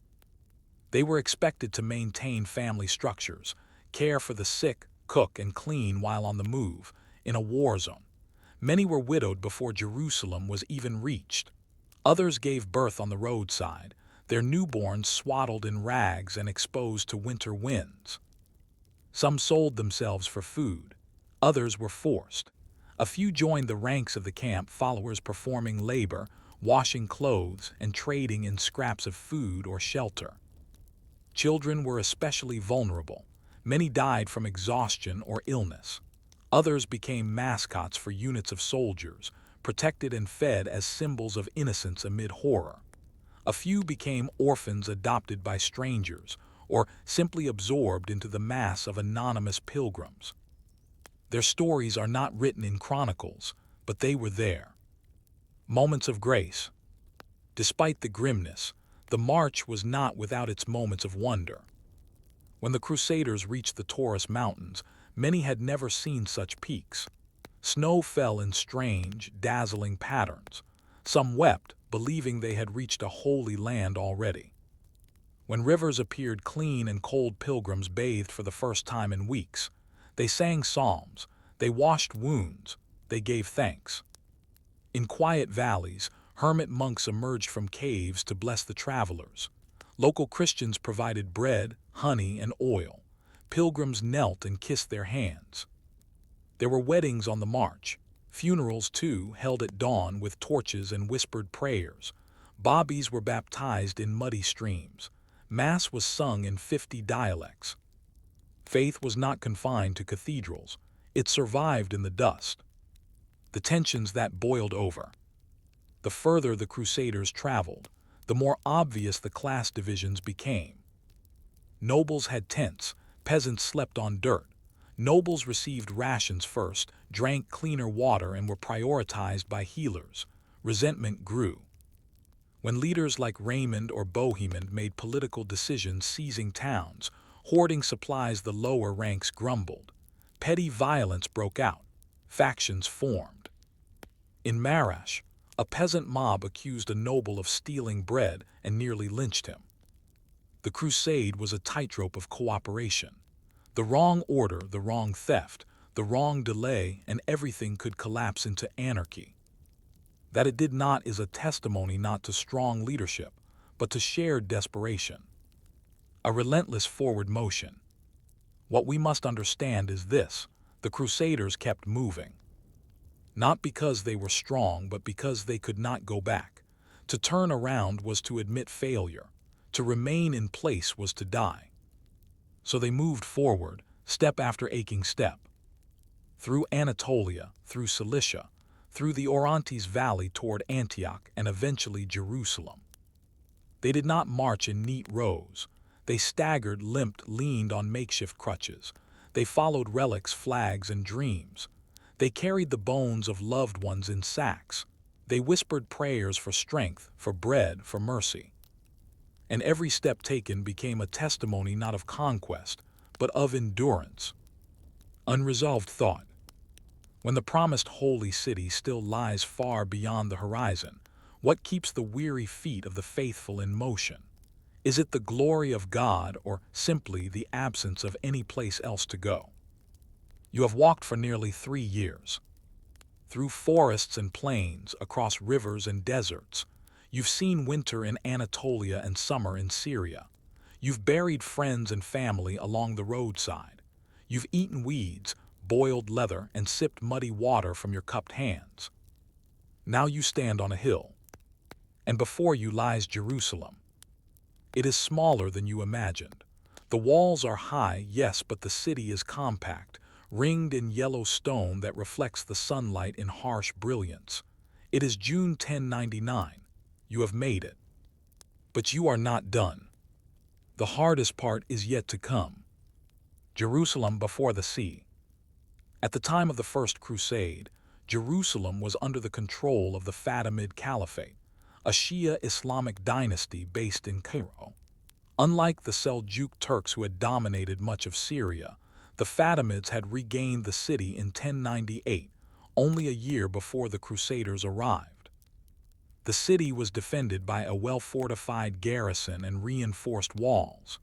They were expected to maintain family structures, care for the sick, cook and clean while on the move, in a war zone. Many were widowed before Jerusalem was even reached. Others gave birth on the roadside, their newborns swaddled in rags and exposed to winter winds. Some sold themselves for food. Others were forced. A few joined the ranks of the camp followers, performing labor, washing clothes, and trading in scraps of food or shelter. Children were especially vulnerable. Many died from exhaustion or illness. Others became mascots for units of soldiers, protected and fed as symbols of innocence amid horror. A few became orphans adopted by strangers, or simply absorbed into the mass of anonymous pilgrims. Their stories are not written in chronicles, but they were there. Moments of grace. Despite the grimness, the march was not without its moments of wonder. When the Crusaders reached the Taurus Mountains, many had never seen such peaks. Snow fell in strange, dazzling patterns. Some wept, believing they had reached a holy land already. When rivers appeared clean and cold, pilgrims bathed for the first time in weeks. They sang psalms, they washed wounds, they gave thanks. In quiet valleys, hermit monks emerged from caves to bless the travelers. Local Christians provided bread, honey, and oil. Pilgrims knelt and kissed their hands. There were weddings on the march. Funerals, too, held at dawn with torches and whispered prayers. Bobbies were baptized in muddy streams. Mass was sung in 50 dialects. Faith was not confined to cathedrals. It survived in the dust. The tensions that boiled over. The further the Crusaders traveled, the more obvious the class divisions became. Nobles had tents, peasants slept on dirt. Nobles received rations first, drank cleaner water, and were prioritized by healers. Resentment grew. When leaders like Raymond or Bohemond made political decisions seizing towns, hoarding supplies, the lower ranks grumbled. Petty violence broke out. Factions formed. In Marash, a peasant mob accused a noble of stealing bread and nearly lynched him. The crusade was a tightrope of cooperation. The wrong order, the wrong theft, the wrong delay, and everything could collapse into anarchy. That it did not is a testimony not to strong leadership, but to shared desperation. A relentless forward motion. What we must understand is this: the Crusaders kept moving. Not because they were strong, but because they could not go back. To turn around was to admit failure. To remain in place was to die. So they moved forward, step after aching step. Through Anatolia, through Cilicia, through the Orontes Valley toward Antioch and eventually Jerusalem. They did not march in neat rows. They staggered, limped, leaned on makeshift crutches. They followed relics, flags, and dreams. They carried the bones of loved ones in sacks. They whispered prayers for strength, for bread, for mercy. And every step taken became a testimony not of conquest, but of endurance. Unresolved thought. When the promised holy city still lies far beyond the horizon, what keeps the weary feet of the faithful in motion? Is it the glory of God, or simply the absence of any place else to go? You have walked for nearly 3 years. Through forests and plains, across rivers and deserts. You've seen winter in Anatolia and summer in Syria. You've buried friends and family along the roadside. You've eaten weeds, boiled leather, and sipped muddy water from your cupped hands. Now you stand on a hill, and before you lies Jerusalem. It is smaller than you imagined. The walls are high, yes, but the city is compact, ringed in yellow stone that reflects the sunlight in harsh brilliance. It is June 1099. You have made it. But you are not done. The hardest part is yet to come. Jerusalem before the sea. At the time of the First Crusade, Jerusalem was under the control of the Fatimid Caliphate, a Shia Islamic dynasty based in Cairo. Unlike the Seljuk Turks who had dominated much of Syria, the Fatimids had regained the city in 1098, only a year before the Crusaders arrived. The city was defended by a well-fortified garrison and reinforced walls.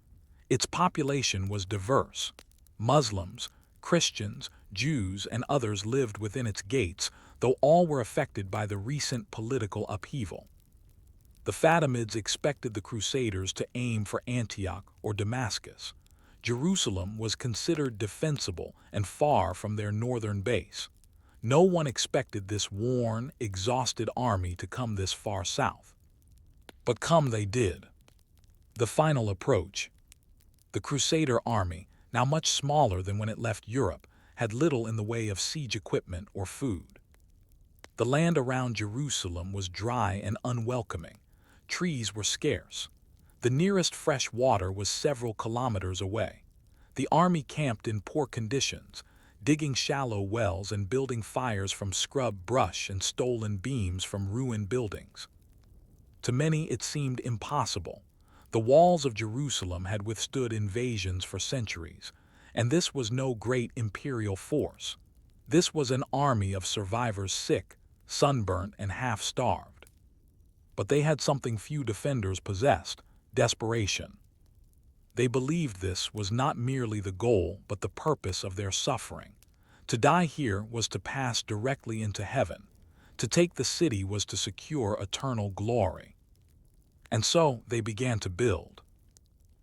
Its population was diverse. Muslims, Christians, Jews, and others lived within its gates, though all were affected by the recent political upheaval. The Fatimids expected the Crusaders to aim for Antioch or Damascus. Jerusalem was considered defensible and far from their northern base. No one expected this worn, exhausted army to come this far south. But come they did. The final approach. The Crusader army, now much smaller than when it left Europe, had little in the way of siege equipment or food. The land around Jerusalem was dry and unwelcoming. Trees were scarce. The nearest fresh water was several kilometers away. The army camped in poor conditions, digging shallow wells and building fires from scrub brush and stolen beams from ruined buildings. To many it seemed impossible. The walls of Jerusalem had withstood invasions for centuries, and this was no great imperial force. This was an army of survivors sick, sunburnt, and half-starved. But they had something few defenders possessed: desperation. They believed this was not merely the goal, but the purpose of their suffering. To die here was to pass directly into heaven. To take the city was to secure eternal glory. And so they began to build.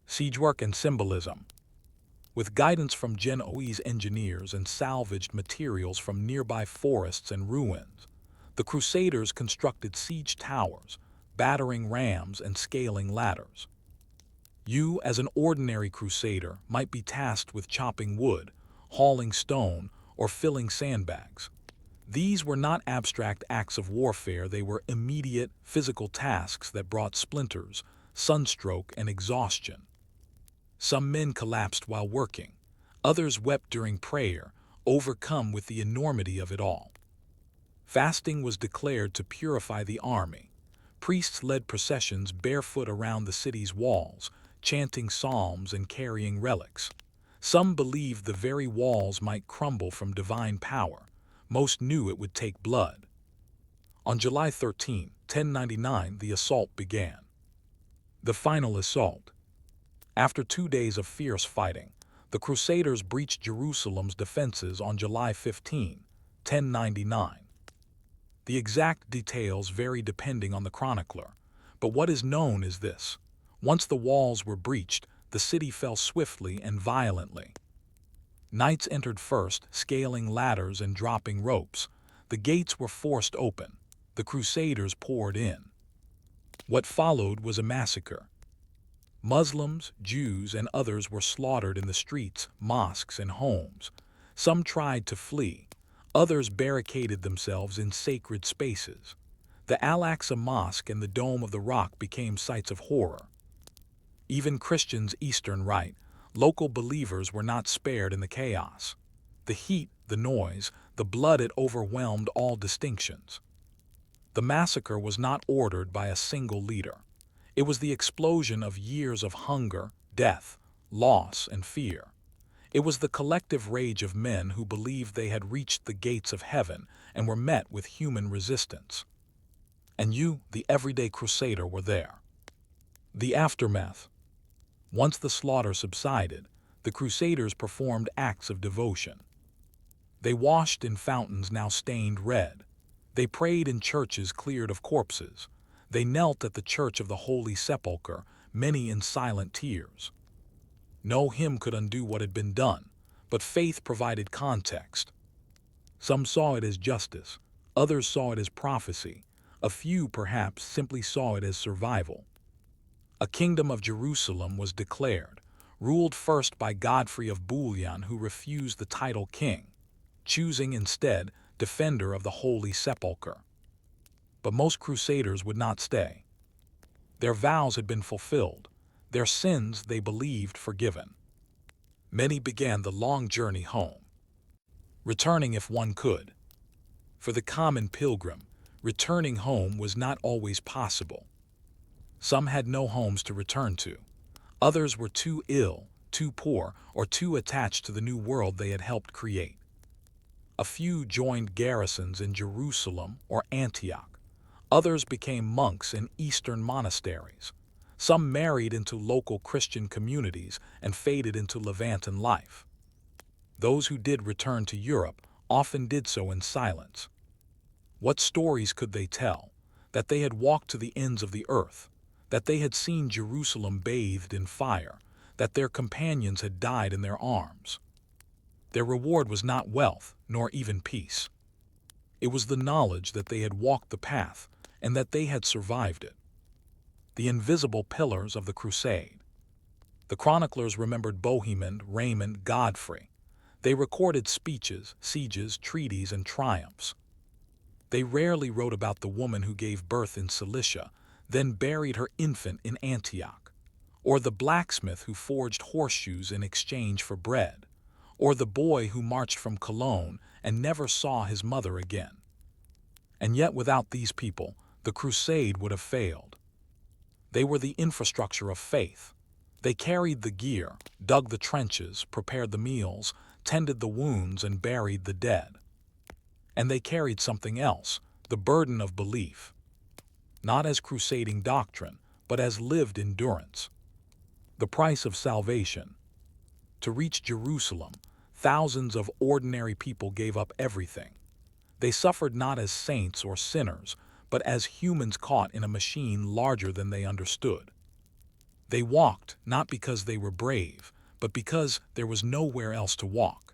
Siegework and symbolism. With guidance from Genoese engineers and salvaged materials from nearby forests and ruins, the Crusaders constructed siege towers, battering rams and scaling ladders. You, as an ordinary Crusader, might be tasked with chopping wood, hauling stone, or filling sandbags. These were not abstract acts of warfare, they were immediate, physical tasks that brought splinters, sunstroke, and exhaustion. Some men collapsed while working. Others wept during prayer, overcome with the enormity of it all. Fasting was declared to purify the army. Priests led processions barefoot around the city's walls, chanting psalms and carrying relics. Some believed the very walls might crumble from divine power. Most knew it would take blood. On July 13, 1099, the assault began. The final assault. After 2 days of fierce fighting, the Crusaders breached Jerusalem's defenses on July 15, 1099. The exact details vary depending on the chronicler, but what is known is this. Once the walls were breached, the city fell swiftly and violently. Knights entered first, scaling ladders and dropping ropes. The gates were forced open. The Crusaders poured in. What followed was a massacre. Muslims, Jews, and others were slaughtered in the streets, mosques, and homes. Some tried to flee. Others barricaded themselves in sacred spaces. The Al-Aqsa Mosque and the Dome of the Rock became sites of horror. Even Christians' Eastern Rite, local believers were not spared in the chaos. The heat, the noise, the blood, it overwhelmed all distinctions. The massacre was not ordered by a single leader. It was the explosion of years of hunger, death, loss, and fear. It was the collective rage of men who believed they had reached the gates of heaven and were met with human resistance. And you, the everyday Crusader, were there. The aftermath. Once the slaughter subsided, the Crusaders performed acts of devotion. They washed in fountains now stained red. They prayed in churches cleared of corpses. They knelt at the Church of the Holy Sepulchre, many in silent tears. No hymn could undo what had been done, but faith provided context. Some saw it as justice, others saw it as prophecy, a few perhaps simply saw it as survival. A kingdom of Jerusalem was declared, ruled first by Godfrey of Bouillon, who refused the title king, choosing instead defender of the Holy Sepulchre. But most Crusaders would not stay. Their vows had been fulfilled, their sins, they believed, forgiven. Many began the long journey home, returning if one could. For the common pilgrim, returning home was not always possible. Some had no homes to return to. Others were too ill, too poor, or too attached to the new world they had helped create. A few joined garrisons in Jerusalem or Antioch. Others became monks in Eastern monasteries. Some married into local Christian communities and faded into Levantan life. Those who did return to Europe often did so in silence. What stories could they tell? That they had walked to the ends of the earth, that they had seen Jerusalem bathed in fire, that their companions had died in their arms. Their reward was not wealth, nor even peace. It was the knowledge that they had walked the path and that they had survived it. The invisible pillars of the crusade. The chroniclers remembered Bohemond, Raymond, Godfrey. They recorded speeches, sieges, treaties, and triumphs. They rarely wrote about the woman who gave birth in Cilicia, then buried her infant in Antioch, or the blacksmith who forged horseshoes in exchange for bread, or the boy who marched from Cologne and never saw his mother again. And yet without these people, the crusade would have failed. They were the infrastructure of faith. They carried the gear, dug the trenches, prepared the meals, tended the wounds, and buried the dead. And they carried something else, the burden of belief. Not as crusading doctrine, but as lived endurance. The price of salvation. To reach Jerusalem, thousands of ordinary people gave up everything. They suffered not as saints or sinners, but as humans caught in a machine larger than they understood. They walked not because they were brave, but because there was nowhere else to walk.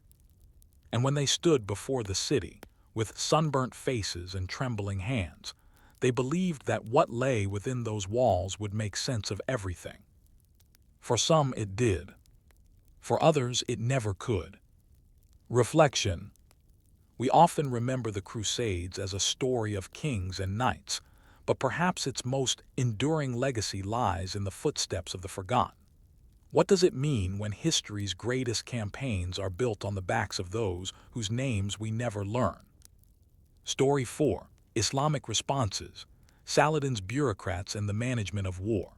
And when they stood before the city, with sunburnt faces and trembling hands, they believed that what lay within those walls would make sense of everything. For some it did. For others it never could. Reflection. We often remember the Crusades as a story of kings and knights, but perhaps its most enduring legacy lies in the footsteps of the forgotten. What does it mean when history's greatest campaigns are built on the backs of those whose names we never learn? Story 4. Islamic Responses, Saladin's Bureaucrats and the Management of War.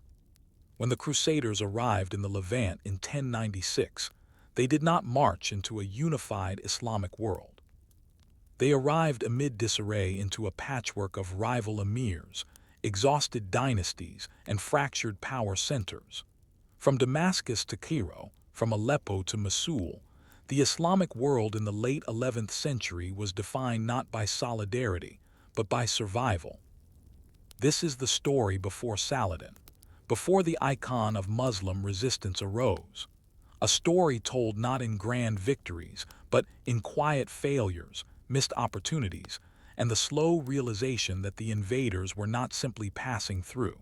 When the Crusaders arrived in the Levant in 1096, they did not march into a unified Islamic world. They arrived amid disarray into a patchwork of rival emirs, exhausted dynasties, and fractured power centers. From Damascus to Cairo, from Aleppo to Mosul, the Islamic world in the late 11th century was defined not by solidarity, but by survival. This is the story before Saladin, before the icon of Muslim resistance arose. A story told not in grand victories, but in quiet failures, missed opportunities, and the slow realization that the invaders were not simply passing through,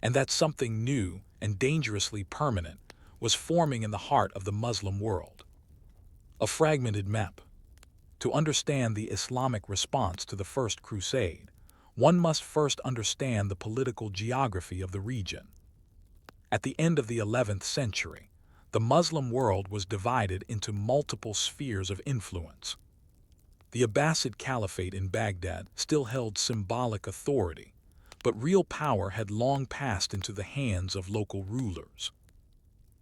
and that something new and dangerously permanent was forming in the heart of the Muslim world. A fragmented map. To understand the Islamic response to the First Crusade, one must first understand the political geography of the region. At the end of the 11th century, the Muslim world was divided into multiple spheres of influence. The Abbasid Caliphate in Baghdad still held symbolic authority, but real power had long passed into the hands of local rulers.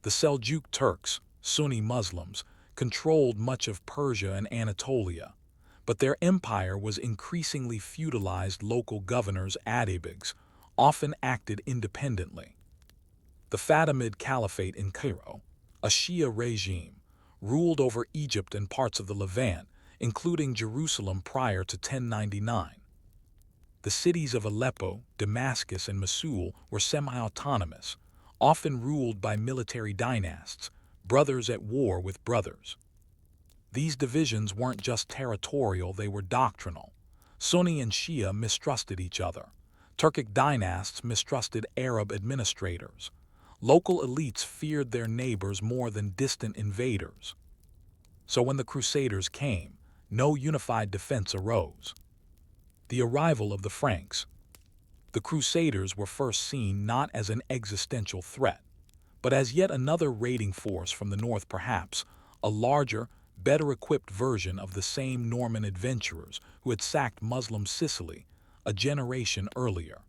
The Seljuk Turks, Sunni Muslims, controlled much of Persia and Anatolia, but their empire was increasingly feudalized. Local governors, Atabegs, often acted independently. The Fatimid Caliphate in Cairo, a Shia regime, ruled over Egypt and parts of the Levant, including Jerusalem prior to 1099. The cities of Aleppo, Damascus, and Mosul were semi-autonomous, often ruled by military dynasts, brothers at war with brothers. These divisions weren't just territorial, they were doctrinal. Sunni and Shia mistrusted each other. Turkic dynasts mistrusted Arab administrators. Local elites feared their neighbors more than distant invaders. So when the Crusaders came, no unified defense arose. The arrival of the Franks. The Crusaders were first seen not as an existential threat, but as yet another raiding force from the north, perhaps a larger, better-equipped version of the same Norman adventurers who had sacked Muslim Sicily a generation earlier.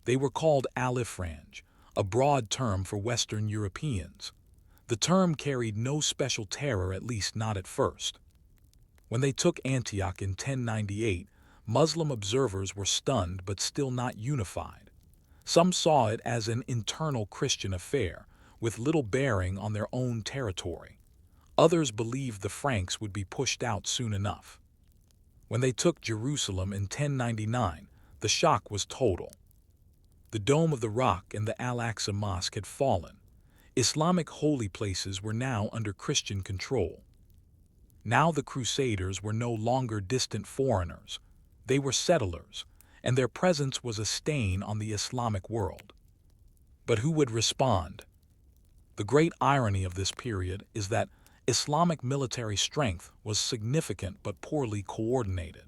They were called Alifranj, a broad term for Western Europeans. The term carried no special terror, at least not at first. When they took Antioch in 1098, Muslim observers were stunned but still not unified. Some saw it as an internal Christian affair, with little bearing on their own territory. Others believed the Franks would be pushed out soon enough. When they took Jerusalem in 1099, the shock was total. The Dome of the Rock and the Al-Aqsa Mosque had fallen. Islamic holy places were now under Christian control. Now the Crusaders were no longer distant foreigners. They were settlers, and their presence was a stain on the Islamic world. But who would respond? The great irony of this period is that Islamic military strength was significant but poorly coordinated.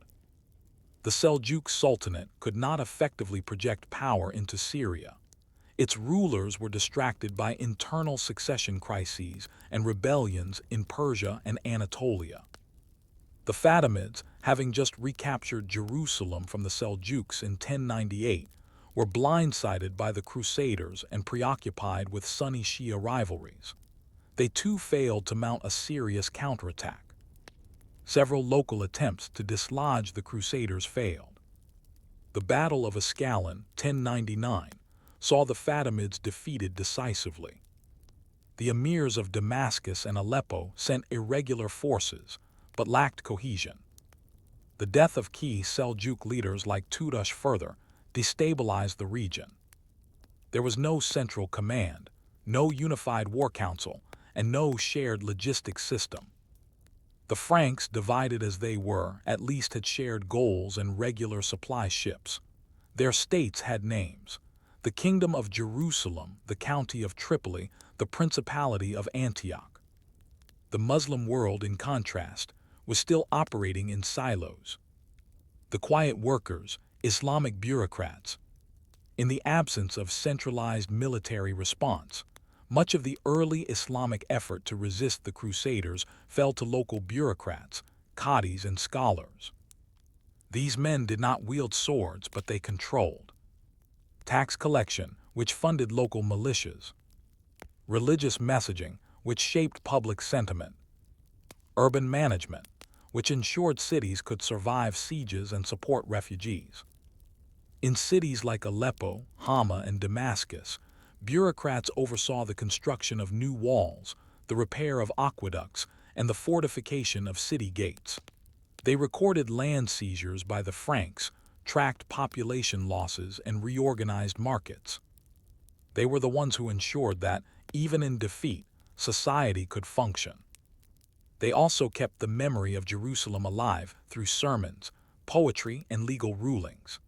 The Seljuk Sultanate could not effectively project power into Syria. Its rulers were distracted by internal succession crises and rebellions in Persia and Anatolia. The Fatimids, having just recaptured Jerusalem from the Seljuks in 1098, were blindsided by the Crusaders and preoccupied with Sunni-Shia rivalries. They too failed to mount a serious counterattack. Several local attempts to dislodge the Crusaders failed. The Battle of Ascalon, 1099, saw the Fatimids defeated decisively. The emirs of Damascus and Aleppo sent irregular forces, but lacked cohesion. The death of key Seljuk leaders like Tutush further destabilized the region. There was no central command, no unified war council, and no shared logistics system. The Franks, divided as they were, at least had shared goals and regular supply ships. Their states had names: the Kingdom of Jerusalem, the County of Tripoli, the Principality of Antioch. The Muslim world, in contrast, was still operating in silos. The quiet workers, Islamic bureaucrats. In the absence of centralized military response, much of the early Islamic effort to resist the Crusaders fell to local bureaucrats, qadis, and scholars. These men did not wield swords, but they controlled tax collection, which funded local militias; religious messaging, which shaped public sentiment; urban management, which ensured cities could survive sieges and support refugees. In cities like Aleppo, Hama, and Damascus, bureaucrats oversaw the construction of new walls, the repair of aqueducts, and the fortification of city gates. They recorded land seizures by the Franks, tracked population losses, and reorganized markets. They were the ones who ensured that, even in defeat, society could function. They also kept the memory of Jerusalem alive through sermons, poetry, and legal rulings.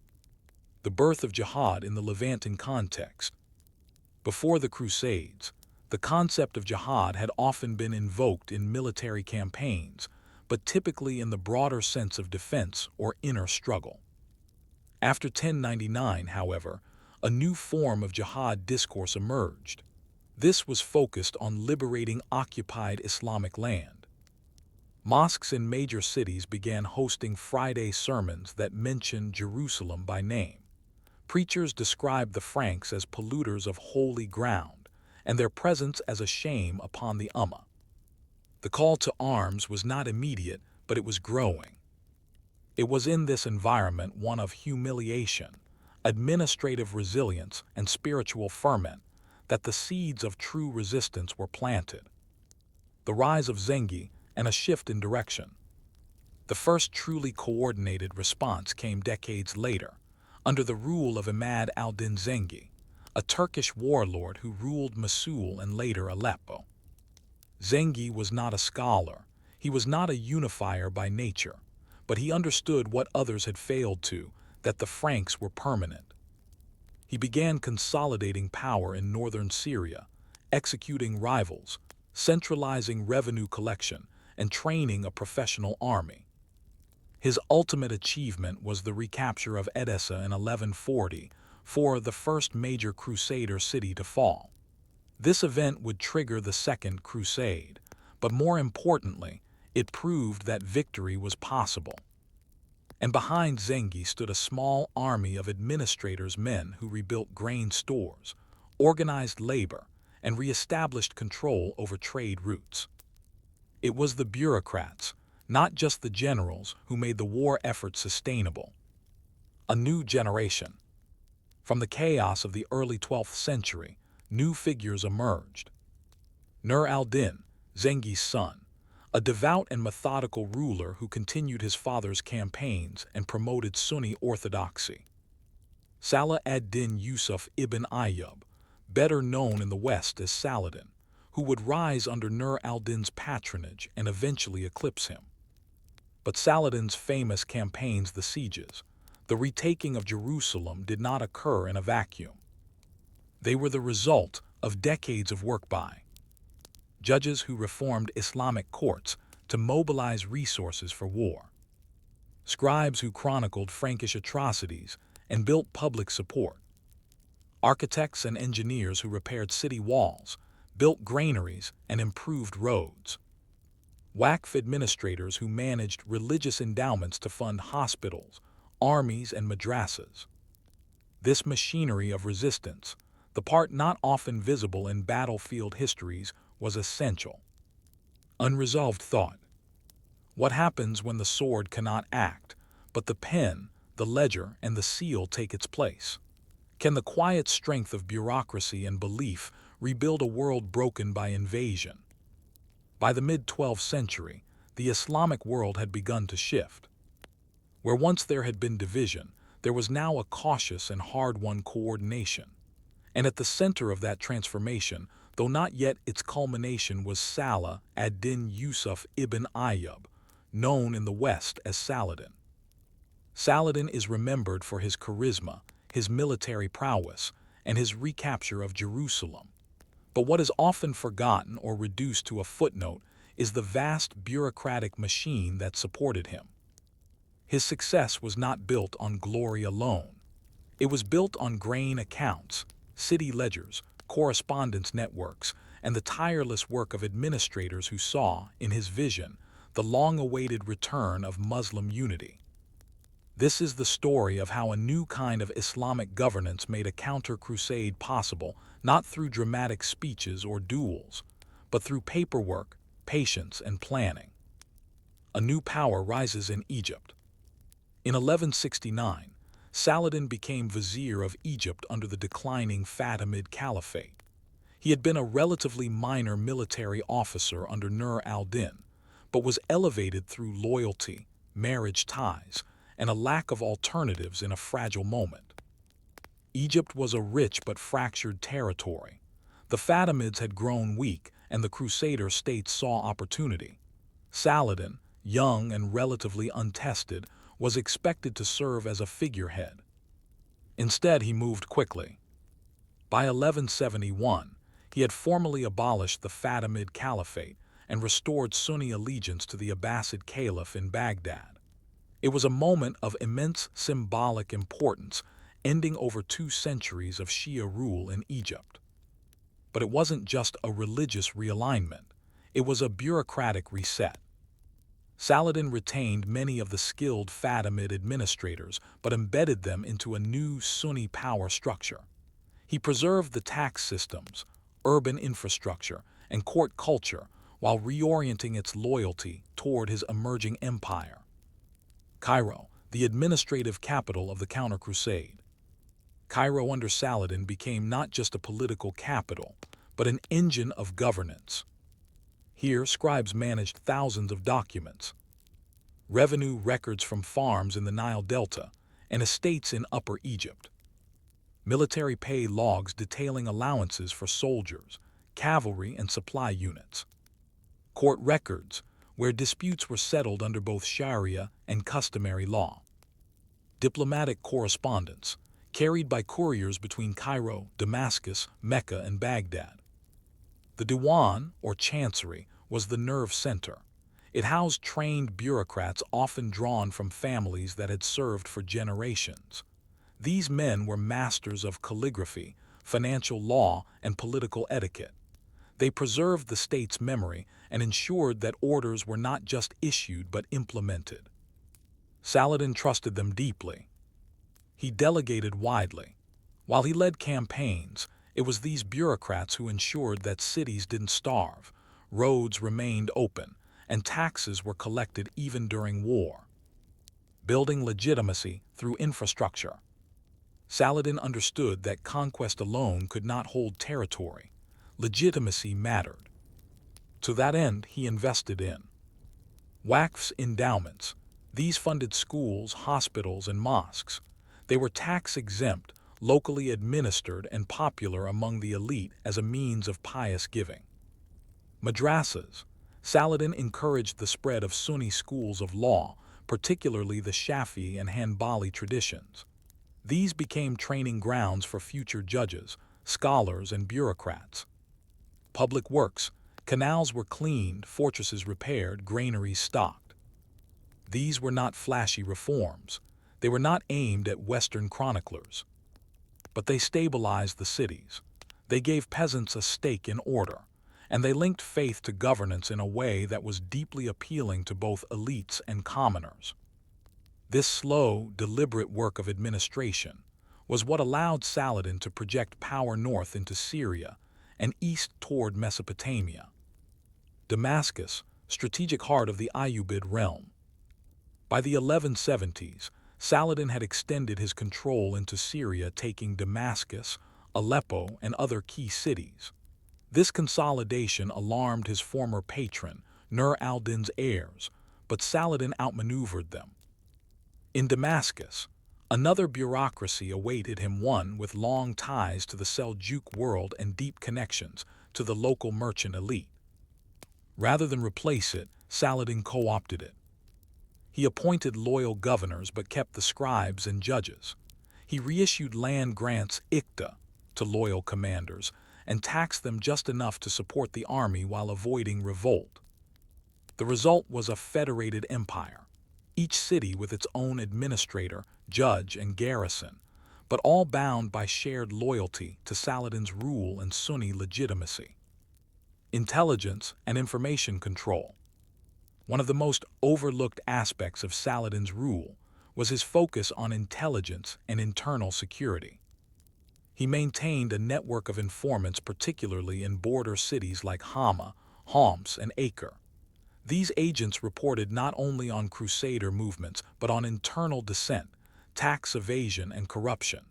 The birth of jihad in the Levantan context. Before the Crusades, the concept of jihad had often been invoked in military campaigns, but typically in the broader sense of defense or inner struggle. After 1099, however, a new form of jihad discourse emerged. This was focused on liberating occupied Islamic land. Mosques in major cities began hosting Friday sermons that mentioned Jerusalem by name. Preachers described the Franks as polluters of holy ground, and their presence as a shame upon the Ummah. The call to arms was not immediate, but it was growing. It was in this environment, one of humiliation, administrative resilience, and spiritual ferment, that the seeds of true resistance were planted. The rise of Zengi and a shift in direction. The first truly coordinated response came decades later, under the rule of Imad al-Din Zengi, a Turkish warlord who ruled Mosul and later Aleppo. Zengi was not a scholar, he was not a unifier by nature, but he understood what others had failed to, that the Franks were permanent. He began consolidating power in northern Syria, executing rivals, centralizing revenue collection, and training a professional army. His ultimate achievement was the recapture of Edessa in 1140, the first major Crusader city to fall. This event would trigger the Second Crusade, but more importantly, it proved that victory was possible. And behind Zengi stood a small army of administrators, men who rebuilt grain stores, organized labor, and re-established control over trade routes. It was the bureaucrats, not just the generals, who made the war effort sustainable. A new generation. From the chaos of the early 12th century, new figures emerged. Nur al-Din, Zengi's son, a devout and methodical ruler who continued his father's campaigns and promoted Sunni orthodoxy. Salah ad-Din Yusuf ibn Ayyub, better known in the West as Saladin, who would rise under Nur al-Din's patronage and eventually eclipse him. But Saladin's famous campaigns, the sieges, the retaking of Jerusalem, did not occur in a vacuum. They were the result of decades of work by judges who reformed Islamic courts to mobilize resources for war, scribes who chronicled Frankish atrocities and built public support, architects and engineers who repaired city walls, built granaries, and improved roads, Waqf administrators who managed religious endowments to fund hospitals, armies, and madrasas. This machinery of resistance, the part not often visible in battlefield histories, was essential. Unresolved thought. What happens when the sword cannot act, but the pen, the ledger, and the seal take its place? Can the quiet strength of bureaucracy and belief rebuild a world broken by invasion? By the mid-12th century, the Islamic world had begun to shift. Where once there had been division, there was now a cautious and hard-won coordination. And at the center of that transformation, though not yet its culmination, was Salah ad-Din Yusuf ibn Ayyub, known in the West as Saladin. Saladin is remembered for his charisma, his military prowess, and his recapture of Jerusalem. But what is often forgotten or reduced to a footnote is the vast bureaucratic machine that supported him. His success was not built on glory alone. It was built on grain accounts, city ledgers, correspondence networks, and the tireless work of administrators who saw, in his vision, the long-awaited return of Muslim unity. This is the story of how a new kind of Islamic governance made a counter-crusade possible, not through dramatic speeches or duels, but through paperwork, patience, and planning. A new power rises in Egypt. In 1169, Saladin became vizier of Egypt under the declining Fatimid Caliphate. He had been a relatively minor military officer under Nur al-Din, but was elevated through loyalty, marriage ties, and a lack of alternatives in a fragile moment. Egypt was a rich but fractured territory. The Fatimids had grown weak, and the Crusader states saw opportunity. Saladin, young and relatively untested, was expected to serve as a figurehead. Instead, he moved quickly. By 1171, he had formally abolished the Fatimid Caliphate and restored Sunni allegiance to the Abbasid Caliph in Baghdad. It was a moment of immense symbolic importance, ending over 2 centuries of Shia rule in Egypt. But it wasn't just a religious realignment, it was a bureaucratic reset. Saladin retained many of the skilled Fatimid administrators, but embedded them into a new Sunni power structure. He preserved the tax systems, urban infrastructure, and court culture while reorienting its loyalty toward his emerging empire. Cairo, the administrative capital of the Counter-Crusade. Cairo under Saladin became not just a political capital, but an engine of governance. Here, scribes managed thousands of documents, revenue records from farms in the Nile Delta, and estates in Upper Egypt. Military pay logs detailing allowances for soldiers, cavalry, and supply units. Court records, where disputes were settled under both Sharia and customary law. Diplomatic correspondence, carried by couriers between Cairo, Damascus, Mecca, and Baghdad. The Diwan, or Chancery, was the nerve center. It housed trained bureaucrats often drawn from families that had served for generations. These men were masters of calligraphy, financial law, and political etiquette. They preserved the state's memory and ensured that orders were not just issued but implemented. Saladin trusted them deeply. He delegated widely. While he led campaigns, it was these bureaucrats who ensured that cities didn't starve, roads remained open, and taxes were collected even during war. Building legitimacy through infrastructure. Saladin understood that conquest alone could not hold territory. Legitimacy mattered. To that end, he invested in Waqf's endowments. These funded schools, hospitals, and mosques. They were tax-exempt, locally administered, and popular among the elite as a means of pious giving. Madrasas. Saladin encouraged the spread of Sunni schools of law, particularly the Shafi'i and Hanbali traditions. These became training grounds for future judges, scholars, and bureaucrats. Public works. Canals were cleaned, fortresses repaired, granaries stocked. These were not flashy reforms. They were not aimed at Western chroniclers. But they stabilized the cities. They gave peasants a stake in order, and they linked faith to governance in a way that was deeply appealing to both elites and commoners. This slow, deliberate work of administration was what allowed Saladin to project power north into Syria and east toward Mesopotamia. Damascus, strategic heart of the Ayyubid realm. By the 1170s, Saladin had extended his control into Syria, taking Damascus, Aleppo, and other key cities. This consolidation alarmed his former patron, Nur al-Din's heirs, but Saladin outmaneuvered them. In Damascus, another bureaucracy awaited him, one with long ties to the Seljuk world and deep connections to the local merchant elite. Rather than replace it, Saladin co-opted it. He appointed loyal governors but kept the scribes and judges. He reissued land grants ikta to loyal commanders and taxed them just enough to support the army while avoiding revolt. The result was a federated empire, each city with its own administrator, judge, and garrison, but all bound by shared loyalty to Saladin's rule and Sunni legitimacy. Intelligence and information control. One of the most overlooked aspects of Saladin's rule was his focus on intelligence and internal security. He maintained a network of informants, particularly in border cities like Hama, Homs, and Acre. These agents reported not only on Crusader movements but on internal dissent, tax evasion, and corruption.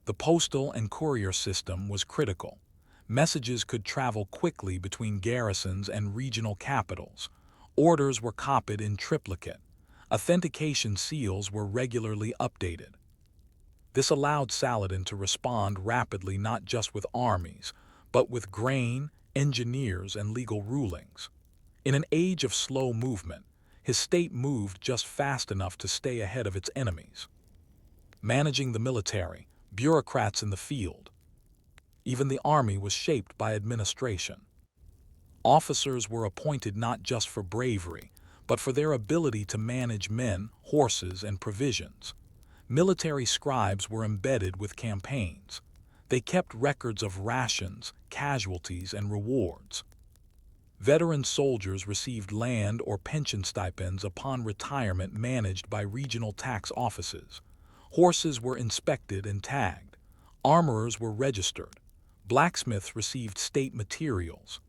The postal and courier system was critical. Messages could travel quickly between garrisons and regional capitals. Orders were copied in triplicate. Authentication seals were regularly updated. This allowed Saladin to respond rapidly, not just with armies, but with grain, engineers, and legal rulings. In an age of slow movement, his state moved just fast enough to stay ahead of its enemies. Managing the military, bureaucrats in the field. Even the army was shaped by administration. Officers were appointed not just for bravery, but for their ability to manage men, horses, and provisions. Military scribes were embedded with campaigns. They kept records of rations, casualties, and rewards. Veteran soldiers received land or pension stipends upon retirement managed by regional tax offices. Horses were inspected and tagged. Armorers were registered. Blacksmiths received state materials.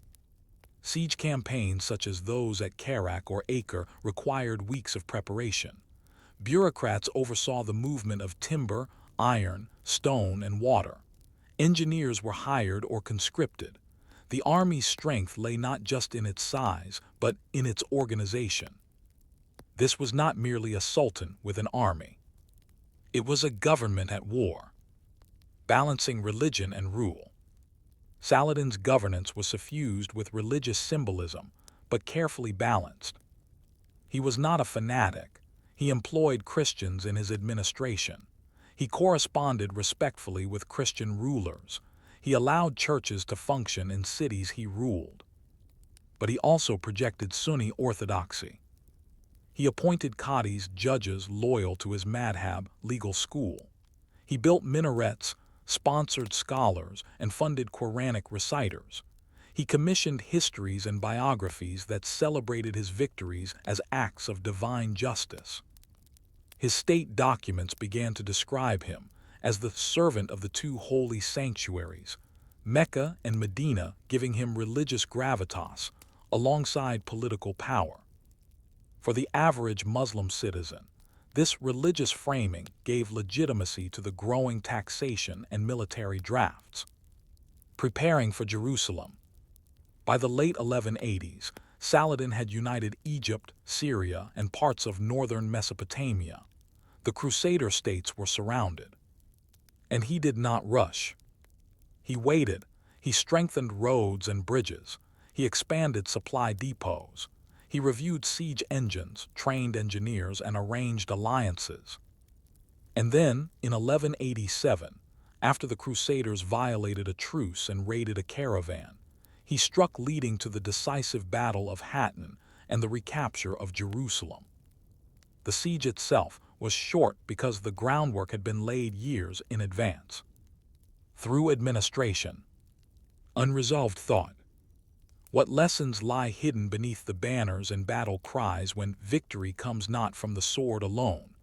Siege campaigns such as those at Karak or Acre required weeks of preparation. Bureaucrats oversaw the movement of timber, iron, stone, and water. Engineers were hired or conscripted. The army's strength lay not just in its size, but in its organization. This was not merely a sultan with an army. It was a government at war, balancing religion and rule. Saladin's governance was suffused with religious symbolism, but carefully balanced. He was not a fanatic. He employed Christians in his administration. He corresponded respectfully with Christian rulers. He allowed churches to function in cities he ruled. But he also projected Sunni orthodoxy. He appointed qadis, judges loyal to his madhab legal school. He built minarets, sponsored scholars, and funded Quranic reciters. He commissioned histories and biographies that celebrated his victories as acts of divine justice. His state documents began to describe him as the servant of the two holy sanctuaries, Mecca and Medina, giving him religious gravitas alongside political power. For the average Muslim citizen, this religious framing gave legitimacy to the growing taxation and military drafts. Preparing for Jerusalem. By the late 1180s, Saladin had united Egypt, Syria, and parts of northern Mesopotamia. The Crusader states were surrounded. And he did not rush. He waited. He strengthened roads and bridges. He expanded supply depots. He reviewed siege engines, trained engineers, and arranged alliances. And then, in 1187, after the Crusaders violated a truce and raided a caravan, he struck, leading to the decisive Battle of Hattin and the recapture of Jerusalem. The siege itself was short because the groundwork had been laid years in advance. Through administration. Unresolved thought. What lessons lie hidden beneath the banners and battle cries when victory comes not from the sword alone,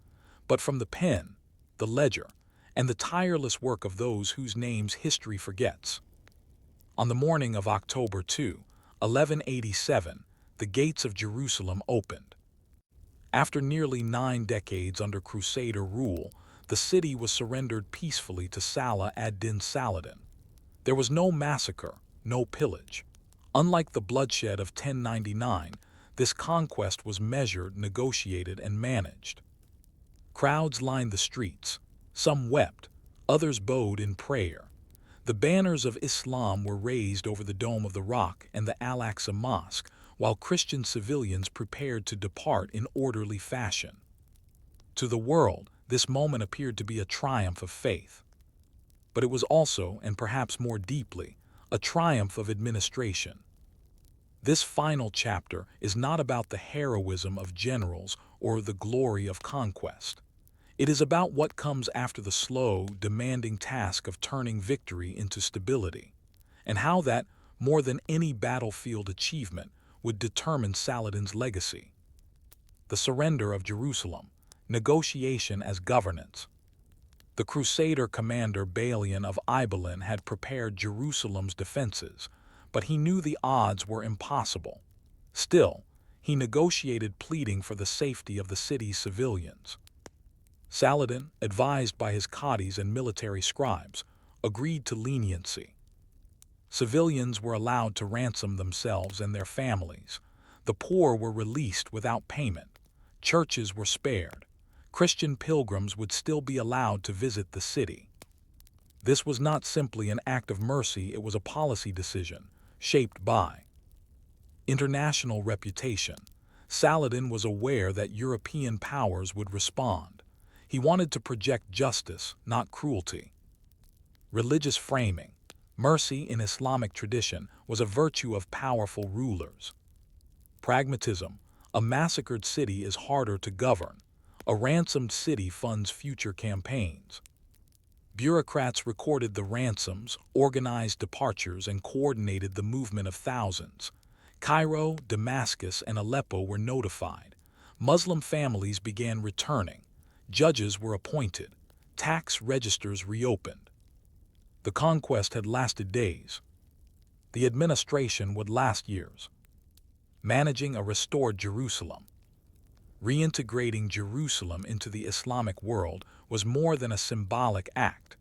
but from the pen, the ledger, and the tireless work of those whose names history forgets? On the morning of October 2, 1187, the gates of Jerusalem opened. After nearly 9 decades under Crusader rule, the city was surrendered peacefully to Salah ad-Din Saladin. There was no massacre, no pillage. Unlike the bloodshed of 1099, this conquest was measured, negotiated, and managed. Crowds lined the streets. Some wept, others bowed in prayer. The banners of Islam were raised over the Dome of the Rock and the Al-Aqsa Mosque, while Christian civilians prepared to depart in orderly fashion. To the world, this moment appeared to be a triumph of faith. But it was also, and perhaps more deeply, a triumph of administration. This final chapter is not about the heroism of generals or the glory of conquest. It is about what comes after the slow, demanding task of turning victory into stability, and how that, more than any battlefield achievement, would determine Saladin's legacy. The surrender of Jerusalem, negotiation as governance. The Crusader commander Balian of Ibelin had prepared Jerusalem's defenses, but he knew the odds were impossible. Still, he negotiated, pleading for the safety of the city's civilians. Saladin, advised by his cadis and military scribes, agreed to leniency. Civilians were allowed to ransom themselves and their families. The poor were released without payment. Churches were spared. Christian pilgrims would still be allowed to visit the city. This was not simply an act of mercy, it was a policy decision, shaped by international reputation. Saladin was aware that European powers would respond. He wanted to project justice, not cruelty. Religious framing. Mercy in Islamic tradition was a virtue of powerful rulers. Pragmatism. A massacred city is harder to govern. A ransomed city funds future campaigns. Bureaucrats recorded the ransoms, organized departures, and coordinated the movement of thousands. Cairo, Damascus, and Aleppo were notified. Muslim families began returning. Judges were appointed. Tax registers reopened. The conquest had lasted days. The administration would last years. Managing a restored Jerusalem. Reintegrating Jerusalem into the Islamic world was more than a symbolic act.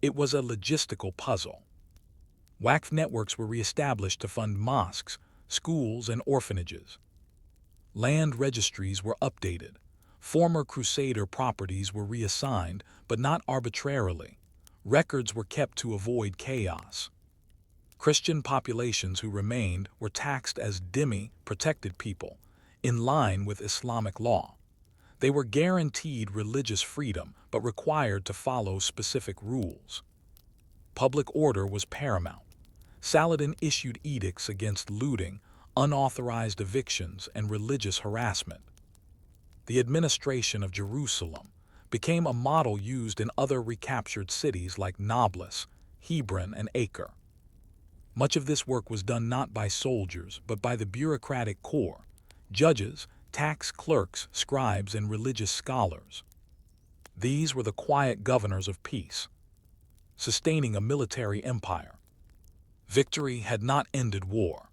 It was a logistical puzzle. Waqf networks were reestablished to fund mosques, schools, and orphanages. Land registries were updated. Former Crusader properties were reassigned, but not arbitrarily. Records were kept to avoid chaos. Christian populations who remained were taxed as dhimmi, protected people, in line with Islamic law. They were guaranteed religious freedom, but required to follow specific rules. Public order was paramount. Saladin issued edicts against looting, unauthorized evictions, and religious harassment. The administration of Jerusalem became a model used in other recaptured cities like Nablus, Hebron, and Acre. Much of this work was done not by soldiers, but by the bureaucratic corps, judges, tax clerks, scribes, and religious scholars. These were the quiet governors of peace, sustaining a military empire. Victory had not ended war.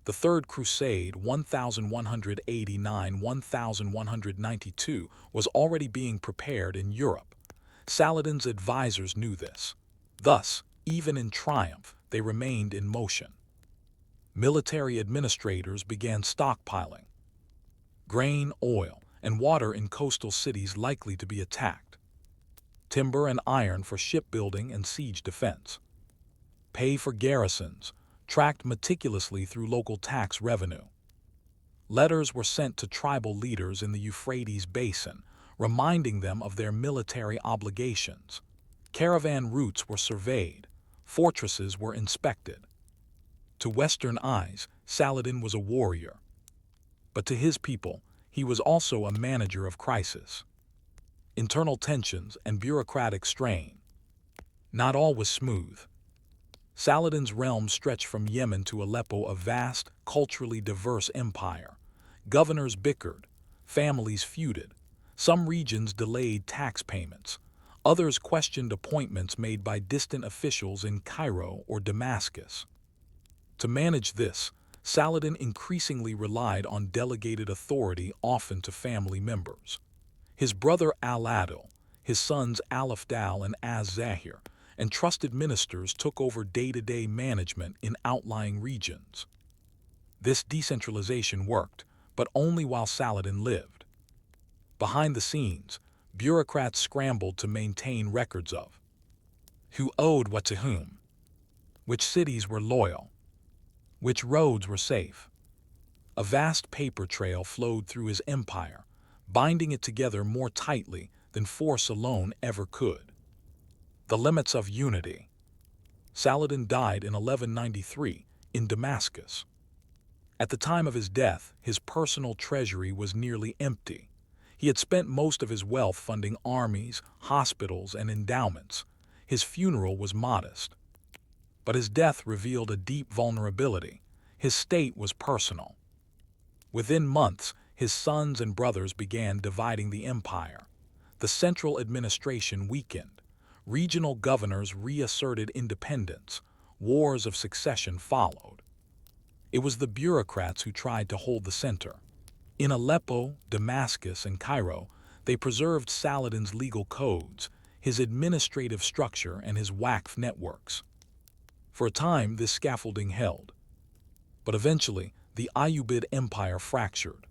The Third Crusade, 1189–1192, was already being prepared in Europe. Saladin's advisors knew this. Thus, even in triumph, they remained in motion. Military administrators began stockpiling grain, oil, and water in coastal cities likely to be attacked. Timber and iron for shipbuilding and siege defense. Pay for garrisons, tracked meticulously through local tax revenue. Letters were sent to tribal leaders in the Euphrates basin, reminding them of their military obligations. Caravan routes were surveyed. Fortresses were inspected. To Western eyes, Saladin was a warrior. But to his people, he was also a manager of crisis. Internal tensions and bureaucratic strain. Not all was smooth. Saladin's realm stretched from Yemen to Aleppo, a vast, culturally diverse empire. Governors bickered, families feuded. Some regions delayed tax payments. Others questioned appointments made by distant officials in Cairo or Damascus. To manage this, Saladin increasingly relied on delegated authority, often to family members. His brother Al-Adil, his sons Al-Afdal and Az-Zahir, and trusted ministers took over day-to-day management in outlying regions. This decentralization worked, but only while Saladin lived. Behind the scenes, bureaucrats scrambled to maintain records of who owed what to whom, which cities were loyal, which roads were safe. A vast paper trail flowed through his empire, binding it together more tightly than force alone ever could. The limits of unity. Saladin died in 1193 in Damascus. At the time of his death, his personal treasury was nearly empty. He had spent most of his wealth funding armies, hospitals, and endowments. His funeral was modest. But his death revealed a deep vulnerability. His state was personal. Within months, his sons and brothers began dividing the empire. The central administration weakened. Regional governors reasserted independence. Wars of succession followed. It was the bureaucrats who tried to hold the center. In Aleppo, Damascus, and Cairo, they preserved Saladin's legal codes, his administrative structure, and his Waqf networks. For a time, this scaffolding held. But eventually, the Ayyubid Empire fractured.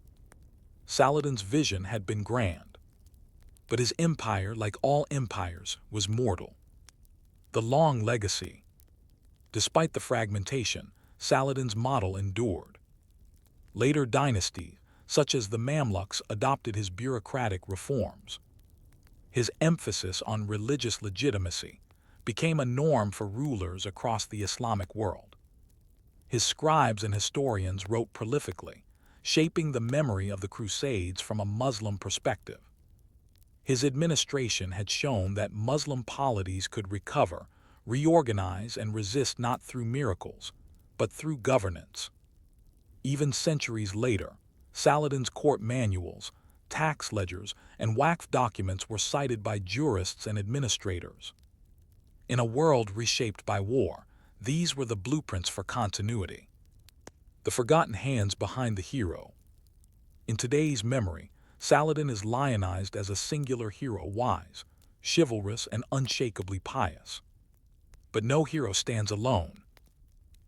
Saladin's vision had been grand. But his empire, like all empires, was mortal. The long legacy. Despite the fragmentation, Saladin's model endured. Later dynasties, such as the Mamluks, adopted his bureaucratic reforms. His emphasis on religious legitimacy became a norm for rulers across the Islamic world. His scribes and historians wrote prolifically, shaping the memory of the Crusades from a Muslim perspective. His administration had shown that Muslim polities could recover, reorganize, and resist not through miracles, but through governance. Even centuries later, Saladin's court manuals, tax ledgers, and Waqf documents were cited by jurists and administrators. In a world reshaped by war, these were the blueprints for continuity. The forgotten hands behind the hero. In today's memory, Saladin is lionized as a singular hero, wise, chivalrous, and unshakably pious. But no hero stands alone.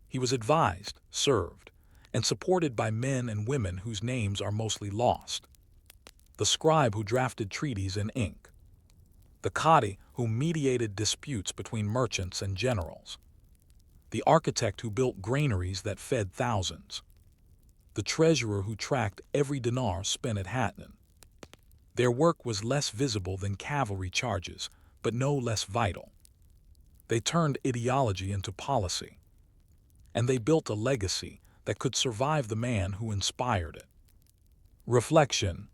He was advised, served, and supported by men and women whose names are mostly lost. The scribe who drafted treaties in ink. The Qadi who mediated disputes between merchants and generals. The architect who built granaries that fed thousands. The treasurer who tracked every dinar spent at Hattin. Their work was less visible than cavalry charges, but no less vital. They turned ideology into policy. And they built a legacy that could survive the man who inspired it. Reflection.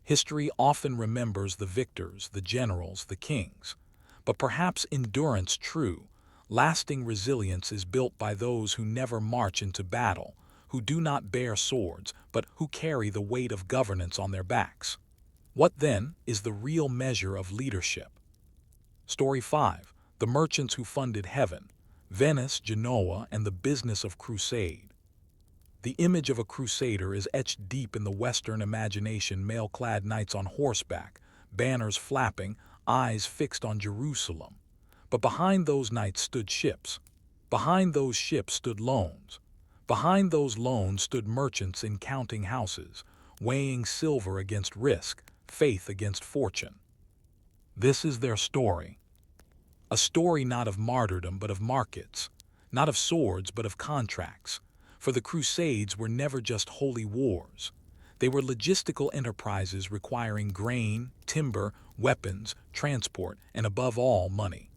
History often remembers the victors, the generals, the kings. But perhaps endurance, true, lasting resilience is built by those who never march into battle, who do not bear swords, but who carry the weight of governance on their backs. What then is the real measure of leadership? Story 5. The merchants who funded heaven, Venice, Genoa, and the business of crusade. The image of a crusader is etched deep in the Western imagination: mail-clad knights on horseback, banners flapping, eyes fixed on Jerusalem. But behind those knights stood ships. Behind those ships stood loans. Behind those loans stood merchants in counting houses, weighing silver against risk, faith against fortune. This is their story. A story not of martyrdom but of markets, not of swords but of contracts. For the Crusades were never just holy wars. They were logistical enterprises requiring grain, timber, weapons, transport, and above all, money.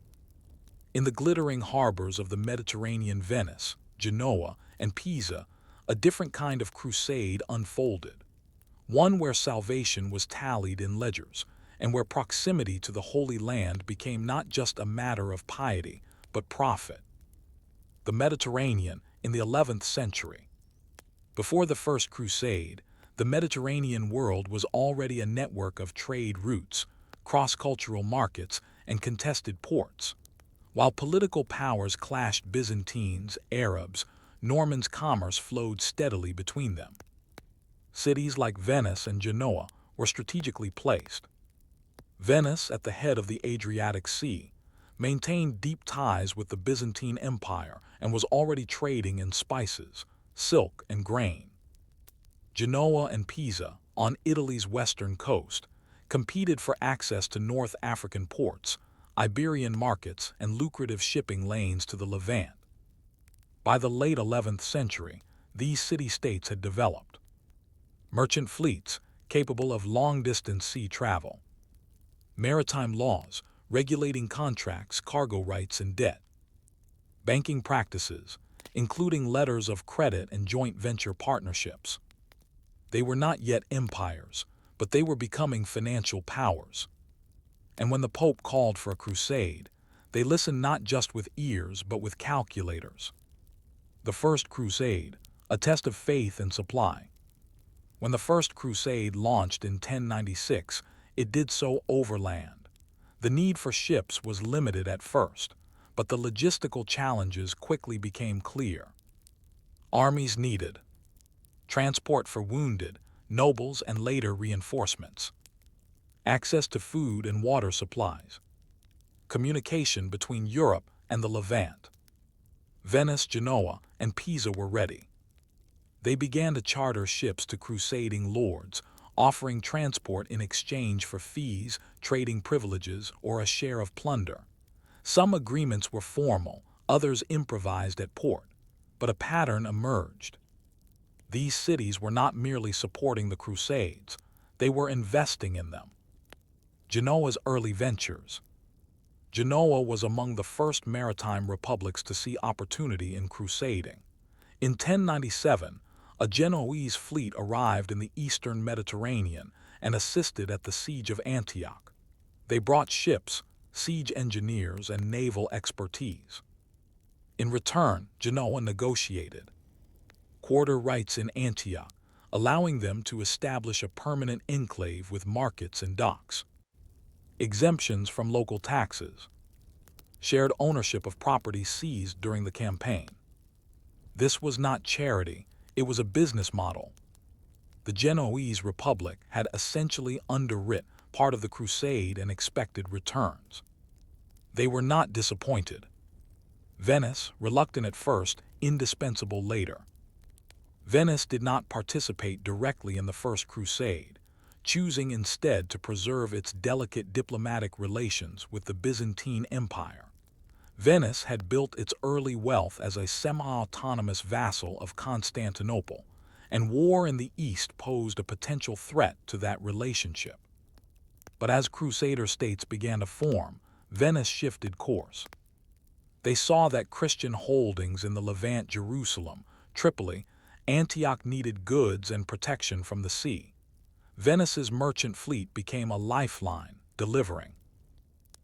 In the glittering harbors of the Mediterranean, Venice, Genoa, and Pisa, a different kind of crusade unfolded. One where salvation was tallied in ledgers, and where proximity to the Holy Land became not just a matter of piety, but profit. The Mediterranean in the 11th century. Before the First Crusade, the Mediterranean world was already a network of trade routes, cross-cultural markets, and contested ports. While political powers clashed, Byzantines, Arabs, Normans, commerce flowed steadily between them. Cities like Venice and Genoa were strategically placed. Venice, at the head of the Adriatic Sea, maintained deep ties with the Byzantine Empire and was already trading in spices, silk, and grain. Genoa and Pisa, on Italy's western coast, competed for access to North African ports, Iberian markets, and lucrative shipping lanes to the Levant. By the late 11th century, these city-states had developed merchant fleets capable of long-distance sea travel, maritime laws regulating contracts, cargo rights, and debt, banking practices, including letters of credit and joint venture partnerships. They were not yet empires, but they were becoming financial powers. And when the Pope called for a crusade, they listened not just with ears but with calculators. The First Crusade, a test of faith and supply. When the First Crusade launched in 1096, it did so overland. The need for ships was limited at first, but the logistical challenges quickly became clear. Armies needed transport for wounded, nobles, and later reinforcements, access to food and water supplies, communication between Europe and the Levant. Venice, Genoa, and Pisa were ready. They began to charter ships to crusading lords, offering transport in exchange for fees, trading privileges, or a share of plunder. Some agreements were formal, others improvised at port, but a pattern emerged. These cities were not merely supporting the Crusades, they were investing in them. Genoa's early ventures. Genoa was among the first maritime republics to see opportunity in crusading. In 1097, a Genoese fleet arrived in the eastern Mediterranean and assisted at the siege of Antioch. They brought ships, siege engineers, and naval expertise. In return, Genoa negotiated quarter rights in Antioch, allowing them to establish a permanent enclave with markets and docks. Exemptions from local taxes. Shared ownership of property seized during the campaign. This was not charity, it was a business model. The Genoese Republic had essentially underwritten part of the crusade and expected returns. They were not disappointed. Venice, reluctant at first, indispensable later. Venice did not participate directly in the First Crusade, choosing instead to preserve its delicate diplomatic relations with the Byzantine Empire. Venice had built its early wealth as a semi-autonomous vassal of Constantinople, and war in the East posed a potential threat to that relationship. But as Crusader states began to form, Venice shifted course. They saw that Christian holdings in the Levant, Jerusalem, Tripoli, Antioch needed goods and protection from the sea. Venice's merchant fleet became a lifeline, delivering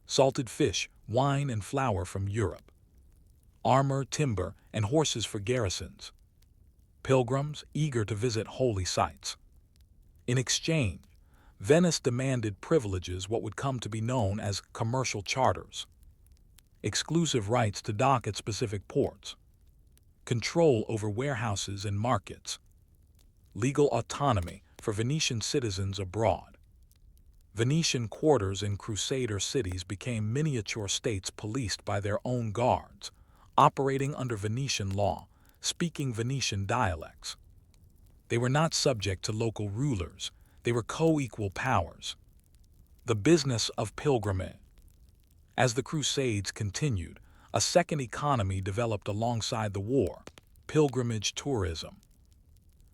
salted fish, wine, and flour from Europe, armor, timber, and horses for garrisons, pilgrims eager to visit holy sites. In exchange, Venice demanded privileges, what would come to be known as commercial charters, exclusive rights to dock at specific ports, control over warehouses and markets, legal autonomy for Venetian citizens abroad. Venetian quarters in Crusader cities became miniature states policed by their own guards, operating under Venetian law, speaking Venetian dialects. They were not subject to local rulers, they were co-equal powers. The business of pilgrimage. As the Crusades continued, a second economy developed alongside the war: pilgrimage tourism.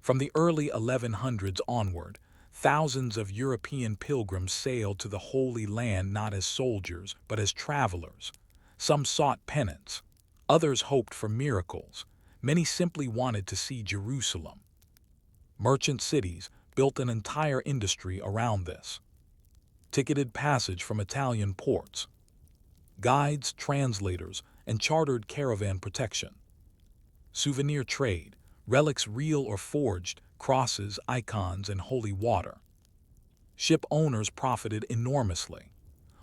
From the early 1100s onward, thousands of European pilgrims sailed to the Holy Land not as soldiers but as travelers. Some sought penance, others hoped for miracles, many simply wanted to see Jerusalem. Merchant cities built an entire industry around this. Ticketed passage from Italian ports, guides, translators, and chartered caravan protection. Souvenir trade, relics real or forged, crosses, icons, and holy water. Ship owners profited enormously.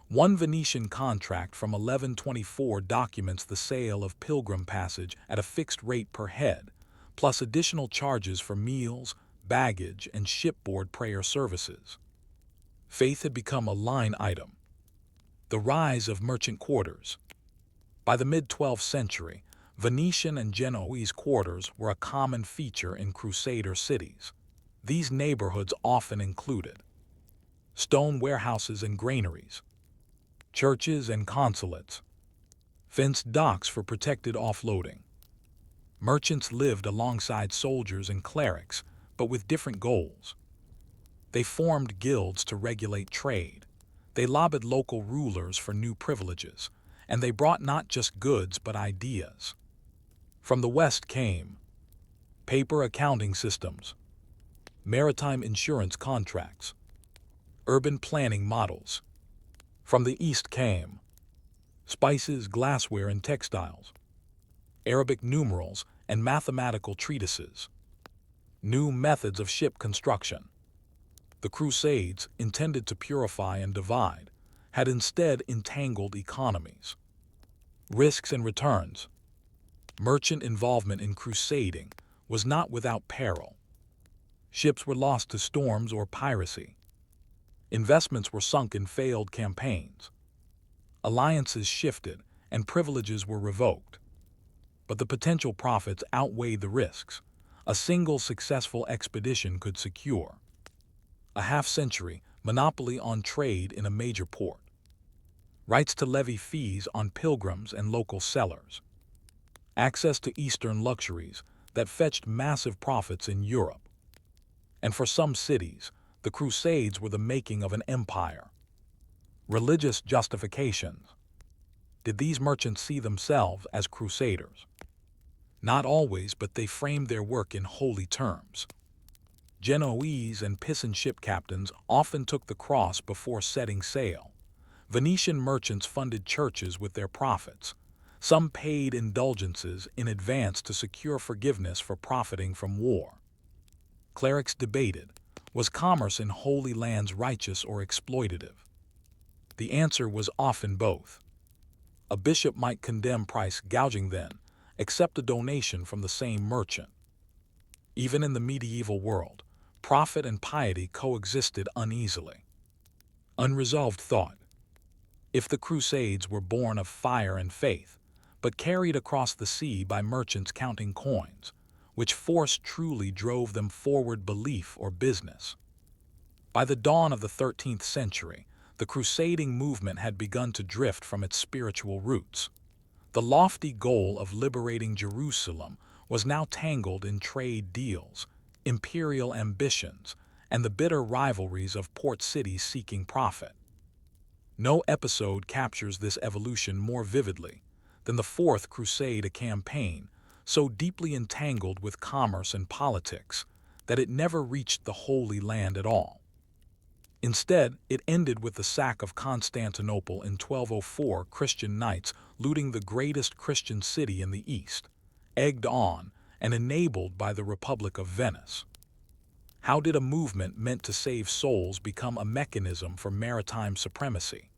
One Venetian contract from 1124 documents the sale of pilgrim passage at a fixed rate per head, plus additional charges for meals, baggage, and shipboard prayer services. Faith had become a line item. The rise of merchant quarters. By the mid-12th century, Venetian and Genoese quarters were a common feature in Crusader cities. These neighborhoods often included stone warehouses and granaries, churches and consulates, fenced docks for protected offloading. Merchants lived alongside soldiers and clerics, but with different goals. They formed guilds to regulate trade. They lobbied local rulers for new privileges, and they brought not just goods but ideas. From the West came paper accounting systems, maritime insurance contracts, urban planning models. From the East came spices, glassware, and textiles, Arabic numerals and mathematical treatises, new methods of ship construction. The Crusades, intended to purify and divide, had instead entangled economies. Risks and returns. Merchant involvement in crusading was not without peril. Ships were lost to storms or piracy. Investments were sunk in failed campaigns. Alliances shifted and privileges were revoked. But the potential profits outweighed the risks. A single successful expedition could secure a half-century monopoly on trade in a major port, rights to levy fees on pilgrims and local sellers, access to Eastern luxuries that fetched massive profits in Europe. And for some cities, the Crusades were the making of an empire. Religious justifications. Did these merchants see themselves as crusaders? Not always, but they framed their work in holy terms. Genoese and Pisan ship captains often took the cross before setting sail. Venetian merchants funded churches with their profits. Some paid indulgences in advance to secure forgiveness for profiting from war. Clerics debated, was commerce in holy lands righteous or exploitative? The answer was often both. A bishop might condemn price gouging then, accept a donation from the same merchant. Even in the medieval world, profit and piety coexisted uneasily. Unresolved thought. If the Crusades were born of fire and faith, but carried across the sea by merchants counting coins, which force truly drove them forward, belief or business? By the dawn of the 13th century, the crusading movement had begun to drift from its spiritual roots. The lofty goal of liberating Jerusalem was now tangled in trade deals, imperial ambitions, and the bitter rivalries of port cities seeking profit. No episode captures this evolution more vividly than the Fourth Crusade, a campaign so deeply entangled with commerce and politics that it never reached the Holy Land at all. Instead, it ended with the sack of Constantinople in 1204, Christian knights looting the greatest Christian city in the East, egged on and enabled by the Republic of Venice. How did a movement meant to save souls become a mechanism for maritime supremacy?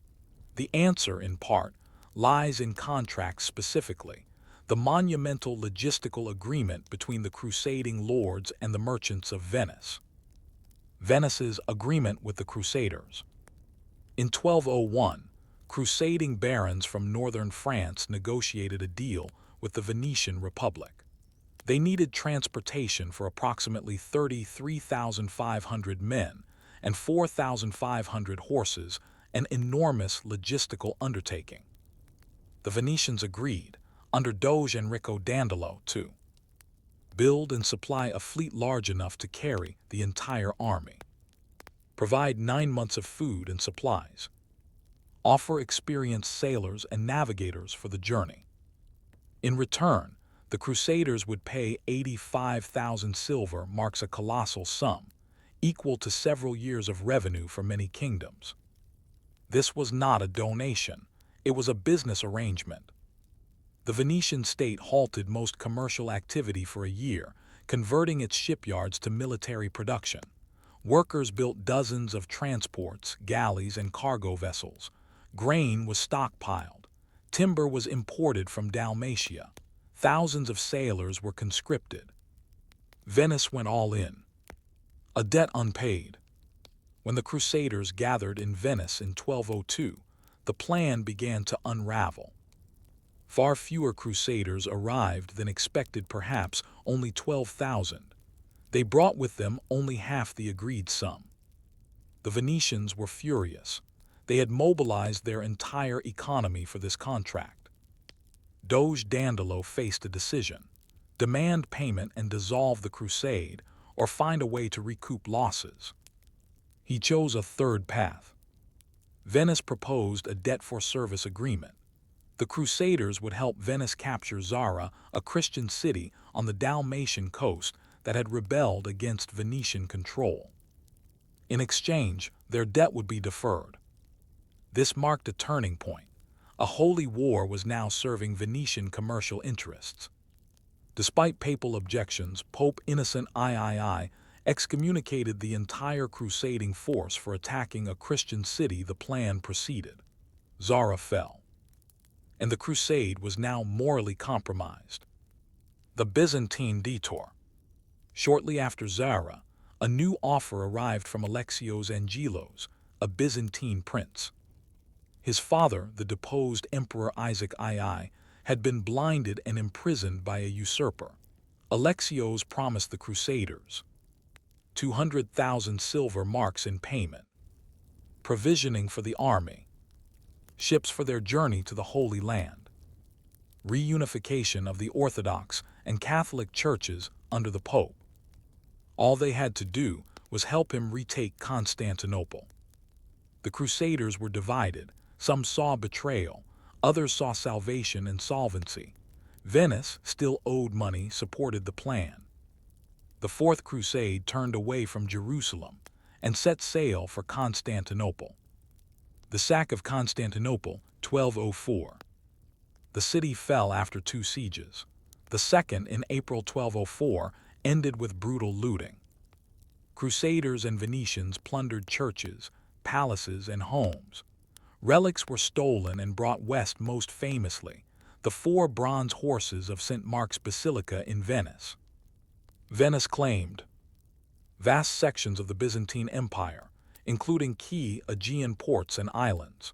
The answer, in part, lies in contracts, specifically the monumental logistical agreement between the crusading lords and the merchants of Venice. Venice's agreement with the Crusaders. In 1201, crusading barons from northern France negotiated a deal with the Venetian Republic. They needed transportation for approximately 33,500 men and 4,500 horses, an enormous logistical undertaking. The Venetians agreed, under Doge Enrico Dandolo, to build and supply a fleet large enough to carry the entire army, provide 9 months of food and supplies, offer experienced sailors and navigators for the journey. In return, the Crusaders would pay 85,000 silver, marks a colossal sum, equal to several years of revenue for many kingdoms. This was not a donation, it was a business arrangement. The Venetian state halted most commercial activity for a year, converting its shipyards to military production. Workers built dozens of transports, galleys, and cargo vessels. Grain was stockpiled. Timber was imported from Dalmatia. Thousands of sailors were conscripted. Venice went all in. A debt unpaid. When the Crusaders gathered in Venice in 1202, the plan began to unravel. Far fewer Crusaders arrived than expected, perhaps only 12,000. They brought with them only half the agreed sum. The Venetians were furious. They had mobilized their entire economy for this contract. Doge Dandolo faced a decision: demand payment and dissolve the crusade, or find a way to recoup losses. He chose a third path. Venice proposed a debt-for-service agreement. The Crusaders would help Venice capture Zara, a Christian city on the Dalmatian coast that had rebelled against Venetian control. In exchange, their debt would be deferred. This marked a turning point. A holy war was now serving Venetian commercial interests. Despite papal objections, Pope Innocent III excommunicated the entire crusading force for attacking a Christian city. The plan proceeded. Zara fell, and the crusade was now morally compromised. The Byzantine detour. Shortly after Zara, a new offer arrived from Alexios Angelos, a Byzantine prince. His father, the deposed Emperor Isaac II, had been blinded and imprisoned by a usurper. Alexios promised the Crusaders 200,000 silver marks in payment, provisioning for the army, ships for their journey to the Holy Land, reunification of the Orthodox and Catholic churches under the Pope. All they had to do was help him retake Constantinople. The Crusaders were divided. Some saw betrayal, others saw salvation and solvency. Venice, still owed money, supported the plan. The Fourth Crusade turned away from Jerusalem and set sail for Constantinople. The sack of Constantinople, 1204. The city fell after 2 sieges. The second, in April 1204, ended with brutal looting. Crusaders and Venetians plundered churches, palaces, and homes. Relics were stolen and brought west, most famously the 4 bronze horses of St. Mark's Basilica in Venice. Venice claimed vast sections of the Byzantine Empire, including key Aegean ports and islands,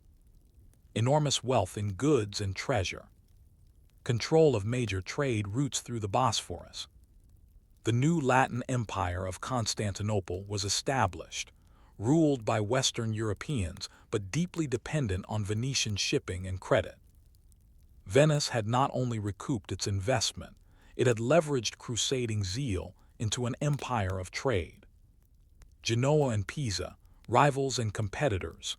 enormous wealth in goods and treasure, control of major trade routes through the Bosphorus. The new Latin Empire of Constantinople was established, ruled by Western Europeans but deeply dependent on Venetian shipping and credit. Venice had not only recouped its investment, it had leveraged crusading zeal into an empire of trade. Genoa and Pisa, rivals and competitors.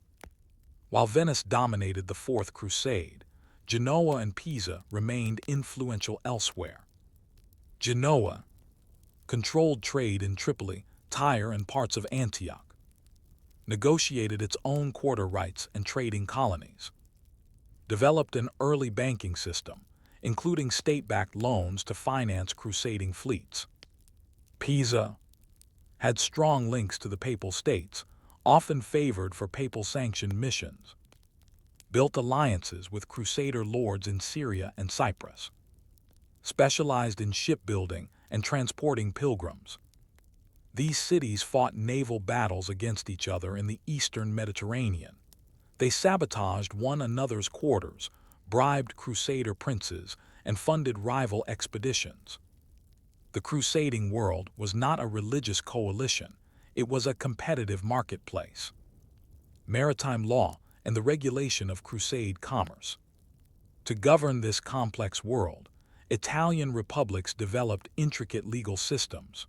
While Venice dominated the Fourth Crusade, Genoa and Pisa remained influential elsewhere. Genoa controlled trade in Tripoli, Tyre, and parts of Antioch, negotiated its own quarter rights and trading colonies, developed an early banking system, including state-backed loans to finance crusading fleets. Pisa had strong links to the Papal States, often favored for papal-sanctioned missions, built alliances with Crusader lords in Syria and Cyprus, specialized in shipbuilding and transporting pilgrims. These cities fought naval battles against each other in the eastern Mediterranean. They sabotaged one another's quarters, bribed Crusader princes, and funded rival expeditions. The crusading world was not a religious coalition, it was a competitive marketplace. Maritime law and the regulation of crusade commerce. To govern this complex world, Italian republics developed intricate legal systems.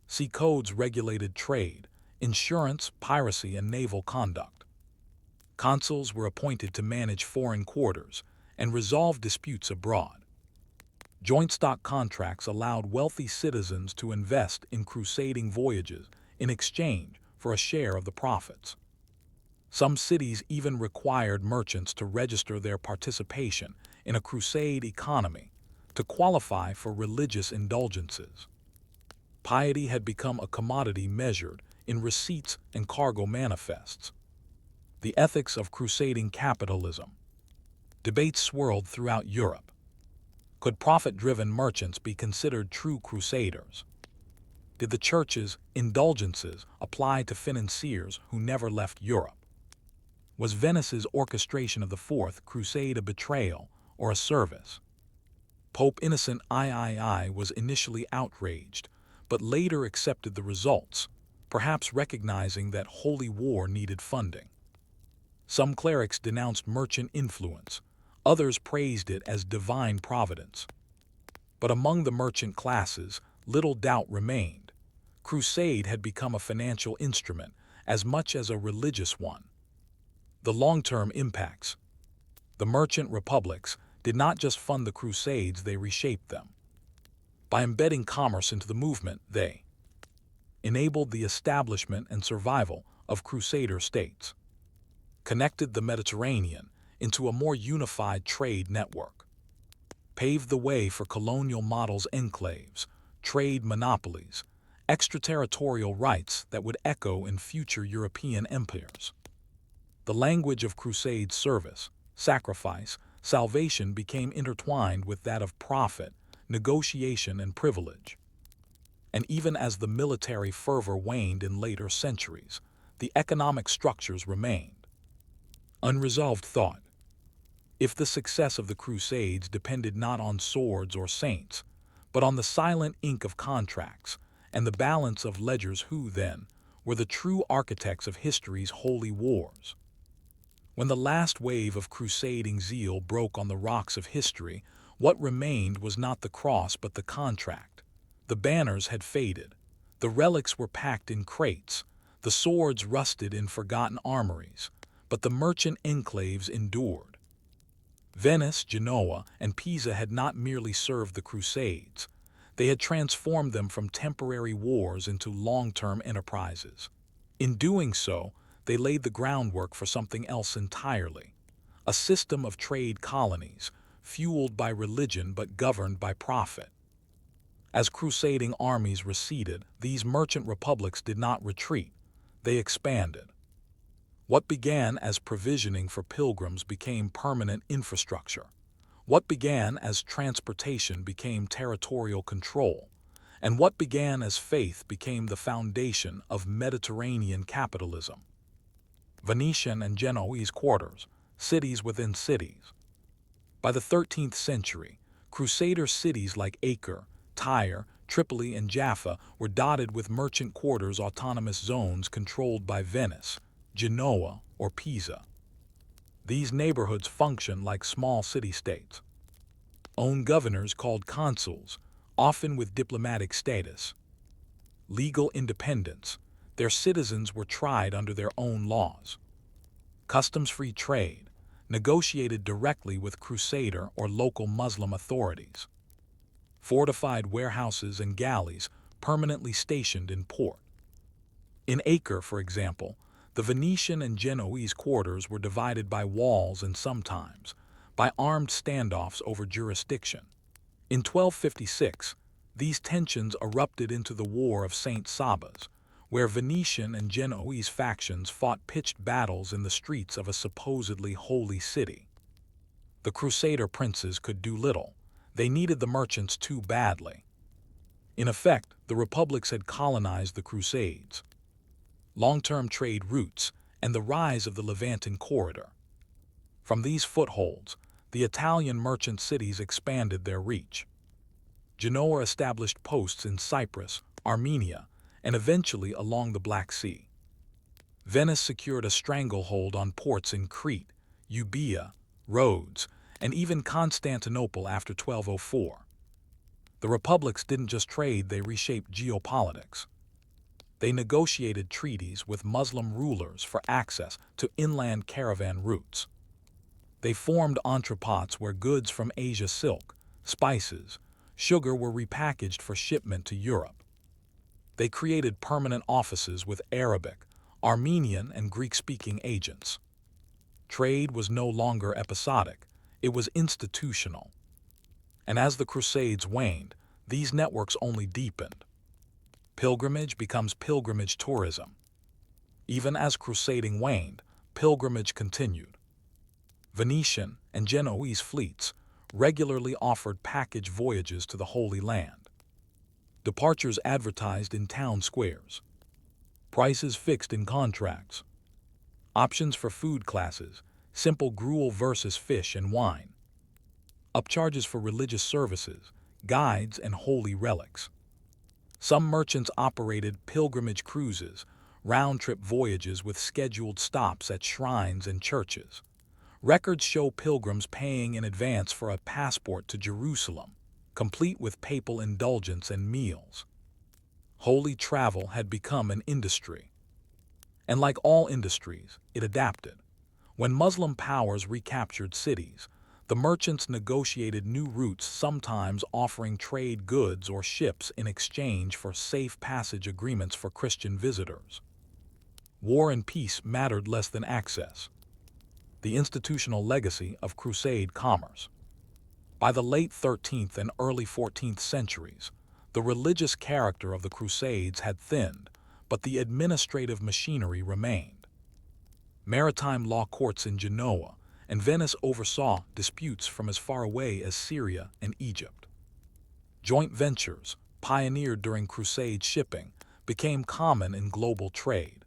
Sea codes regulated trade, insurance, piracy, and naval conduct. Consuls were appointed to manage foreign quarters and resolve disputes abroad. Joint stock contracts allowed wealthy citizens to invest in crusading voyages in exchange for a share of the profits. Some cities even required merchants to register their participation in a crusade economy to qualify for religious indulgences. Piety had become a commodity measured in receipts and cargo manifests. The ethics of crusading capitalism. Debates swirled throughout Europe. Could profit-driven merchants be considered true crusaders? Did the church's indulgences apply to financiers who never left Europe? Was Venice's orchestration of the Fourth Crusade a betrayal or a service? Pope Innocent III was initially outraged, but later accepted the results. perhaps recognizing that holy war needed funding. Some clerics denounced merchant influence, others praised it as divine providence. But among the merchant classes, little doubt remained. Crusade had become a financial instrument as much as a religious one. The long-term impacts. The merchant republics did not just fund the Crusades, they reshaped them. By embedding commerce into the movement, they enabled the establishment and survival of Crusader states, connected the Mediterranean into a more unified trade network, paved the way for colonial models enclaves, trade monopolies, extraterritorial rights that would echo in future European empires. The language of Crusade service, sacrifice, salvation became intertwined with that of profit, negotiation, and privilege. And even as the military fervor waned in later centuries, the economic structures remained. Unresolved thought. If the success of the Crusades depended not on swords or saints, but on the silent ink of contracts and the balance of ledgers, who then were the true architects of history's holy wars? When the last wave of crusading zeal broke on the rocks of history, what remained was not the cross but the contract. The banners had faded, the relics were packed in crates, the swords rusted in forgotten armories, but the merchant enclaves endured. Venice, Genoa, and Pisa had not merely served the Crusades, they had transformed them from temporary wars into long-term enterprises. In doing so, they laid the groundwork for something else entirely, a system of trade colonies, fueled by religion but governed by profit. As crusading armies receded, these merchant republics did not retreat, they expanded. What began as provisioning for pilgrims became permanent infrastructure. What began as transportation became territorial control, and what began as faith became the foundation of Mediterranean capitalism. Venetian and Genoese quarters, cities within cities. By the 13th century, Crusader cities like Acre, Tyre, Tripoli, and Jaffa were dotted with merchant quarters, autonomous zones controlled by Venice, Genoa, or Pisa. These neighborhoods function like small city-states. Own governors called consuls, often with diplomatic status. Legal independence. Their citizens were tried under their own laws. Customs-free trade, negotiated directly with Crusader or local Muslim authorities. Fortified warehouses and galleys permanently stationed in port. In Acre, for example, the Venetian and Genoese quarters were divided by walls and sometimes by armed standoffs over jurisdiction. In 1256, these tensions erupted into the War of St. Sabas, where Venetian and Genoese factions fought pitched battles in the streets of a supposedly holy city. The Crusader princes could do little. They needed the merchants too badly. In effect, the republics had colonized the Crusades. Long-term trade routes and the rise of the Levanten corridor. From these footholds, the Italian merchant cities expanded their reach. Genoa established posts in Cyprus, Armenia, and eventually along the Black Sea. Venice secured a stranglehold on ports in Crete, Euboea, Rhodes, and even Constantinople after 1204. The republics didn't just trade, they reshaped geopolitics. They negotiated treaties with Muslim rulers for access to inland caravan routes. They formed entrepots where goods from Asia, silk, spices, sugar were repackaged for shipment to Europe. They created permanent offices with Arabic, Armenian, and Greek-speaking agents. Trade was no longer episodic, it was institutional. And as the Crusades waned, these networks only deepened. Pilgrimage becomes pilgrimage tourism. Even as crusading waned, pilgrimage continued. Venetian and Genoese fleets regularly offered package voyages to the Holy Land. Departures advertised in town squares. Prices fixed in contracts. Options for food classes, simple gruel versus fish and wine. Upcharges for religious services, guides, and holy relics. Some merchants operated pilgrimage cruises, round-trip voyages with scheduled stops at shrines and churches. Records show pilgrims paying in advance for a passport to Jerusalem, complete with papal indulgence and meals. Holy travel had become an industry. And like all industries, it adapted. When Muslim powers recaptured cities, the merchants negotiated new routes, sometimes offering trade goods or ships in exchange for safe passage agreements for Christian visitors. War and peace mattered less than access. The institutional legacy of Crusade commerce. By the late 13th and early 14th centuries, the religious character of the Crusades had thinned, but the administrative machinery remained. Maritime law courts in Genoa and Venice oversaw disputes from as far away as Syria and Egypt. Joint ventures, pioneered during Crusade shipping, became common in global trade.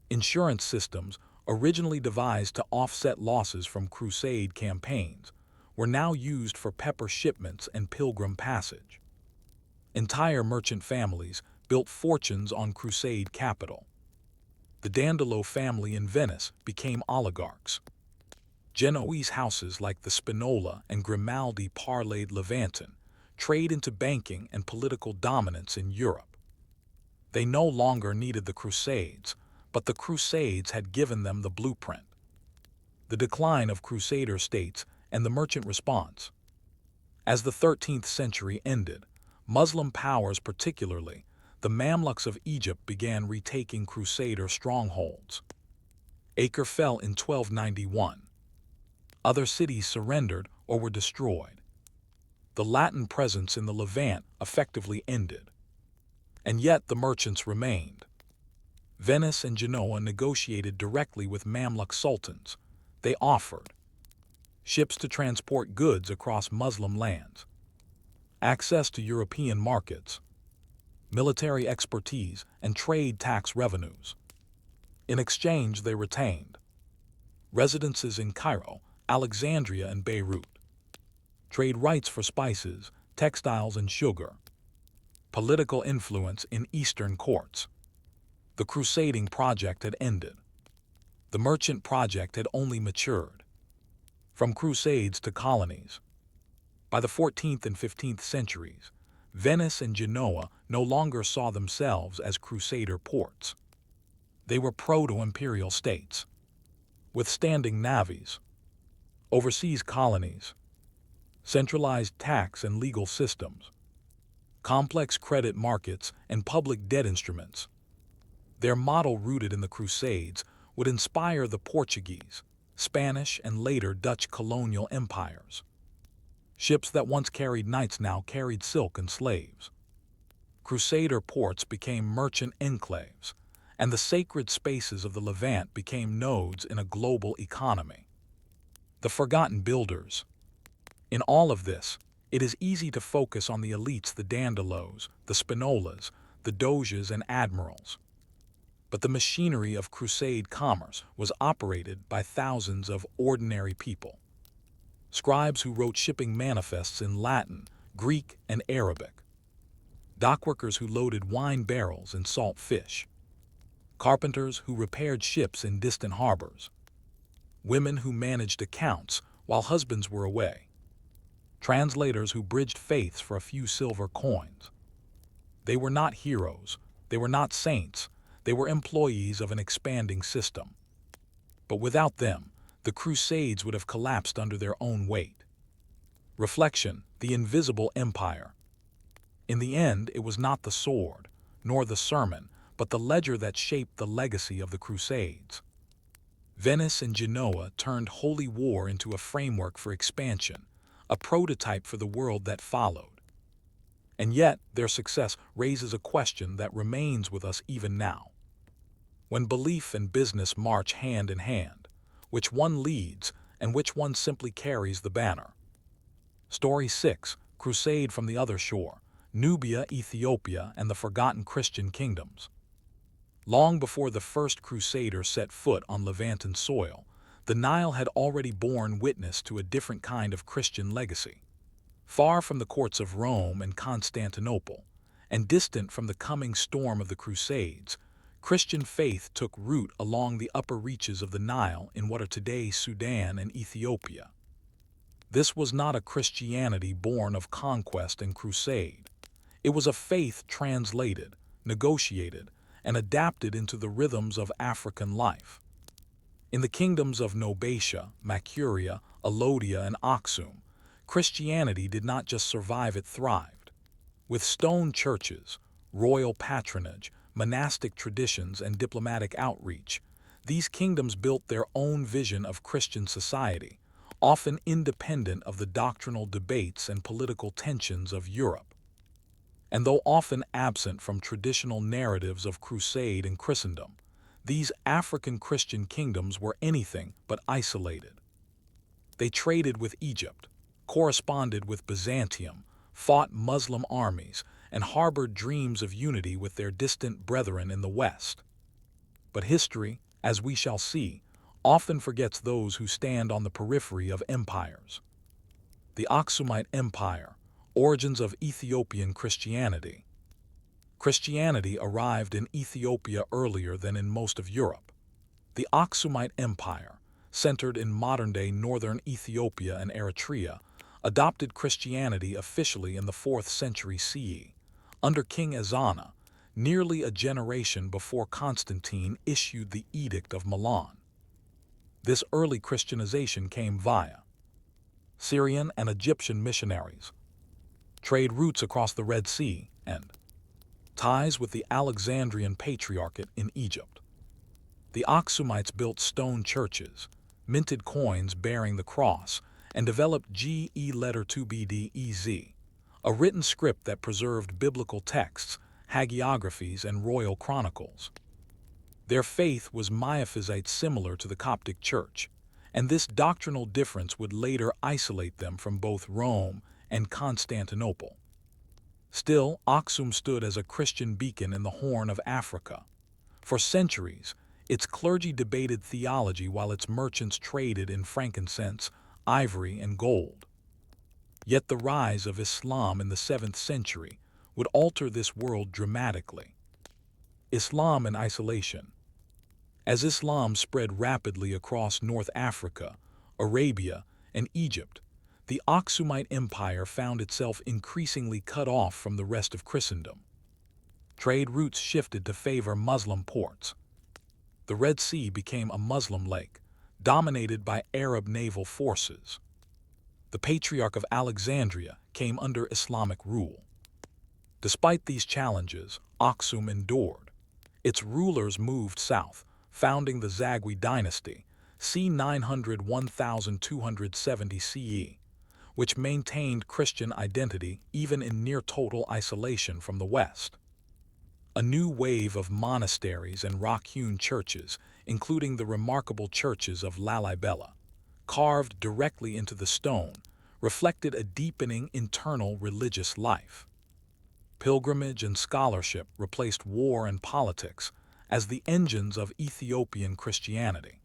Insurance systems, originally devised to offset losses from Crusade campaigns, were now used for pepper shipments and pilgrim passage. Entire merchant families built fortunes on Crusade capital. The Dandolo family in Venice became oligarchs. Genoese houses like the Spinola and Grimaldi parlayed Levanten, trade into banking and political dominance in Europe. They no longer needed the Crusades, but the Crusades had given them the blueprint. The decline of Crusader states and the merchant response. As the 13th century ended, Muslim powers, particularly the Mamluks of Egypt, began retaking Crusader strongholds. Acre fell in 1291. Other cities surrendered or were destroyed. The Latin presence in the Levant effectively ended. And yet the merchants remained. Venice and Genoa negotiated directly with Mamluk sultans. They offered ships to transport goods across Muslim lands, access to European markets, military expertise, and trade tax revenues. In exchange, they retained residences in Cairo, Alexandria, and Beirut, trade rights for spices, textiles, and sugar, political influence in Eastern courts. The crusading project had ended. The merchant project had only matured. From crusades to colonies. By the 14th and 15th centuries, Venice and Genoa no longer saw themselves as crusader ports. They were proto-imperial states, with standing navies, overseas colonies, centralized tax and legal systems, complex credit markets, and public debt instruments. Their model, rooted in the Crusades, would inspire the Portuguese, Spanish, and later Dutch colonial empires. Ships that once carried knights now carried silk and slaves. Crusader ports became merchant enclaves, and the sacred spaces of the Levant became nodes in a global economy. The forgotten builders. In all of this, it is easy to focus on the elites, the Dandolos, the Spinolas, the Doges, and admirals. But the machinery of Crusade commerce was operated by thousands of ordinary people. Scribes who wrote shipping manifests in Latin, Greek, and Arabic. Dockworkers who loaded wine barrels and salt fish. Carpenters who repaired ships in distant harbors. Women who managed accounts while husbands were away. Translators who bridged faiths for a few silver coins. They were not heroes, they were not saints, they were employees of an expanding system. But without them, the Crusades would have collapsed under their own weight. Reflection: the invisible empire. In the end, it was not the sword, nor the sermon, but the ledger that shaped the legacy of the Crusades. Venice and Genoa turned holy war into a framework for expansion, a prototype for the world that followed. And yet, their success raises a question that remains with us even now. When belief and business march hand in hand, which one leads and which one simply carries the banner? Story 6: Crusade from the Other Shore, Nubia, Ethiopia, and the Forgotten Christian Kingdoms. Long before the first Crusader set foot on Levantan soil, the Nile had already borne witness to a different kind of Christian legacy. Far from the courts of Rome and Constantinople, and distant from the coming storm of the Crusades, Christian faith took root along the upper reaches of the Nile in what are today Sudan and Ethiopia. This was not a Christianity born of conquest and crusade. It was a faith translated, negotiated, and adapted into the rhythms of African life. In the kingdoms of Nobatia, Makuria, Alodia, and Aksum, Christianity did not just survive, it thrived. With stone churches, royal patronage, monastic traditions, and diplomatic outreach, these kingdoms built their own vision of Christian society, often independent of the doctrinal debates and political tensions of Europe. And though often absent from traditional narratives of crusade and Christendom, these African Christian kingdoms were anything but isolated. They traded with Egypt, corresponded with Byzantium, fought Muslim armies, and harbored dreams of unity with their distant brethren in the West. But history, as we shall see, often forgets those who stand on the periphery of empires. The Aksumite Empire, origins of Ethiopian Christianity. Christianity arrived in Ethiopia earlier than in most of Europe. The Aksumite Empire, centered in modern-day northern Ethiopia and Eritrea, adopted Christianity officially in the 4th century CE, under King Ezana, nearly a generation before Constantine issued the Edict of Milan. This early Christianization came via Syrian and Egyptian missionaries, trade routes across the Red Sea, and ties with the Alexandrian Patriarchate in Egypt. The Aksumites built stone churches, minted coins bearing the cross, and developed GE letter 2BDEZ, a written script that preserved biblical texts, hagiographies, and royal chronicles. Their faith was Miaphysite, similar to the Coptic Church, and this doctrinal difference would later isolate them from both Rome and Constantinople. Still, Aksum stood as a Christian beacon in the Horn of Africa. For centuries, its clergy debated theology while its merchants traded in frankincense, ivory, and gold. Yet the rise of Islam in the 7th century would alter this world dramatically. Islam in isolation. As Islam spread rapidly across North Africa, Arabia, and Egypt, the Aksumite Empire found itself increasingly cut off from the rest of Christendom. Trade routes shifted to favor Muslim ports. The Red Sea became a Muslim lake, dominated by Arab naval forces. The Patriarch of Alexandria came under Islamic rule. Despite these challenges, Aksum endured. Its rulers moved south, founding the Zagwe dynasty, c. 900–1270 CE, which maintained Christian identity even in near-total isolation from the West. A new wave of monasteries and rock-hewn churches, including the remarkable churches of Lalibela, carved directly into the stone, reflected a deepening internal religious life. Pilgrimage and scholarship replaced war and politics as the engines of Ethiopian Christianity.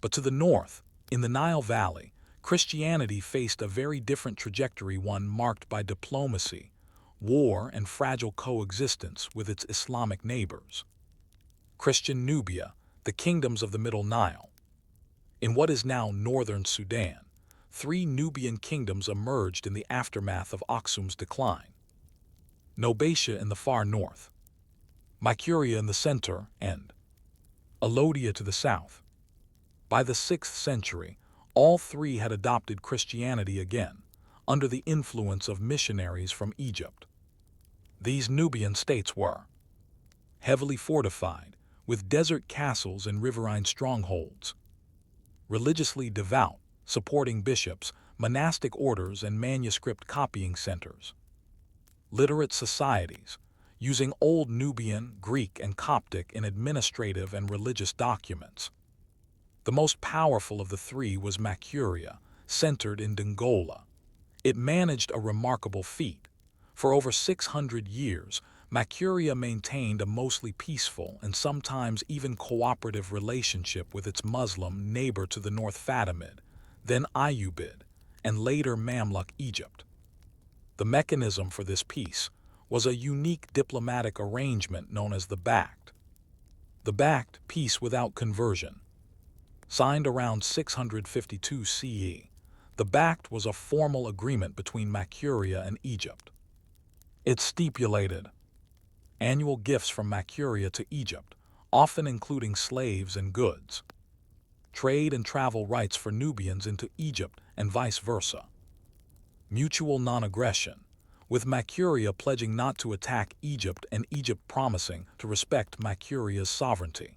But to the north, in the Nile Valley, Christianity faced a very different trajectory, one marked by diplomacy, war, and fragile coexistence with its Islamic neighbors. Christian Nubia, the kingdoms of the Middle Nile. In what is now northern Sudan, 3 Nubian kingdoms emerged in the aftermath of Aksum's decline. Nobatia in the far north, Makuria in the center, and Alodia to the south. By the 6th century, all 3 had adopted Christianity again, under the influence of missionaries from Egypt. These Nubian states were heavily fortified, with desert castles and riverine strongholds, religiously devout, supporting bishops, monastic orders, and manuscript copying centers, literate societies, using Old Nubian, Greek, and Coptic in administrative and religious documents. The most powerful of the 3 was Makuria, centered in Dongola. It managed a remarkable feat. For over 600 years, Makuria maintained a mostly peaceful and sometimes even cooperative relationship with its Muslim neighbor to the north, Fatimid, then Ayyubid, and later Mamluk Egypt. The mechanism for this peace, was a unique diplomatic arrangement known as the Pact. The Pact, peace without conversion, signed around 652 CE. The Pact was a formal agreement between Mercuria and Egypt. It stipulated annual gifts from Mercuria to Egypt, often including slaves and goods, trade and travel rights for Nubians into Egypt and vice versa, mutual non-aggression, with Mercuria pledging not to attack Egypt and Egypt promising to respect Mercuria's sovereignty.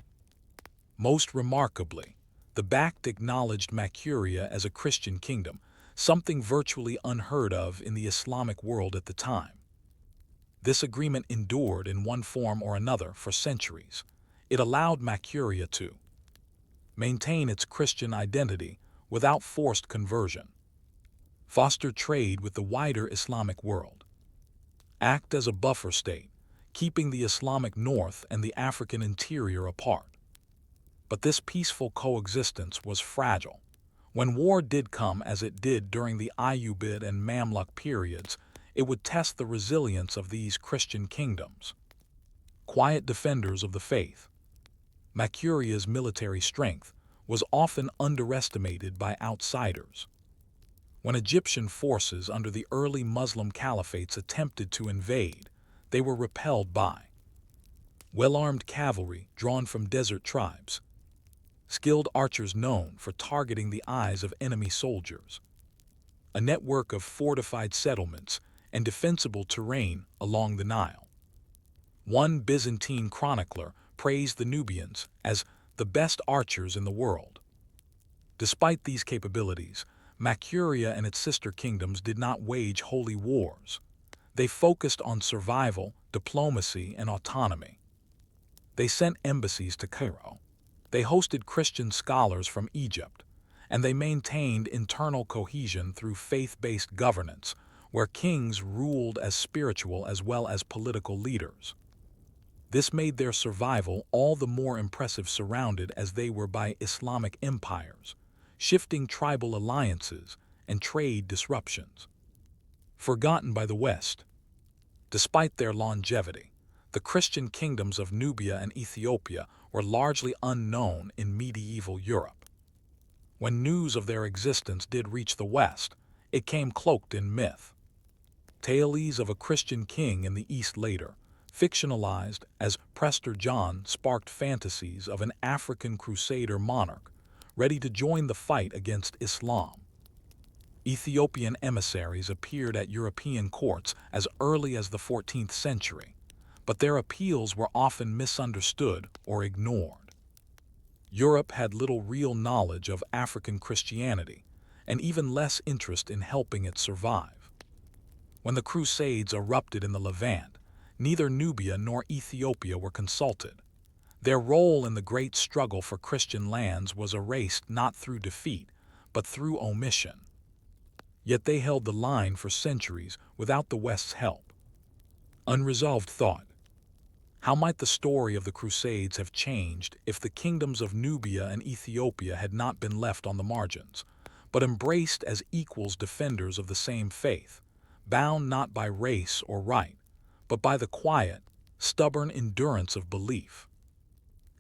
Most remarkably, the Pact acknowledged Mercuria as a Christian kingdom, something virtually unheard of in the Islamic world at the time. This agreement endured in one form or another for centuries. It allowed Mercuria to maintain its Christian identity without forced conversion, foster trade with the wider Islamic world, act as a buffer state, keeping the Islamic north and the African interior apart. But this peaceful coexistence was fragile. When war did come, as it did during the Ayyubid and Mamluk periods, it would test the resilience of these Christian kingdoms. Quiet defenders of the faith, Mercuria's military strength was often underestimated by outsiders. When Egyptian forces under the early Muslim caliphates attempted to invade, they were repelled by well-armed cavalry drawn from desert tribes, skilled archers known for targeting the eyes of enemy soldiers, a network of fortified settlements and defensible terrain along the Nile. One Byzantine chronicler praised the Nubians as the best archers in the world. Despite these capabilities, Mercuria and its sister kingdoms did not wage holy wars. They focused on survival, diplomacy, and autonomy. They sent embassies to Cairo. They hosted Christian scholars from Egypt, and they maintained internal cohesion through faith-based governance, where kings ruled as spiritual as well as political leaders. This made their survival all the more impressive, surrounded as they were by Islamic empires, shifting tribal alliances, and trade disruptions. Forgotten by the West. Despite their longevity, the Christian kingdoms of Nubia and Ethiopia were largely unknown in medieval Europe. When news of their existence did reach the West, it came cloaked in myth. Tales of a Christian king in the East later, fictionalized as Prester John, sparked fantasies of an African Crusader monarch ready to join the fight against Islam. Ethiopian emissaries appeared at European courts as early as the 14th century, but their appeals were often misunderstood or ignored. Europe had little real knowledge of African Christianity, and even less interest in helping it survive. When the Crusades erupted in the Levant, neither Nubia nor Ethiopia were consulted. Their role in the great struggle for Christian lands was erased not through defeat, but through omission. Yet they held the line for centuries without the West's help. Unresolved thought. How might the story of the Crusades have changed if the kingdoms of Nubia and Ethiopia had not been left on the margins, but embraced as equals defenders of the same faith, bound not by race or right, but by the quiet, stubborn endurance of belief?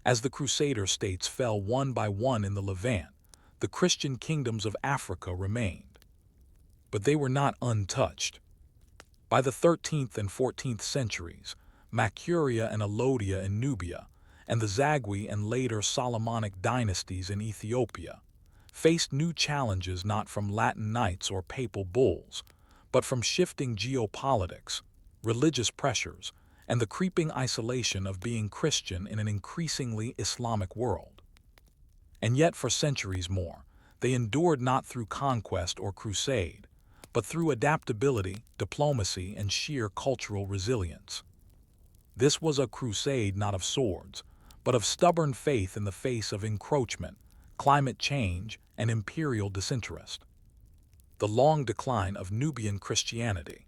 As the Crusader states fell one by one in the Levant, the Christian kingdoms of Africa remained. But they were not untouched. By the 13th and 14th centuries, Mercuria and Alodia in Nubia, and the Zagwe and later Solomonic dynasties in Ethiopia, faced new challenges not from Latin knights or papal bulls, but from shifting geopolitics, religious pressures, and the creeping isolation of being Christian in an increasingly Islamic world. And yet for centuries more, they endured not through conquest or crusade, but through adaptability, diplomacy, and sheer cultural resilience. This was a crusade not of swords, but of stubborn faith in the face of encroachment, climate change, and imperial disinterest. The long decline of Nubian Christianity.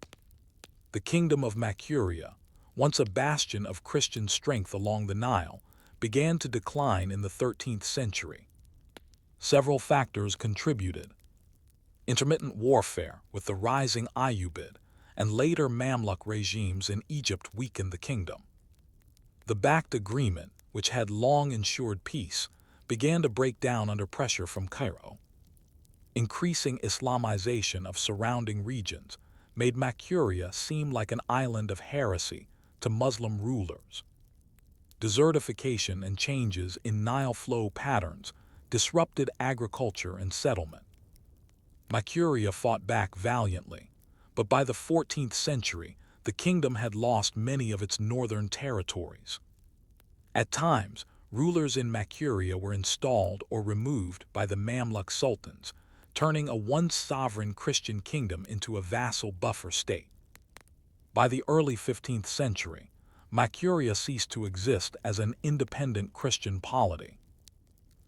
The kingdom of Mercuria, once a bastion of Christian strength along the Nile, began to decline in the 13th century. Several factors contributed. Intermittent warfare with the rising Ayyubid and later Mamluk regimes in Egypt weakened the kingdom. The Bakht Agreement, which had long ensured peace, began to break down under pressure from Cairo. Increasing Islamization of surrounding regions made Makuria seem like an island of heresy to Muslim rulers. Desertification and changes in Nile flow patterns disrupted agriculture and settlement. Makuria fought back valiantly, but by the 14th century, the kingdom had lost many of its northern territories. At times, rulers in Makuria were installed or removed by the Mamluk sultans, turning a once sovereign Christian kingdom into a vassal buffer state. By the early 15th century, Makuria ceased to exist as an independent Christian polity.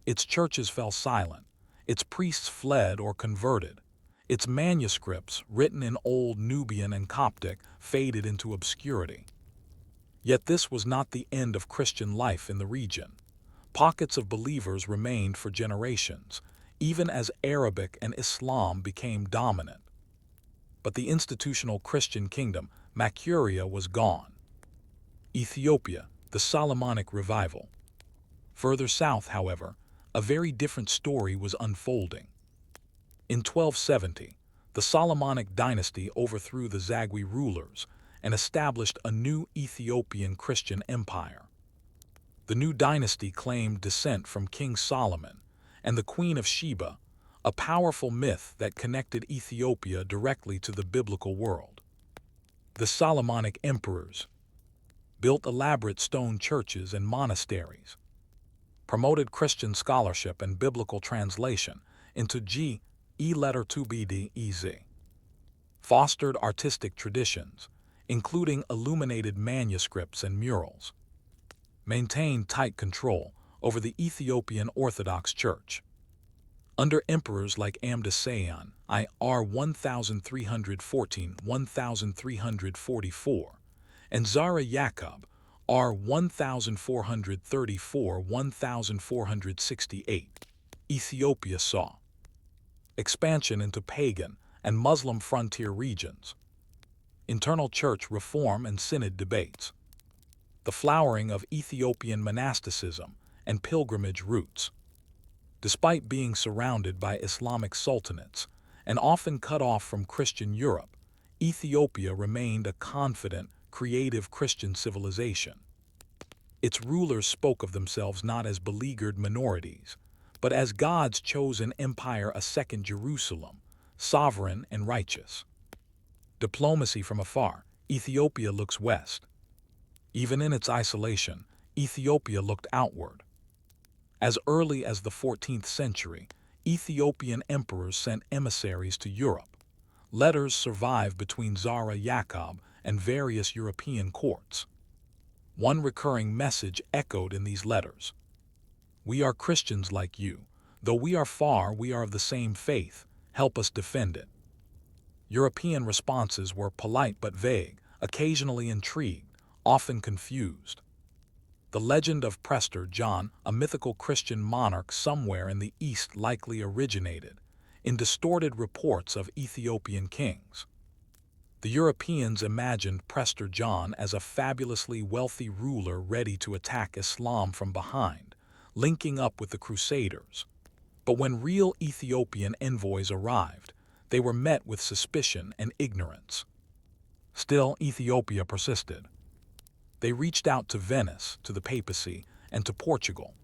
Its churches fell silent, its priests fled or converted, its manuscripts, written in Old Nubian and Coptic, faded into obscurity. Yet this was not the end of Christian life in the region. Pockets of believers remained for generations, even as Arabic and Islam became dominant. But the institutional Christian kingdom, Makuria, was gone. Ethiopia, the Solomonic revival. Further south, however, a very different story was unfolding. In 1270, the Solomonic dynasty overthrew the Zagwe rulers and established a new Ethiopian Christian empire. The new dynasty claimed descent from King Solomon and the Queen of Sheba, a powerful myth that connected Ethiopia directly to the biblical world. The Solomonic emperors built elaborate stone churches and monasteries, promoted Christian scholarship and biblical translation into letter 2bdez, fostered artistic traditions, including illuminated manuscripts and murals, maintained tight control over the Ethiopian Orthodox Church. Under emperors like Amdseyon, IR 1314-1344, and Zara Yaqub, R 1434-1468, Ethiopia saw expansion into pagan and Muslim frontier regions, internal church reform and synod debates, the flowering of Ethiopian monasticism and pilgrimage routes. Despite being surrounded by Islamic sultanates and often cut off from Christian Europe, Ethiopia remained a confident, creative Christian civilization. Its rulers spoke of themselves not as beleaguered minorities, but as God's chosen empire, a second Jerusalem, sovereign and righteous. Diplomacy from afar, Ethiopia looks west. Even in its isolation, Ethiopia looked outward. As early as the 14th century, Ethiopian emperors sent emissaries to Europe. Letters survive between Zara Yaqub and various European courts. One recurring message echoed in these letters: "We are Christians like you. Though we are far, we are of the same faith. Help us defend it." European responses were polite but vague, occasionally intrigued, often confused. The legend of Prester John, a mythical Christian monarch somewhere in the East, likely originated in distorted reports of Ethiopian kings. The Europeans imagined Prester John as a fabulously wealthy ruler ready to attack Islam from behind, linking up with the Crusaders. But when real Ethiopian envoys arrived, they were met with suspicion and ignorance. Still, Ethiopia persisted. They reached out to Venice, to the papacy, and to Portugal.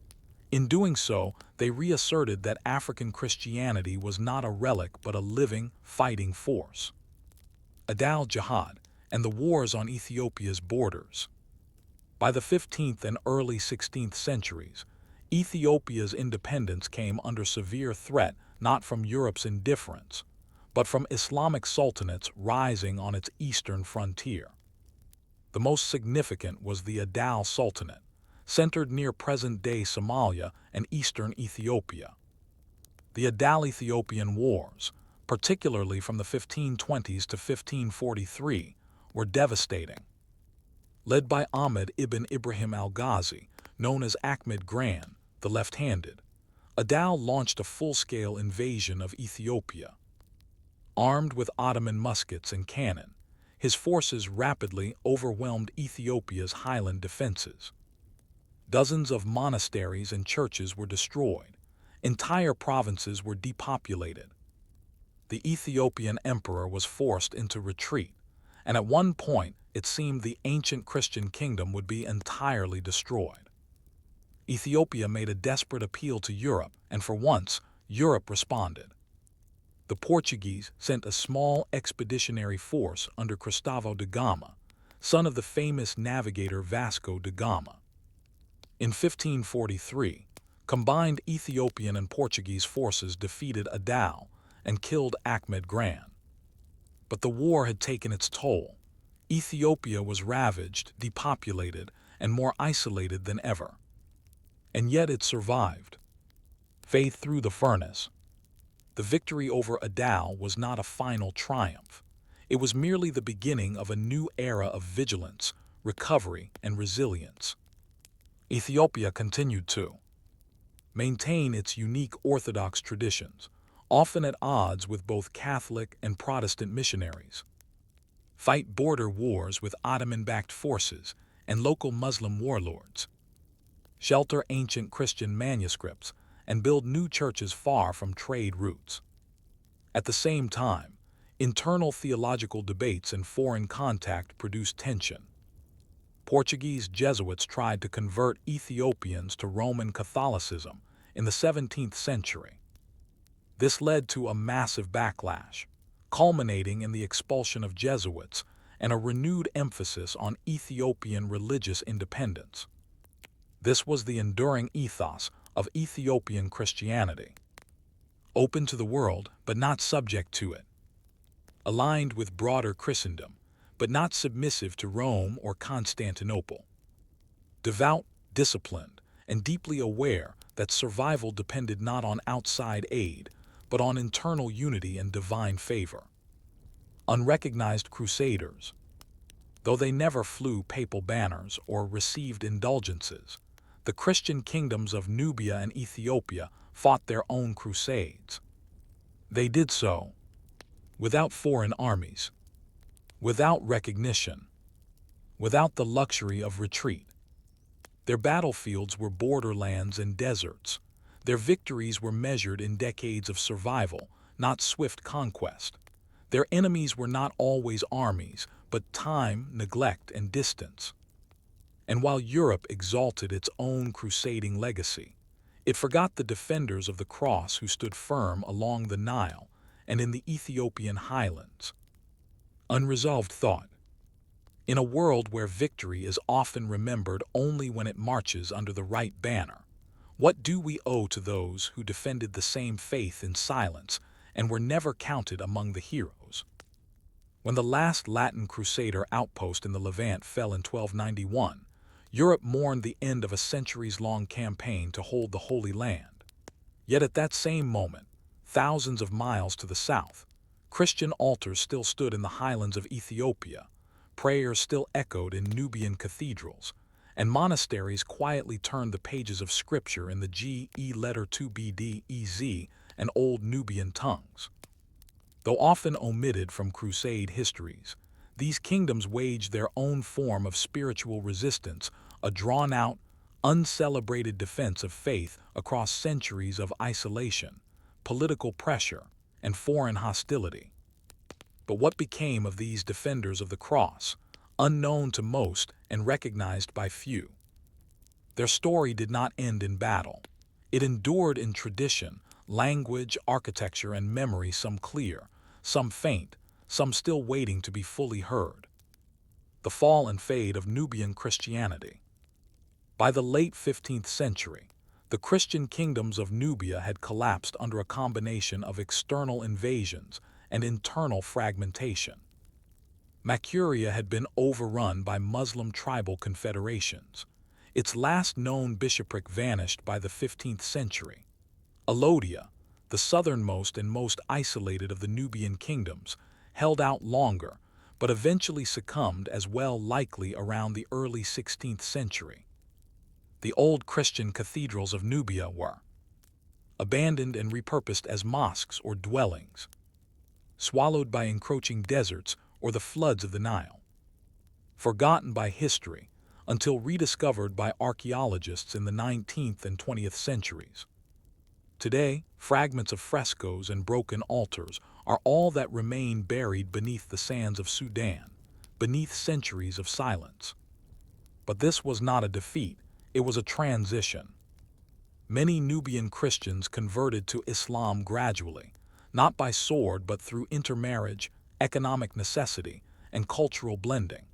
In doing so, they reasserted that African Christianity was not a relic but a living, fighting force. Adal Jihad and the wars on Ethiopia's borders. By the 15th and early 16th centuries, Ethiopia's independence came under severe threat not from Europe's indifference, but from Islamic sultanates rising on its eastern frontier. The most significant was the Adal Sultanate, centered near present-day Somalia and eastern Ethiopia. The Adal-Ethiopian Wars, particularly from the 1520s to 1543, were devastating. Led by Ahmed ibn Ibrahim al-Ghazi, known as Ahmed Gran, the left-handed, Adal launched a full-scale invasion of Ethiopia. Armed with Ottoman muskets and cannon, his forces rapidly overwhelmed Ethiopia's highland defenses. Dozens of monasteries and churches were destroyed. Entire provinces were depopulated. The Ethiopian emperor was forced into retreat, and at one point it seemed the ancient Christian kingdom would be entirely destroyed. Ethiopia made a desperate appeal to Europe, and for once, Europe responded. The Portuguese sent a small expeditionary force under Cristóvão da Gama, son of the famous navigator Vasco da Gama. In 1543, combined Ethiopian and Portuguese forces defeated Adal and killed Ahmed Gran. But the war had taken its toll. Ethiopia was ravaged, depopulated, and more isolated than ever. And yet it survived. Faith through the furnace. The victory over Adal was not a final triumph. It was merely the beginning of a new era of vigilance, recovery, and resilience. Ethiopia continued to maintain its unique Orthodox traditions, often at odds with both Catholic and Protestant missionaries, fight border wars with Ottoman-backed forces and local Muslim warlords, shelter ancient Christian manuscripts, and build new churches far from trade routes. At the same time, internal theological debates and foreign contact produced tension. Portuguese Jesuits tried to convert Ethiopians to Roman Catholicism in the 17th century. This led to a massive backlash, culminating in the expulsion of Jesuits and a renewed emphasis on Ethiopian religious independence. This was the enduring ethos of Ethiopian Christianity. Open to the world, but not subject to it. Aligned with broader Christendom, but not submissive to Rome or Constantinople. Devout, disciplined, and deeply aware that survival depended not on outside aid, but on internal unity and divine favor. Unrecognized crusaders. Though they never flew papal banners or received indulgences, the Christian kingdoms of Nubia and Ethiopia fought their own crusades. They did so without foreign armies, without recognition, without the luxury of retreat. Their battlefields were borderlands and deserts. Their victories were measured in decades of survival, not swift conquest. Their enemies were not always armies, but time, neglect, and distance. And while Europe exalted its own crusading legacy, it forgot the defenders of the cross who stood firm along the Nile and in the Ethiopian highlands. Unresolved thought. In a world where victory is often remembered only when it marches under the right banner, what do we owe to those who defended the same faith in silence and were never counted among the heroes? When the last Latin Crusader outpost in the Levant fell in 1291, Europe mourned the end of a centuries-long campaign to hold the Holy Land. Yet at that same moment, thousands of miles to the south, Christian altars still stood in the highlands of Ethiopia, prayers still echoed in Nubian cathedrals, and monasteries quietly turned the pages of scripture in the G-E letter 2BD-EZ and Old Nubian tongues. Though often omitted from crusade histories, these kingdoms waged their own form of spiritual resistance, a drawn-out, uncelebrated defense of faith across centuries of isolation, political pressure, and foreign hostility. But what became of these defenders of the cross, unknown to most and recognized by few? Their story did not end in battle. It endured in tradition, language, architecture, and memory, some clear, some faint, some still waiting to be fully heard. The fall and fade of Nubian Christianity. By the late 15th century, the Christian kingdoms of Nubia had collapsed under a combination of external invasions and internal fragmentation. Makuria had been overrun by Muslim tribal confederations. Its last known bishopric vanished by the 15th century. Alodia, the southernmost and most isolated of the Nubian kingdoms, held out longer, but eventually succumbed as well, likely around the early 16th century. The old Christian cathedrals of Nubia were abandoned and repurposed as mosques or dwellings, swallowed by encroaching deserts or the floods of the Nile. Forgotten by history until rediscovered by archaeologists in the 19th and 20th centuries. Today, fragments of frescoes and broken altars are all that remain buried beneath the sands of Sudan, beneath centuries of silence. But this was not a defeat, it was a transition. Many Nubian Christians converted to Islam gradually, not by sword but through intermarriage, economic necessity, and cultural blending.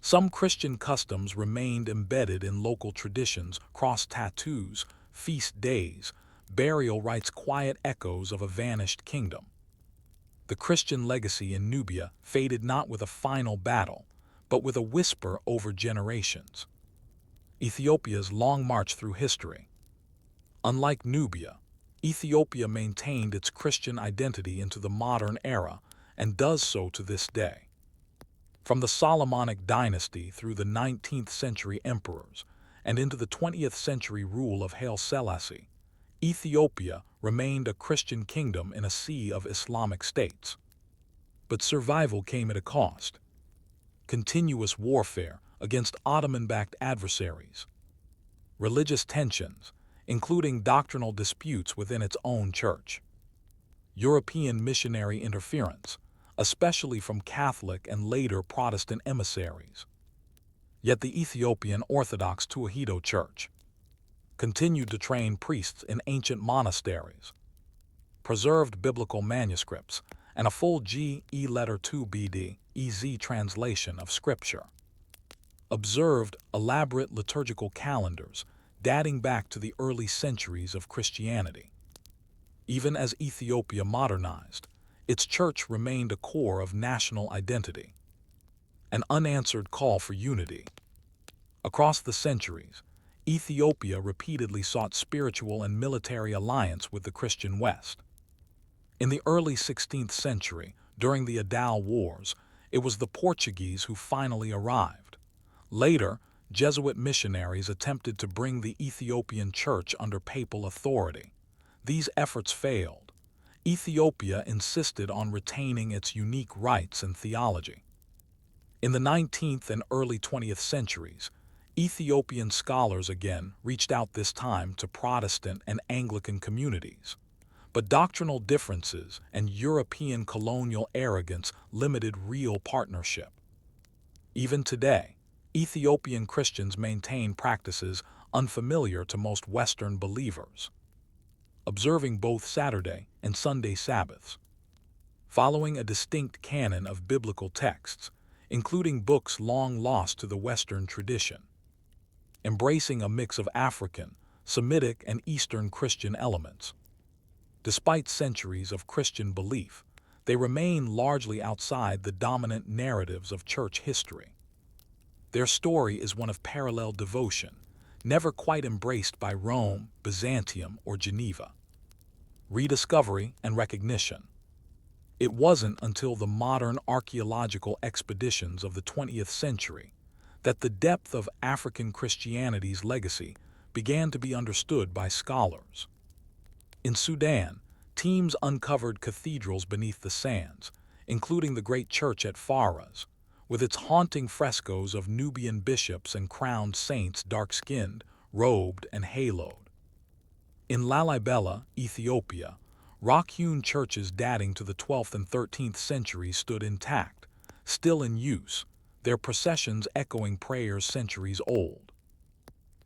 Some Christian customs remained embedded in local traditions, cross tattoos, feast days, burial rites, quiet echoes of a vanished kingdom. The Christian legacy in Nubia faded not with a final battle, but with a whisper over generations. Ethiopia's long march through history. Unlike Nubia, Ethiopia maintained its Christian identity into the modern era and does so to this day. From the Solomonic dynasty through the 19th century emperors and into the 20th century rule of Haile Selassie, Ethiopia remained a Christian kingdom in a sea of Islamic states. But survival came at a cost. Continuous warfare against Ottoman-backed adversaries. Religious tensions, including doctrinal disputes within its own church. European missionary interference, especially from Catholic and later Protestant emissaries. Yet the Ethiopian Orthodox Tewahedo Church continued to train priests in ancient monasteries, preserved biblical manuscripts, and a full GE letter 2 BD EZ translation of Scripture. Observed elaborate liturgical calendars dating back to the early centuries of Christianity. Even as Ethiopia modernized, its church remained a core of national identity. An unanswered call for unity. Across the centuries, Ethiopia repeatedly sought spiritual and military alliance with the Christian West. In the early 16th century, during the Adal Wars, it was the Portuguese who finally arrived. Later, Jesuit missionaries attempted to bring the Ethiopian church under papal authority. These efforts failed. Ethiopia insisted on retaining its unique rites and theology. In the 19th and early 20th centuries, Ethiopian scholars again reached out, this time to Protestant and Anglican communities. But doctrinal differences and European colonial arrogance limited real partnership. Even today, Ethiopian Christians maintain practices unfamiliar to most Western believers, observing both Saturday and Sunday Sabbaths, following a distinct canon of biblical texts, including books long lost to the Western tradition, embracing a mix of African, Semitic, and Eastern Christian elements. Despite centuries of Christian belief, they remain largely outside the dominant narratives of church history. Their story is one of parallel devotion, never quite embraced by Rome, Byzantium, or Geneva. Rediscovery and recognition. It wasn't until the modern archaeological expeditions of the 20th century that the depth of African Christianity's legacy began to be understood by scholars. In Sudan, teams uncovered cathedrals beneath the sands, including the great church at Faras, with its haunting frescoes of Nubian bishops and crowned saints dark-skinned, robed, and haloed. In Lalibela, Ethiopia, rock-hewn churches dating to the 12th and 13th centuries stood intact, still in use, their processions echoing prayers centuries old.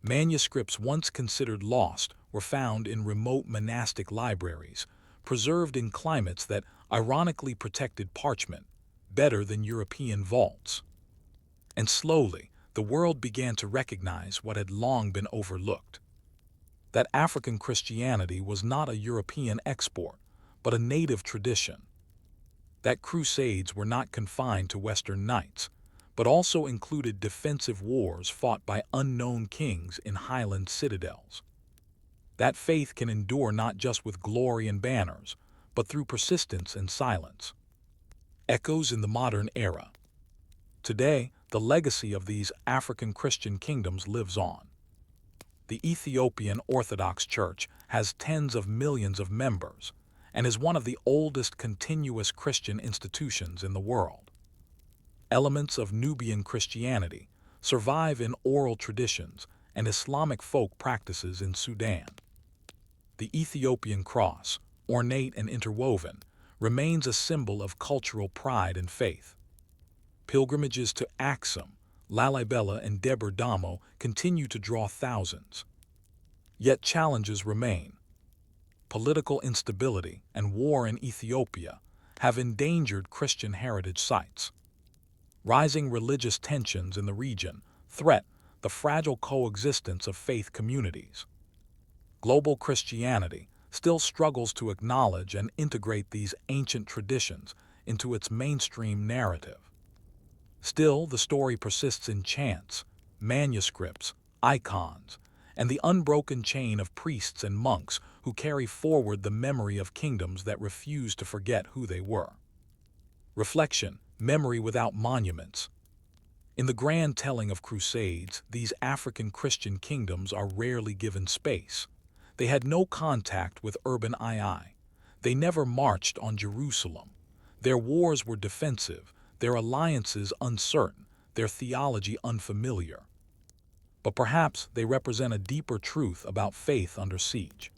Manuscripts once considered lost were found in remote monastic libraries, preserved in climates that ironically protected parchment better than European vaults. And slowly, the world began to recognize what had long been overlooked: that African Christianity was not a European export, but a native tradition. That Crusades were not confined to Western knights, but also included defensive wars fought by unknown kings in highland citadels. That faith can endure not just with glory and banners, but through persistence and silence. Echoes in the modern era. Today, the legacy of these African Christian kingdoms lives on. The Ethiopian Orthodox Church has tens of millions of members and is one of the oldest continuous Christian institutions in the world. Elements of Nubian Christianity survive in oral traditions and Islamic folk practices in Sudan. The Ethiopian cross, ornate and interwoven, remains a symbol of cultural pride and faith. Pilgrimages to Axum, Lalibela, and Debre Damo continue to draw thousands. Yet challenges remain. Political instability and war in Ethiopia have endangered Christian heritage sites. Rising religious tensions in the region threat the fragile coexistence of faith communities. Global Christianity still struggles to acknowledge and integrate these ancient traditions into its mainstream narrative. Still, the story persists in chants, manuscripts, icons, and the unbroken chain of priests and monks who carry forward the memory of kingdoms that refuse to forget who they were. Reflection, memory without monuments. In the grand telling of Crusades, these African Christian kingdoms are rarely given space. They had no contact with urban II. They never marched on Jerusalem. Their wars were defensive, their alliances uncertain, their theology unfamiliar. But perhaps they represent a deeper truth about faith under siege.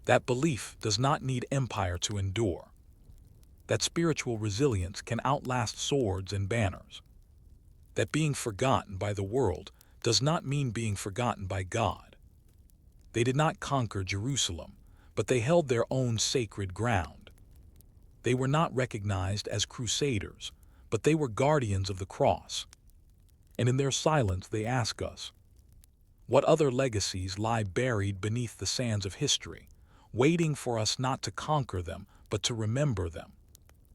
That belief does not need empire to endure. That spiritual resilience can outlast swords and banners. That being forgotten by the world does not mean being forgotten by God. They did not conquer Jerusalem, but they held their own sacred ground. They were not recognized as crusaders, but they were guardians of the cross. And in their silence they ask us, what other legacies lie buried beneath the sands of history, waiting for us not to conquer them, but to remember them?